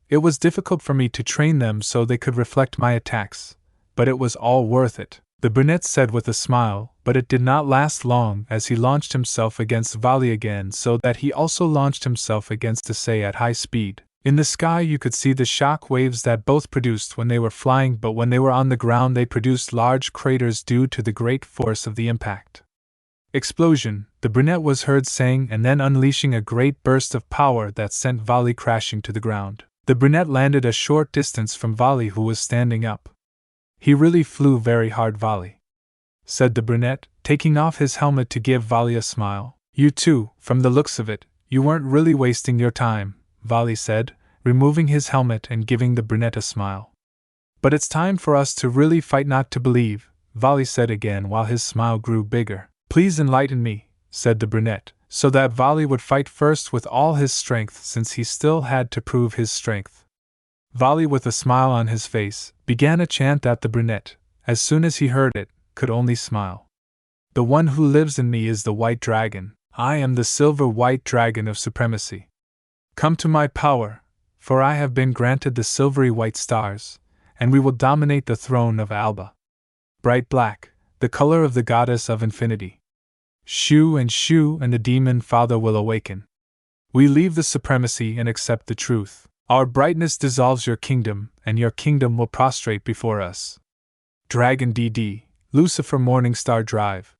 It was difficult for me to train them so they could reflect my attacks, but it was all worth it, the brunette said with a smile, but it did not last long as he launched himself against Vali again so that he also launched himself against Issei at high speed. In the sky you could see the shock waves that both produced when they were flying, but when they were on the ground they produced large craters due to the great force of the impact. Explosion, the brunette was heard saying, and then unleashing a great burst of power that sent Vali crashing to the ground. The brunette landed a short distance from Vali, who was standing up. He really flew very hard, Vali, said the brunette, taking off his helmet to give Vali a smile. You too, from the looks of it, you weren't really wasting your time, Vali said, removing his helmet and giving the brunette a smile. But it's time for us to really fight, not to believe, Vali said again while his smile grew bigger. Please enlighten me, said the brunette, so that Vali would fight first with all his strength since he still had to prove his strength. Vali, with a smile on his face, began a chant that the brunette, as soon as he heard it, could only smile. The one who lives in me is the white dragon. I am the silver white dragon of supremacy. Come to my power, for I have been granted the silvery white stars, and we will dominate the throne of Alba. Bright black, the color of the goddess of infinity. Shu and the demon father will awaken. We leave the supremacy and accept the truth. Our brightness dissolves your kingdom, and your kingdom will prostrate before us. Dragon DD, Lucifer Morningstar Drive.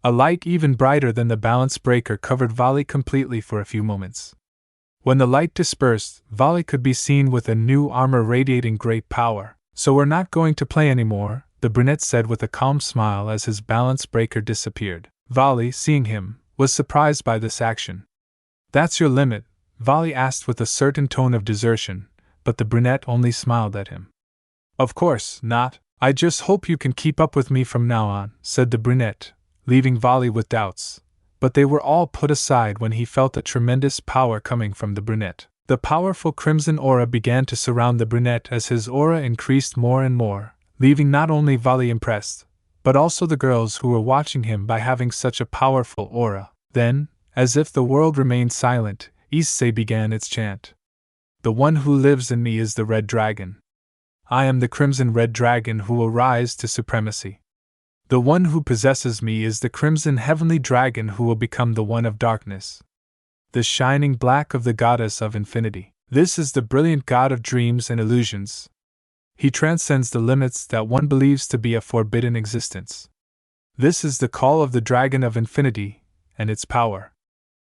A light even brighter than the balance breaker covered Vali completely for a few moments. When the light dispersed, Vali could be seen with a new armor radiating great power. So we're not going to play anymore, the brunette said with a calm smile as his balance breaker disappeared. Vali, seeing him, was surprised by this action. That's your limit? Vali asked with a certain tone of desertion, but the brunette only smiled at him. Of course not, I just hope you can keep up with me from now on, said the brunette, leaving Vali with doubts, but they were all put aside when he felt a tremendous power coming from the brunette. The powerful crimson aura began to surround the brunette as his aura increased more and more, leaving not only Vali impressed, but also the girls who were watching him by having such a powerful aura. Then, as if the world remained silent, Issei began its chant. The one who lives in me is the red dragon. I am the crimson red dragon who will rise to supremacy. The one who possesses me is the crimson heavenly dragon who will become the one of darkness. The shining black of the goddess of infinity. This is the brilliant god of dreams and illusions. He transcends the limits that one believes to be a forbidden existence. This is the call of the dragon of infinity, and its power.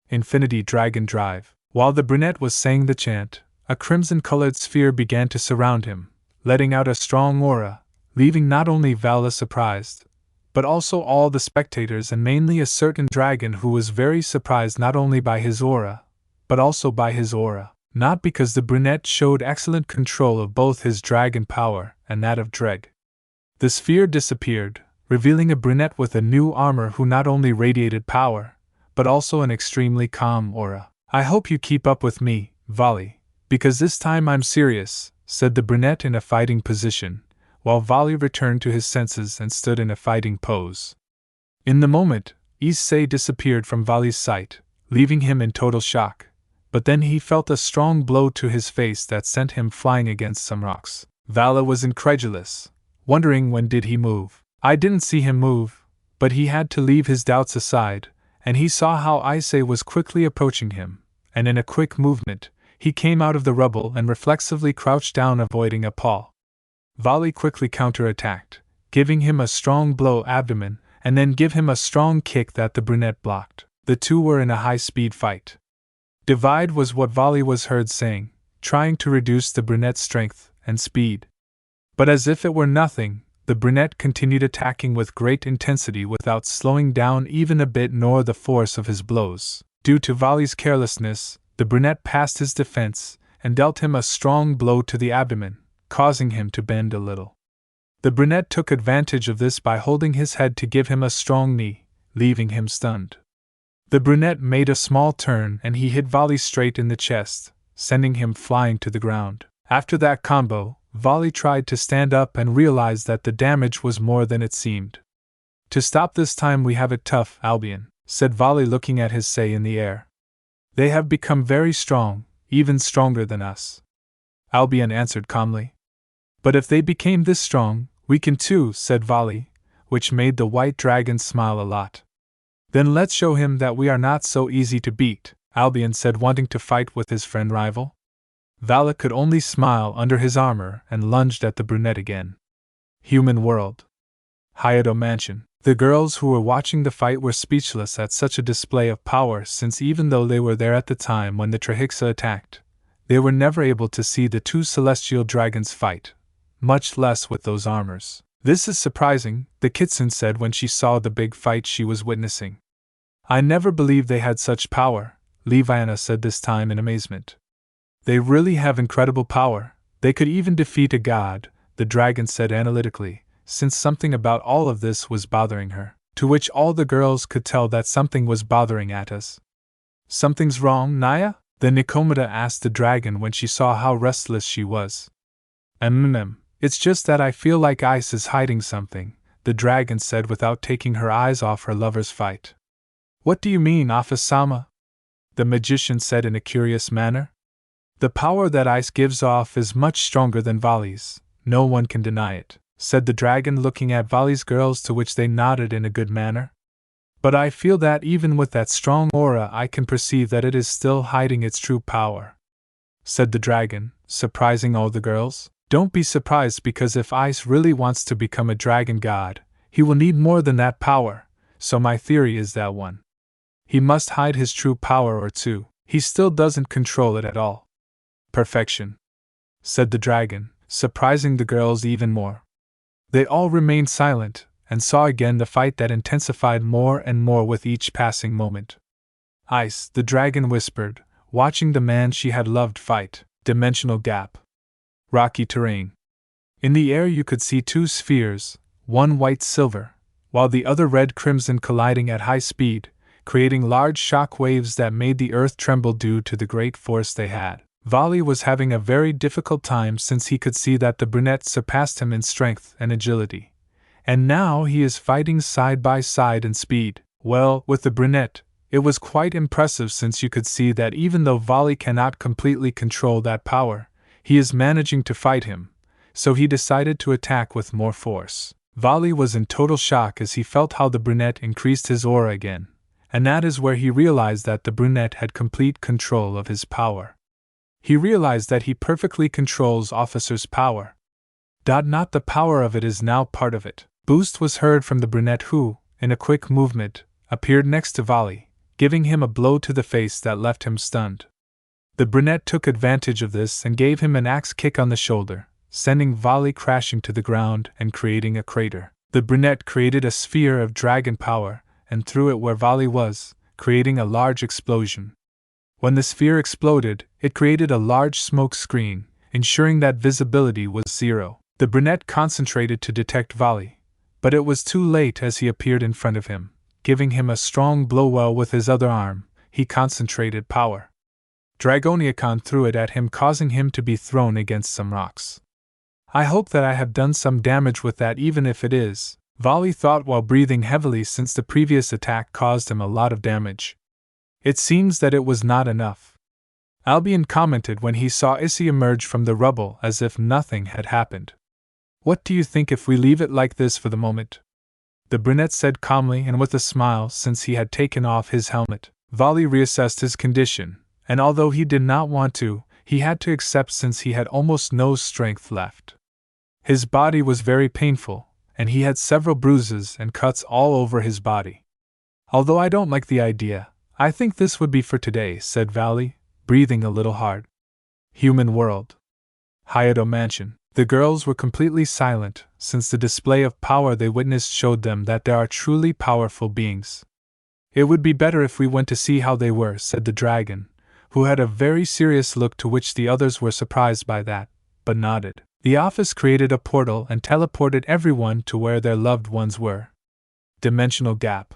Infinity Dragon Drive. While the brunette was saying the chant, a crimson-colored sphere began to surround him, letting out a strong aura, leaving not only Vala surprised, but also all the spectators and mainly a certain dragon who was very surprised not only by his aura, but also by his aura. Not because the brunette showed excellent control of both his dragon power and that of Dreg. The sphere disappeared, revealing a brunette with a new armor who not only radiated power, but also an extremely calm aura. I hope you keep up with me, Vali, because this time I'm serious, said the brunette in a fighting position, while Vali returned to his senses and stood in a fighting pose. In the moment, Issei disappeared from Vali's sight, leaving him in total shock. But then he felt a strong blow to his face that sent him flying against some rocks. Vala was incredulous, wondering when did he move. I didn't see him move, but he had to leave his doubts aside, and he saw how Issei was quickly approaching him, and in a quick movement, he came out of the rubble and reflexively crouched down, avoiding a paw. Vali quickly counterattacked, giving him a strong blow abdomen, and then give him a strong kick that the brunette blocked. The two were in a high-speed fight. Divide was what Vali was heard saying, trying to reduce the brunette's strength and speed. But as if it were nothing, the brunette continued attacking with great intensity without slowing down even a bit nor the force of his blows. Due to Vali's carelessness, the brunette passed his defense and dealt him a strong blow to the abdomen, causing him to bend a little. The brunette took advantage of this by holding his head to give him a strong knee, leaving him stunned. The brunette made a small turn and he hit Vali straight in the chest, sending him flying to the ground. After that combo, Vali tried to stand up and realized that the damage was more than it seemed. To stop this time we have it tough, Albion, said Vali looking at Issei in the air. They have become very strong, even stronger than us. Albion answered calmly. But if they became this strong, we can too, said Vali, which made the white dragon smile a lot. Then let's show him that we are not so easy to beat, Albion said, wanting to fight with his friend rival. Vali could only smile under his armor and lunged at the brunette again. Human world. Hayato Mansion. The girls who were watching the fight were speechless at such a display of power, since even though they were there at the time when the Trihexa attacked, they were never able to see the two celestial dragons fight, much less with those armors. This is surprising, the kitsune said when she saw the big fight she was witnessing. I never believed they had such power, Leviana said this time in amazement. They really have incredible power, they could even defeat a god, the dragon said analytically, since something about all of this was bothering her, to which all the girls could tell that something was bothering at us. Something's wrong, Naya? The Nikomata asked the dragon when she saw how restless she was. It's just that I feel like Ice is hiding something, the dragon said without taking her eyes off her lover's fight. What do you mean, Afasama? The magician said in a curious manner. The power that Ice gives off is much stronger than Vali's, no one can deny it, said the dragon looking at Vali's girls, to which they nodded in a good manner. But I feel that even with that strong aura I can perceive that it is still hiding its true power, said the dragon, surprising all the girls. Don't be surprised, because if Ice really wants to become a dragon god, he will need more than that power, so my theory is that one. He must hide his true power, or two, he still doesn't control it at all. Perfection, said the dragon, surprising the girls even more. They all remained silent, and saw again the fight that intensified more and more with each passing moment. Ice, the dragon whispered, watching the man she had loved fight. Dimensional gap. Rocky terrain. In the air you could see two spheres, one white-silver, while the other red-crimson, colliding at high speed, creating large shock waves that made the earth tremble due to the great force they had. Vali was having a very difficult time, since he could see that the brunette surpassed him in strength and agility. And now he is fighting side by side in speed. Well, with the brunette, it was quite impressive, since you could see that even though Vali cannot completely control that power, he is managing to fight him, so he decided to attack with more force. Vali was in total shock as he felt how the brunette increased his aura again, and that is where he realized that the brunette had complete control of his power. He realized that he perfectly controls Officer's power. Not the power of it is now part of it. Boost was heard from the brunette, who, in a quick movement, appeared next to Vali, giving him a blow to the face that left him stunned. The brunette took advantage of this and gave him an axe kick on the shoulder, sending Vali crashing to the ground and creating a crater. The brunette created a sphere of dragon power and threw it where Vali was, creating a large explosion. When the sphere exploded, it created a large smoke screen, ensuring that visibility was zero. The brunette concentrated to detect Vali, but it was too late as he appeared in front of him, giving him a strong blow while with his other arm, he concentrated power. Dragoniacon threw it at him, causing him to be thrown against some rocks. I hope that I have done some damage with that, even if it is, Vali thought while breathing heavily, since the previous attack caused him a lot of damage. It seems that it was not enough. Albion commented when he saw Issei emerge from the rubble as if nothing had happened. What do you think if we leave it like this for the moment? The brunette said calmly and with a smile, since he had taken off his helmet. Vali reassessed his condition, and although he did not want to, he had to accept, since he had almost no strength left. His body was very painful, and he had several bruises and cuts all over his body. Although I don't like the idea, I think this would be for today, said Vali, breathing a little hard. Human world. Hayato Mansion. The girls were completely silent, since the display of power they witnessed showed them that there are truly powerful beings. It would be better if we went to see how they were, said the dragon, who had a very serious look, to which the others were surprised by that, but nodded. The office created a portal and teleported everyone to where their loved ones were. Dimensional gap.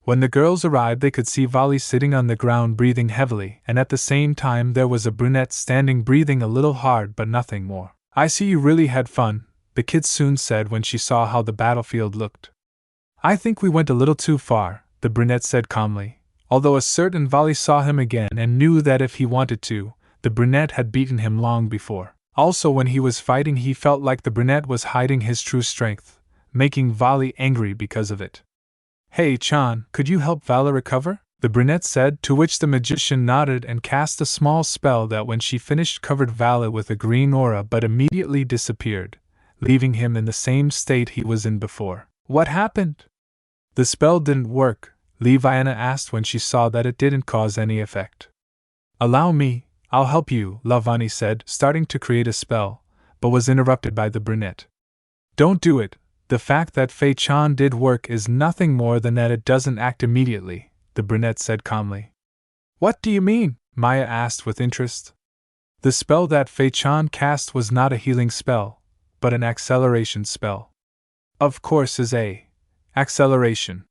When the girls arrived, they could see Vali sitting on the ground breathing heavily, and at the same time there was a brunette standing breathing a little hard but nothing more. I see you really had fun, the kid soon said when she saw how the battlefield looked. I think we went a little too far, the brunette said calmly, although a certain Vali saw him again and knew that if he wanted to, the brunette had beaten him long before. Also, when he was fighting, he felt like the brunette was hiding his true strength, making Vali angry because of it. Hey Chan, could you help Vala recover? The brunette said, to which the magician nodded and cast a small spell that when she finished covered Vala with a green aura but immediately disappeared, leaving him in the same state he was in before. What happened? The spell didn't work, Leviana asked when she saw that it didn't cause any effect. Allow me, I'll help you, Lavani said, starting to create a spell, but was interrupted by the brunette. Don't do it. The fact that Fei Chan did work is nothing more than that it doesn't act immediately, the brunette said calmly. What do you mean? Maya asked with interest. The spell that Fei Chan cast was not a healing spell, but an acceleration spell. Of course, Issei. Acceleration.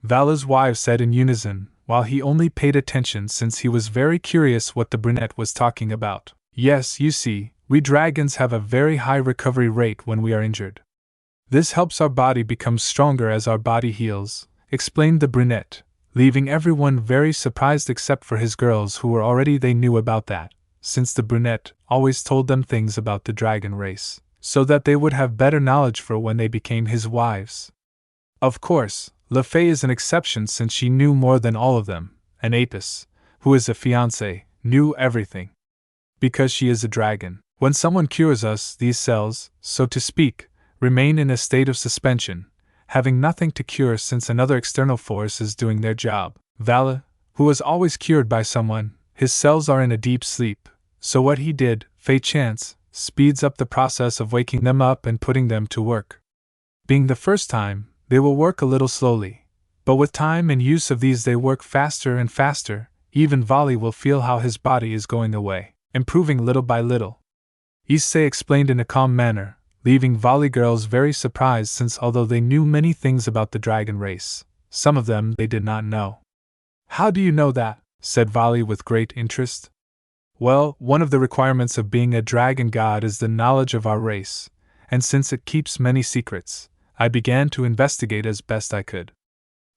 Vala's wife said in unison, while he only paid attention since he was very curious what the brunette was talking about. Yes, you see, we dragons have a very high recovery rate when we are injured. This helps our body become stronger as our body heals, explained the brunette, leaving everyone very surprised except for his girls who were already they knew about that, since the brunette always told them things about the dragon race, so that they would have better knowledge for when they became his wives. Of course, Le Fay is an exception since she knew more than all of them, and Apis, who is a fiancé, knew everything. Because she is a dragon. When someone cures us, these cells, so to speak, remain in a state of suspension, having nothing to cure since another external force is doing their job. Vala, who was always cured by someone, his cells are in a deep sleep, so what he did, Fei Chance, speeds up the process of waking them up and putting them to work. Being the first time, they will work a little slowly, but with time and use of these they work faster and faster. Even Vali will feel how his body is going away, improving little by little. Issei explained in a calm manner, leaving Vali girls very surprised since although they knew many things about the dragon race, some of them they did not know. How do you know that? Said Vali with great interest. Well, one of the requirements of being a dragon god is the knowledge of our race, and since it keeps many secrets, I began to investigate as best I could.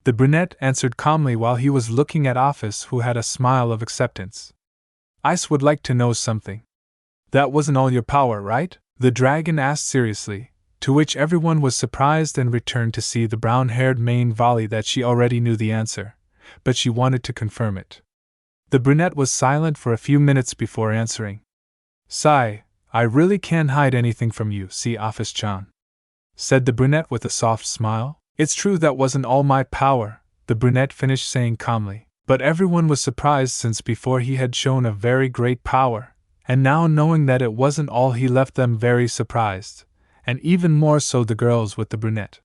The brunette answered calmly while he was looking at Office, who had a smile of acceptance. Ice would like to know something. That wasn't all your power, right? The dragon asked seriously, to which everyone was surprised and returned to see the brown-haired main Vali that she already knew the answer, but she wanted to confirm it. The brunette was silent for a few minutes before answering. Sigh, I really can't hide anything from you, see Office-chan, said the brunette with a soft smile. It's true that wasn't all my power, the brunette finished saying calmly, but everyone was surprised since before he had shown a very great power, and now knowing that it wasn't all he left them very surprised, and even more so the girls with the brunette.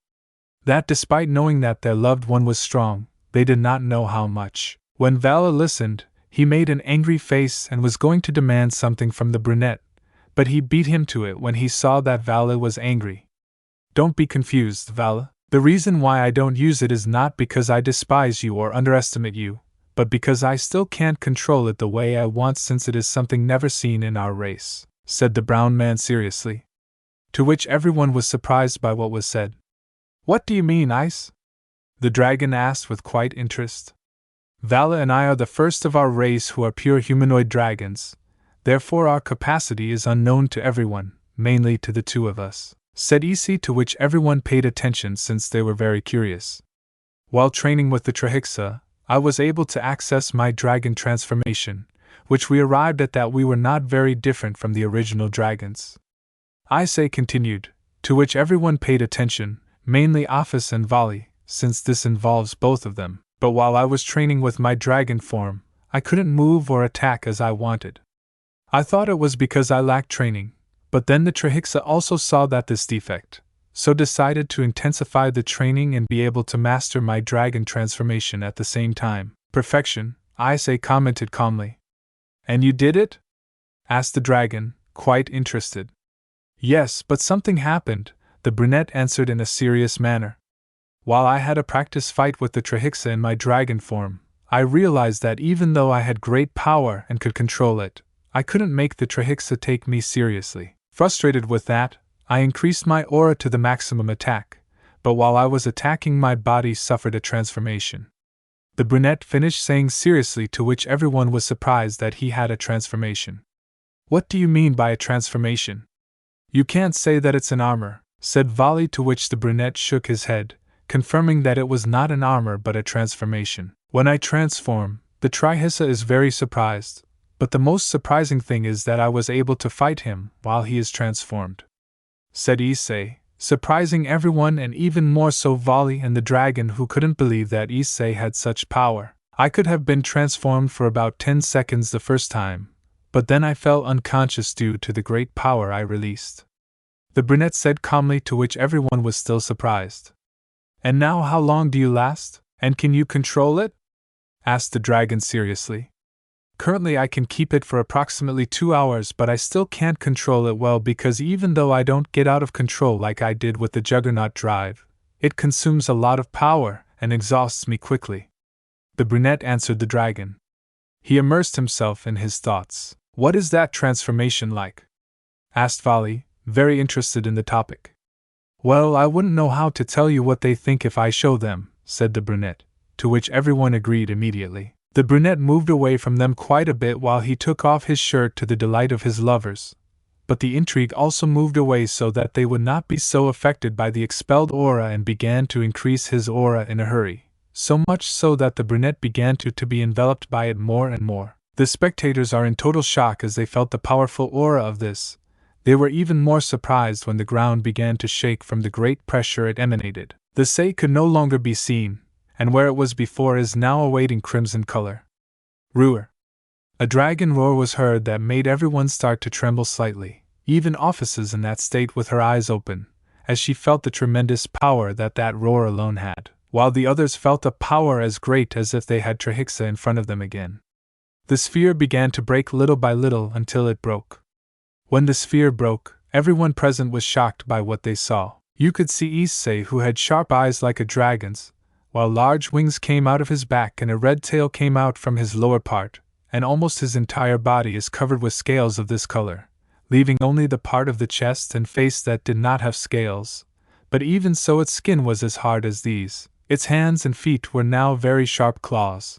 That despite knowing that their loved one was strong, they did not know how much. When Vala listened, he made an angry face and was going to demand something from the brunette, but he beat him to it when he saw that Vala was angry. Don't be confused, Vala. The reason why I don't use it is not because I despise you or underestimate you, but because I still can't control it the way I want since it is something never seen in our race, said the brown man seriously. To which everyone was surprised by what was said. What do you mean, Ice? The dragon asked with quite interest. Vala and I are the first of our race who are pure humanoid dragons, therefore our capacity is unknown to everyone, mainly to the two of us, said Issei, to which everyone paid attention since they were very curious. While training with the Trihexa, I was able to access my dragon transformation, which we arrived at that we were not very different from the original dragons. Issei continued, to which everyone paid attention, mainly Office and Vali, since this involves both of them. But while I was training with my dragon form, I couldn't move or attack as I wanted. I thought it was because I lacked training, but then the Trihexa also saw that this defect, so decided to intensify the training and be able to master my dragon transformation at the same time. Perfection, Issei commented calmly. And you did it? Asked the dragon, quite interested. Yes, but something happened, the brunette answered in a serious manner. While I had a practice fight with the Trihexa in my dragon form, I realized that even though I had great power and could control it, I couldn't make the Trihexa take me seriously. Frustrated with that, I increased my aura to the maximum attack, but while I was attacking my body suffered a transformation. the brunette finished saying seriously, to which everyone was surprised that he had a transformation. What do you mean by a transformation? You can't say that it's an armor, said Vali, to which the brunette shook his head, confirming that it was not an armor but a transformation. When I transform, the Trihexa is very surprised, but the most surprising thing is that I was able to fight him while he is transformed, said Issei, surprising everyone and even more so Vali and the dragon, who couldn't believe that Issei had such power. I could have been transformed for about 10 seconds the first time, but then I fell unconscious due to the great power I released, the brunette said calmly, to which everyone was still surprised. And now how long do you last, and can you control it? Asked the dragon seriously. Currently I can keep it for approximately 2 hours, but I still can't control it well because even though I don't get out of control like I did with the Juggernaut drive, it consumes a lot of power and exhausts me quickly, the brunette answered the dragon. He immersed himself in his thoughts. What is that transformation like? Asked Vali, very interested in the topic. Well, I wouldn't know how to tell you what they think if I show them, said the brunette, to which everyone agreed immediately. The brunette moved away from them quite a bit while he took off his shirt to the delight of his lovers, but the intrigue also moved away so that they would not be so affected by the expelled aura and began to increase his aura in a hurry, so much so that the brunette began to be enveloped by it more and more. The spectators are in total shock as they felt the powerful aura of this. They were even more surprised when the ground began to shake from the great pressure it emanated. The Issei could no longer be seen, and where it was before is now awaiting crimson color. Roar! A dragon roar was heard that made everyone start to tremble slightly, even Offices in that state with her eyes open, as she felt the tremendous power that roar alone had, while the others felt a power as great as if they had Trihexa in front of them again. The sphere began to break little by little until it broke. When the sphere broke, everyone present was shocked by what they saw. You could see Issei, who had sharp eyes like a dragon's, while large wings came out of his back and a red tail came out from his lower part, and almost his entire body is covered with scales of this color, leaving only the part of the chest and face that did not have scales. But even so, its skin was as hard as these. Its hands and feet were now very sharp claws.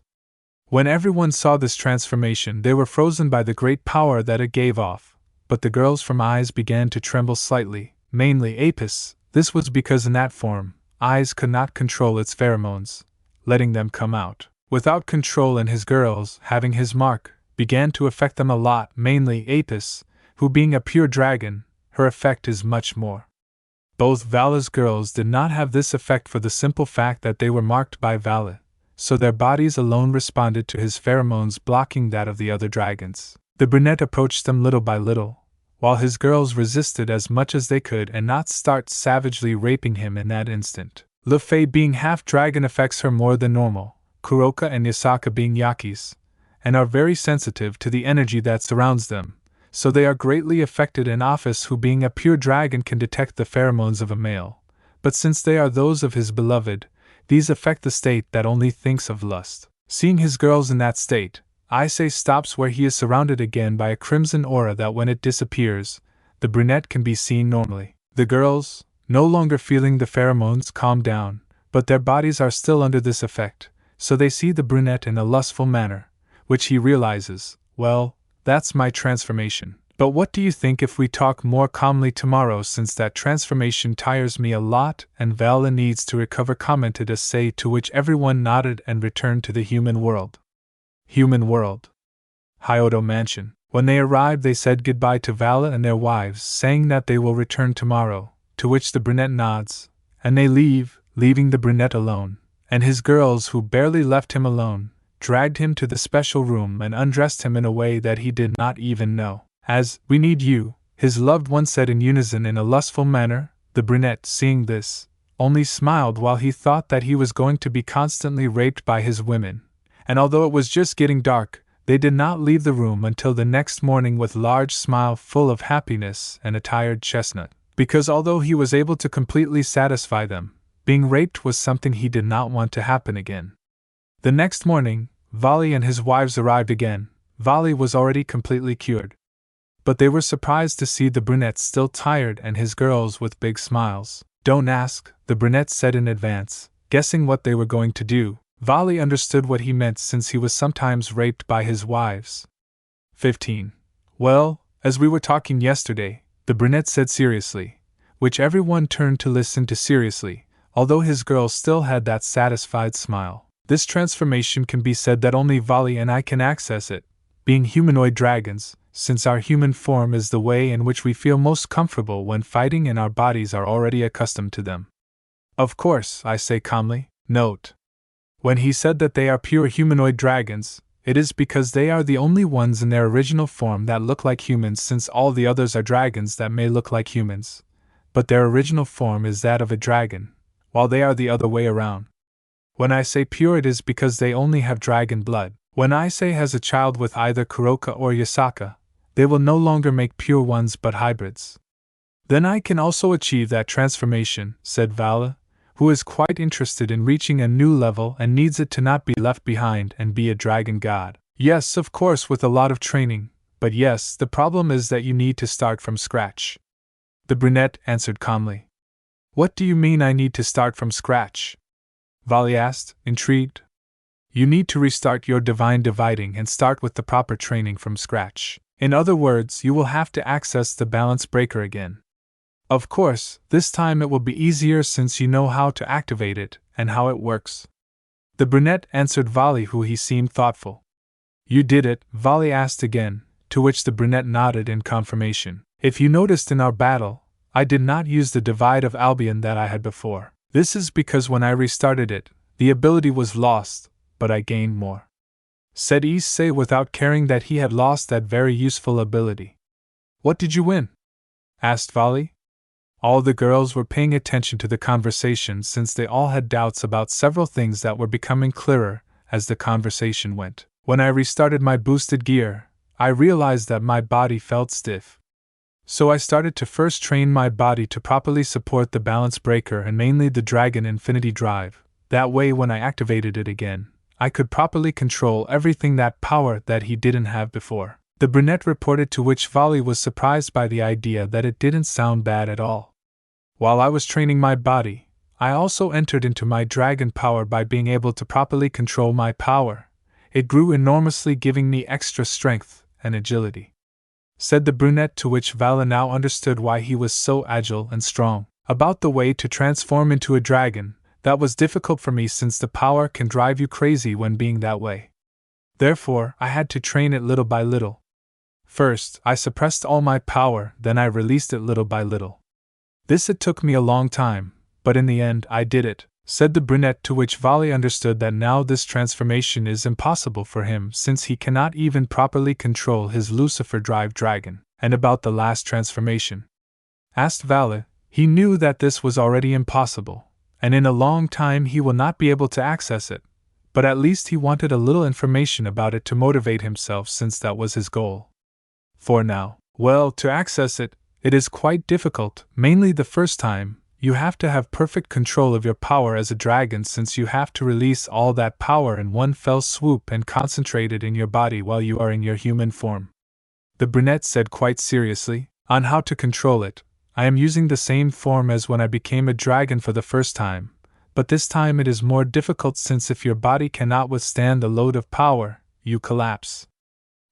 When everyone saw this transformation, they were frozen by the great power that it gave off, but the girls from eyes began to tremble slightly, mainly Apis. This was because in that form, Eyes could not control its pheromones, letting them come out without control, and his girls, having his mark, began to affect them a lot, mainly Apis, who being a pure dragon, her effect is much more. Both Vala's girls did not have this effect for the simple fact that they were marked by Vala, so their bodies alone responded to his pheromones, blocking that of the other dragons. The brunette approached them little by little, while his girls resisted as much as they could and not start savagely raping him in that instant. Le Fay being half-dragon affects her more than normal, Kuroka and Yasaka being Yakis, and are very sensitive to the energy that surrounds them, so they are greatly affected, and Office, who being a pure dragon can detect the pheromones of a male, but since they are those of his beloved, these affect the state that only thinks of lust. Seeing his girls in that state, Issei stops where he is surrounded again by a crimson aura that when it disappears, the brunette can be seen normally. The girls, no longer feeling the pheromones, calm down, but their bodies are still under this effect, so they see the brunette in a lustful manner, which he realizes, well, that's my transformation. But what do you think if we talk more calmly tomorrow, since that transformation tires me a lot and Vala needs to recover, commented Issei, to which everyone nodded and returned to the human world. Human world. Hyodo Mansion. When they arrived, they said goodbye to Vala and their wives, saying that they will return tomorrow, to which the brunette nods, and they leave, leaving the brunette alone, and his girls, who barely left him alone, dragged him to the special room and undressed him in a way that he did not even know. As, "We need you," his loved one said in unison in a lustful manner. The brunette, seeing this, only smiled while he thought that he was going to be constantly raped by his women. And although it was just getting dark, they did not leave the room until the next morning with large smile full of happiness and a tired chestnut, because although he was able to completely satisfy them, being raped was something he did not want to happen again. The next morning, Vali and his wives arrived again. Vali was already completely cured, but they were surprised to see the brunette still tired and his girls with big smiles. "Don't ask," the brunette said in advance, guessing what they were going to do. Vali understood what he meant since he was sometimes raped by his wives. 15. Well, as we were talking yesterday, the brunette said seriously, which everyone turned to listen to seriously, although his girl still had that satisfied smile. This transformation can be said that only Vali and I can access it, being humanoid dragons, since our human form is the way in which we feel most comfortable when fighting and our bodies are already accustomed to them. Of course, I say calmly. Note: when he said that they are pure humanoid dragons, it is because they are the only ones in their original form that look like humans, since all the others are dragons that may look like humans, but their original form is that of a dragon, while they are the other way around. When I say pure, it is because they only have dragon blood. When Issei has a child with either Kuroka or Yasaka, they will no longer make pure ones but hybrids. Then I can also achieve that transformation, said Vala, who is quite interested in reaching a new level and needs it to not be left behind and be a dragon god. Yes, of course, with a lot of training, but yes, the problem is that you need to start from scratch. The brunette answered calmly. What do you mean I need to start from scratch? Vali asked, intrigued. You need to restart your divine dividing and start with the proper training from scratch. In other words, you will have to access the balance breaker again. Of course, this time it will be easier since you know how to activate it and how it works. The brunette answered Vali, who he seemed thoughtful. You did it? Vali asked again, to which the brunette nodded in confirmation. If you noticed in our battle, I did not use the divide of Albion that I had before. This is because when I restarted it, the ability was lost, but I gained more, said Issei without caring that he had lost that very useful ability. What did you win? Asked Vali. All the girls were paying attention to the conversation since they all had doubts about several things that were becoming clearer as the conversation went. When I restarted my boosted gear, I realized that my body felt stiff. So I started to first train my body to properly support the balance breaker and mainly the Dragon Infinity Drive. That way when I activated it again, I could properly control everything, that power that he didn't have before. The brunette reported, to which Vali was surprised by the idea that it didn't sound bad at all. While I was training my body, I also entered into my dragon power by being able to properly control my power. It grew enormously, giving me extra strength and agility, said the brunette, to which Vala now understood why he was so agile and strong. About the way to transform into a dragon, that was difficult for me since the power can drive you crazy when being that way. Therefore, I had to train it little by little. First, I suppressed all my power, then I released it little by little. It took me a long time, but in the end I did it, said the brunette, to which Vali understood that now this transformation is impossible for him since he cannot even properly control his Lucifer Drive dragon. And about the last transformation? Asked Vali. He knew that this was already impossible, and in a long time he will not be able to access it, but at least he wanted a little information about it to motivate himself since that was his goal. For now, well, to access it, it is quite difficult, mainly the first time. You have to have perfect control of your power as a dragon since you have to release all that power in one fell swoop and concentrate it in your body while you are in your human form. The brunette said quite seriously, on how to control it. I am using the same form as when I became a dragon for the first time, but this time it is more difficult since if your body cannot withstand the load of power, you collapse.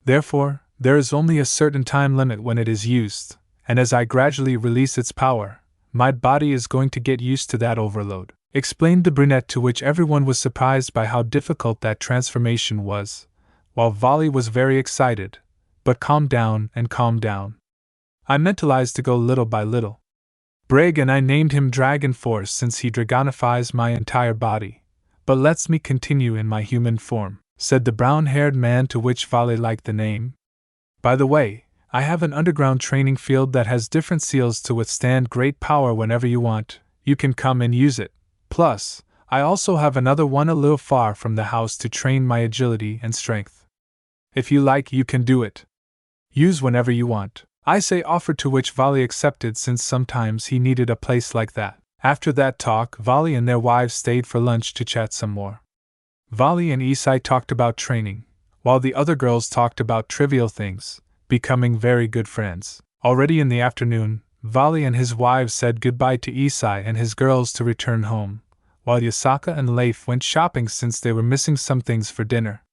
Therefore, there is only a certain time limit when it is used, and as I gradually release its power, my body is going to get used to that overload, explained the brunette, to which everyone was surprised by how difficult that transformation was, while Vali was very excited, but calmed down and calmed down. I mentalized to go little by little. Brig, and I named him Dragon Force since he dragonifies my entire body, but lets me continue in my human form, said the brown-haired man, to which Vali liked the name. By the way, I have an underground training field that has different seals to withstand great power whenever you want. You can come and use it. Plus, I also have another one a little far from the house to train my agility and strength. If you like, you can do it. Use whenever you want. Issei offered, to which Vali accepted since sometimes he needed a place like that. After that talk, Vali and their wives stayed for lunch to chat some more. Vali and Issei talked about training, while the other girls talked about trivial things, becoming very good friends. Already in the afternoon, Vali and his wives said goodbye to Issei and his girls to return home, while Yasaka and Leif went shopping since they were missing some things for dinner.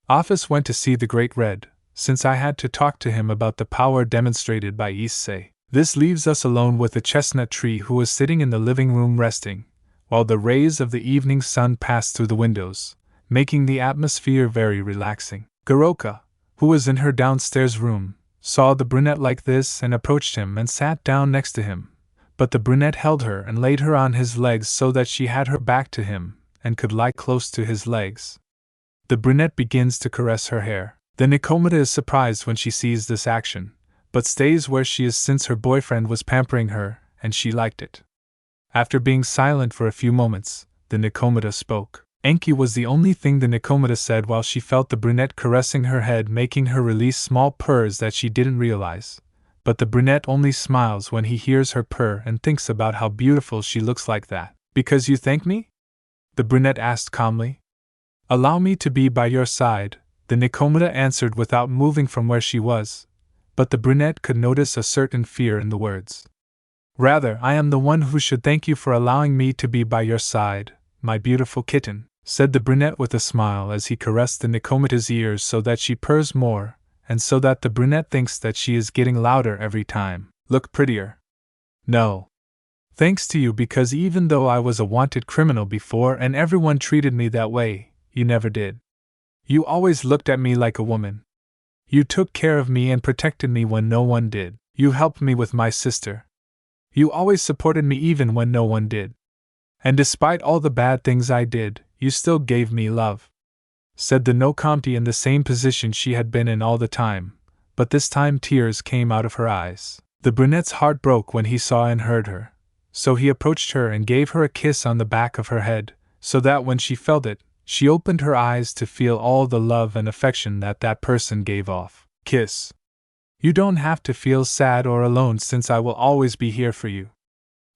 Office went to see the Great Red, since I had to talk to him about the power demonstrated by Issei. This leaves us alone with the chestnut tree, who was sitting in the living room resting, while the rays of the evening sun passed through the windows, making the atmosphere very relaxing. Goroka, who was in her downstairs room, saw the brunette like this and approached him and sat down next to him, but the brunette held her and laid her on his legs so that she had her back to him and could lie close to his legs. The brunette begins to caress her hair. The Nikomata is surprised when she sees this action, but stays where she is since her boyfriend was pampering her, and she liked it. After being silent for a few moments, the Nikomata spoke. Enki was the only thing the Nikomata said while she felt the brunette caressing her head, making her release small purrs that she didn't realize. But the brunette only smiles when he hears her purr and thinks about how beautiful she looks like that. Because you thank me? The brunette asked calmly. Allow me to be by your side, the Nikomata answered without moving from where she was, but the brunette could notice a certain fear in the words. Rather, I am the one who should thank you for allowing me to be by your side, my beautiful kitten, said the brunette with a smile as he caressed the Nikomata's ears so that she purrs more, and so that the brunette thinks that she is getting louder every time. Look prettier. No. Thanks to you, because even though I was a wanted criminal before and everyone treated me that way, you never did. You always looked at me like a woman. You took care of me and protected me when no one did. You helped me with my sister. You always supported me even when no one did. And despite all the bad things I did, you still gave me love, said the Nokomti in the same position she had been in all the time, but this time tears came out of her eyes. The brunette's heart broke when he saw and heard her, so he approached her and gave her a kiss on the back of her head, so that when she felt it, she opened her eyes to feel all the love and affection that that person gave off. Kiss. You don't have to feel sad or alone, since I will always be here for you,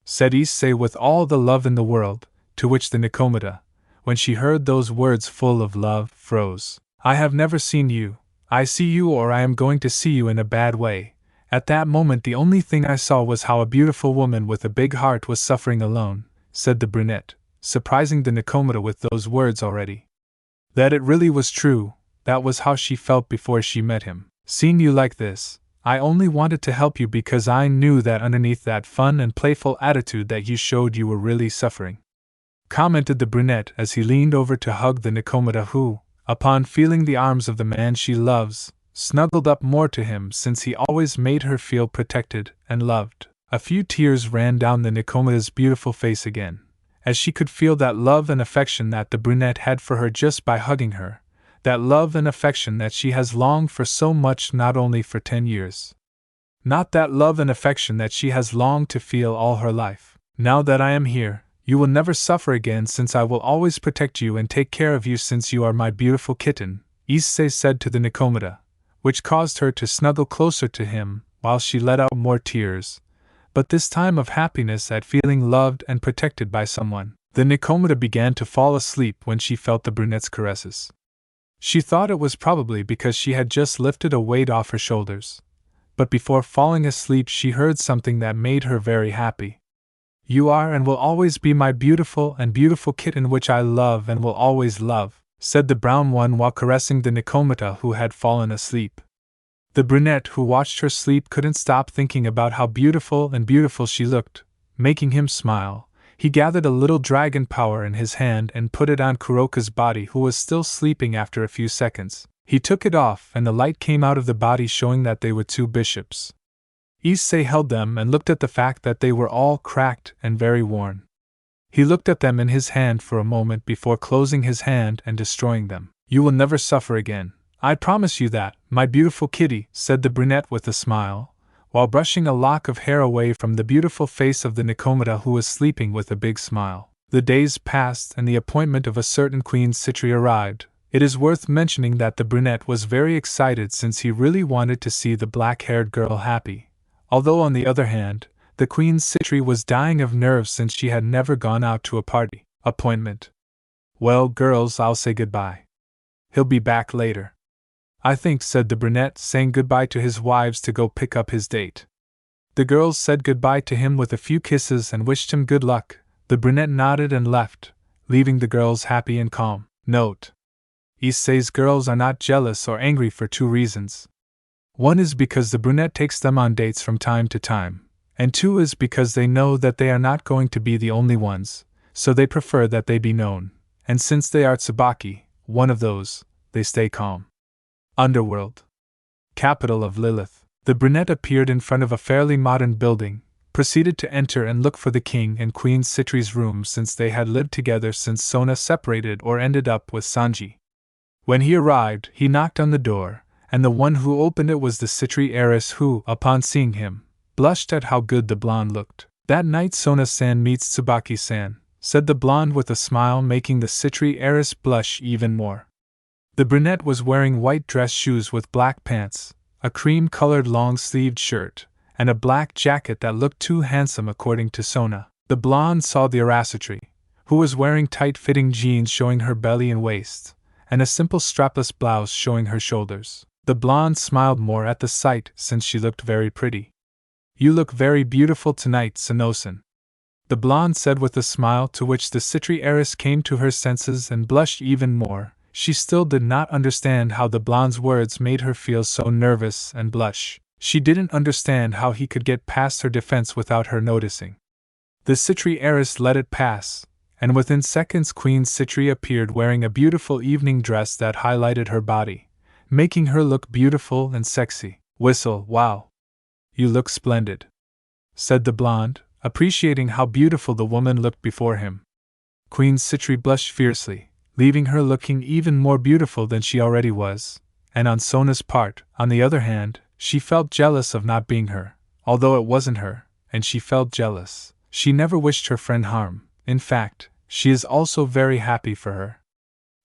said Issei with all the love in the world, to which the Nikomata, when she heard those words full of love, froze. I have never seen you. I see you, or I am going to see you in a bad way. At that moment the only thing I saw was how a beautiful woman with a big heart was suffering alone, said the brunette, surprising the Nikomata with those words already. That it really was true, that was how she felt before she met him. Seeing you like this, I only wanted to help you because I knew that underneath that fun and playful attitude that you showed you were really suffering, commented the brunette as he leaned over to hug the Nikomata, who, upon feeling the arms of the man she loves, snuggled up more to him since he always made her feel protected and loved. A few tears ran down the Nikomata's beautiful face again, as she could feel that love and affection that the brunette had for her just by hugging her, that love and affection that she has longed for so much, not only for 10 years. Not that love and affection that she has longed to feel all her life. Now that I am here, you will never suffer again, since I will always protect you and take care of you, since you are my beautiful kitten, Issei said to the Nikomata, which caused her to snuggle closer to him while she let out more tears, but this time of happiness at feeling loved and protected by someone. The Nikomata began to fall asleep when she felt the brunette's caresses. She thought it was probably because she had just lifted a weight off her shoulders, but before falling asleep she heard something that made her very happy. You are and will always be my beautiful kitten, which I love and will always love, said the brown one while caressing the Nikomata, who had fallen asleep. The brunette, who watched her sleep, couldn't stop thinking about how beautiful she looked, making him smile. He gathered a little dragon power in his hand and put it on Kuroka's body, who was still sleeping. After a few seconds, he took it off and the light came out of the body, showing that they were 2 bishops. Issei held them and looked at the fact that they were all cracked and very worn. He looked at them in his hand for a moment before closing his hand and destroying them. You will never suffer again. I promise you that, my beautiful kitty, said the brunette with a smile, while brushing a lock of hair away from the beautiful face of the Nikomata, who was sleeping with a big smile. The days passed and the appointment of a certain Queen Citri arrived. It is worth mentioning that the brunette was very excited, since he really wanted to see the black-haired girl happy, although on the other hand, the Queen Citri was dying of nerves since she had never gone out to a party. Appointment. Well, girls, I'll say goodbye. He'll be back later, I think, said the brunette, saying goodbye to his wives to go pick up his date. The girls said goodbye to him with a few kisses and wished him good luck. The brunette nodded and left, leaving the girls happy and calm. Note: Issei's girls are not jealous or angry for two reasons. One is because the brunette takes them on dates from time to time, and two is because they know that they are not going to be the only ones, so they prefer that they be known, and since they are Tsubaki, one of those, they stay calm. Underworld, capital of Lilith. The brunette appeared in front of a fairly modern building, proceeded to enter and look for the king and queen Citri's room since they had lived together since Sona separated or ended up with Sanji. When he arrived, he knocked on the door, and the one who opened it was the Citri heiress who, upon seeing him, blushed at how good the blonde looked. "That night Sona-san meets Tsubaki-san," said the blonde with a smile, making the Citri heiress blush even more. The brunette was wearing white dress shoes with black pants, a cream-colored long-sleeved shirt, and a black jacket that looked too handsome according to Sona. The blonde saw the Arasatri, who was wearing tight-fitting jeans showing her belly and waist, and a simple strapless blouse showing her shoulders. The blonde smiled more at the sight since she looked very pretty. "You look very beautiful tonight, Sono-san," the blonde said with a smile, to which the Citri heiress came to her senses and blushed even more. She still did not understand how the blonde's words made her feel so nervous and blush. She didn't understand how he could get past her defense without her noticing. The Citri heiress let it pass, and within seconds Queen Citri appeared wearing a beautiful evening dress that highlighted her body, making her look beautiful and sexy. "Whistle, wow! You look splendid," said the blonde, appreciating how beautiful the woman looked before him. Queen Citri blushed fiercely, leaving her looking even more beautiful than she already was, and on Sona's part, on the other hand, she felt jealous of not being her, although it wasn't her, and she felt jealous. She never wished her friend harm. In fact, she is also very happy for her.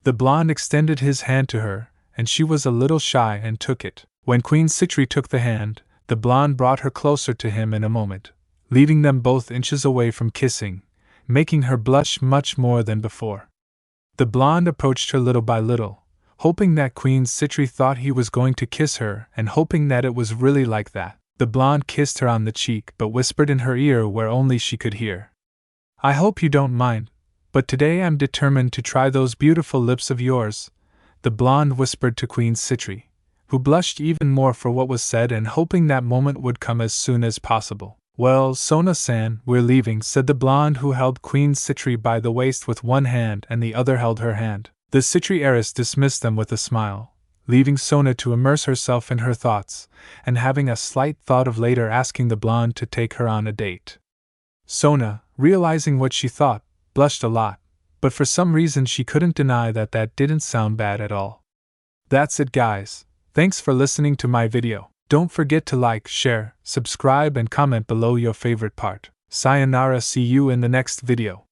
The blonde extended his hand to her, and she was a little shy and took it. When Queen Citri took the hand, the blonde brought her closer to him in a moment, leaving them both inches away from kissing, making her blush much more than before. The blonde approached her little by little, hoping that Queen Citri thought he was going to kiss her and hoping that it was really like that. The blonde kissed her on the cheek but whispered in her ear where only she could hear. "I hope you don't mind, but today I'm determined to try those beautiful lips of yours," the blonde whispered to Queen Citri, who blushed even more for what was said and hoping that moment would come as soon as possible. "Well, Sona-san, we're leaving," said the blonde, who held Queen Citri by the waist with one hand and the other held her hand. The Citri heiress dismissed them with a smile, leaving Sona to immerse herself in her thoughts, and having a slight thought of later asking the blonde to take her on a date. Sona, realizing what she thought, blushed a lot, but for some reason she couldn't deny that that didn't sound bad at all. That's it, guys. Thanks for listening to my video. Don't forget to like, share, subscribe and comment below your favorite part. Sayonara, see you in the next video.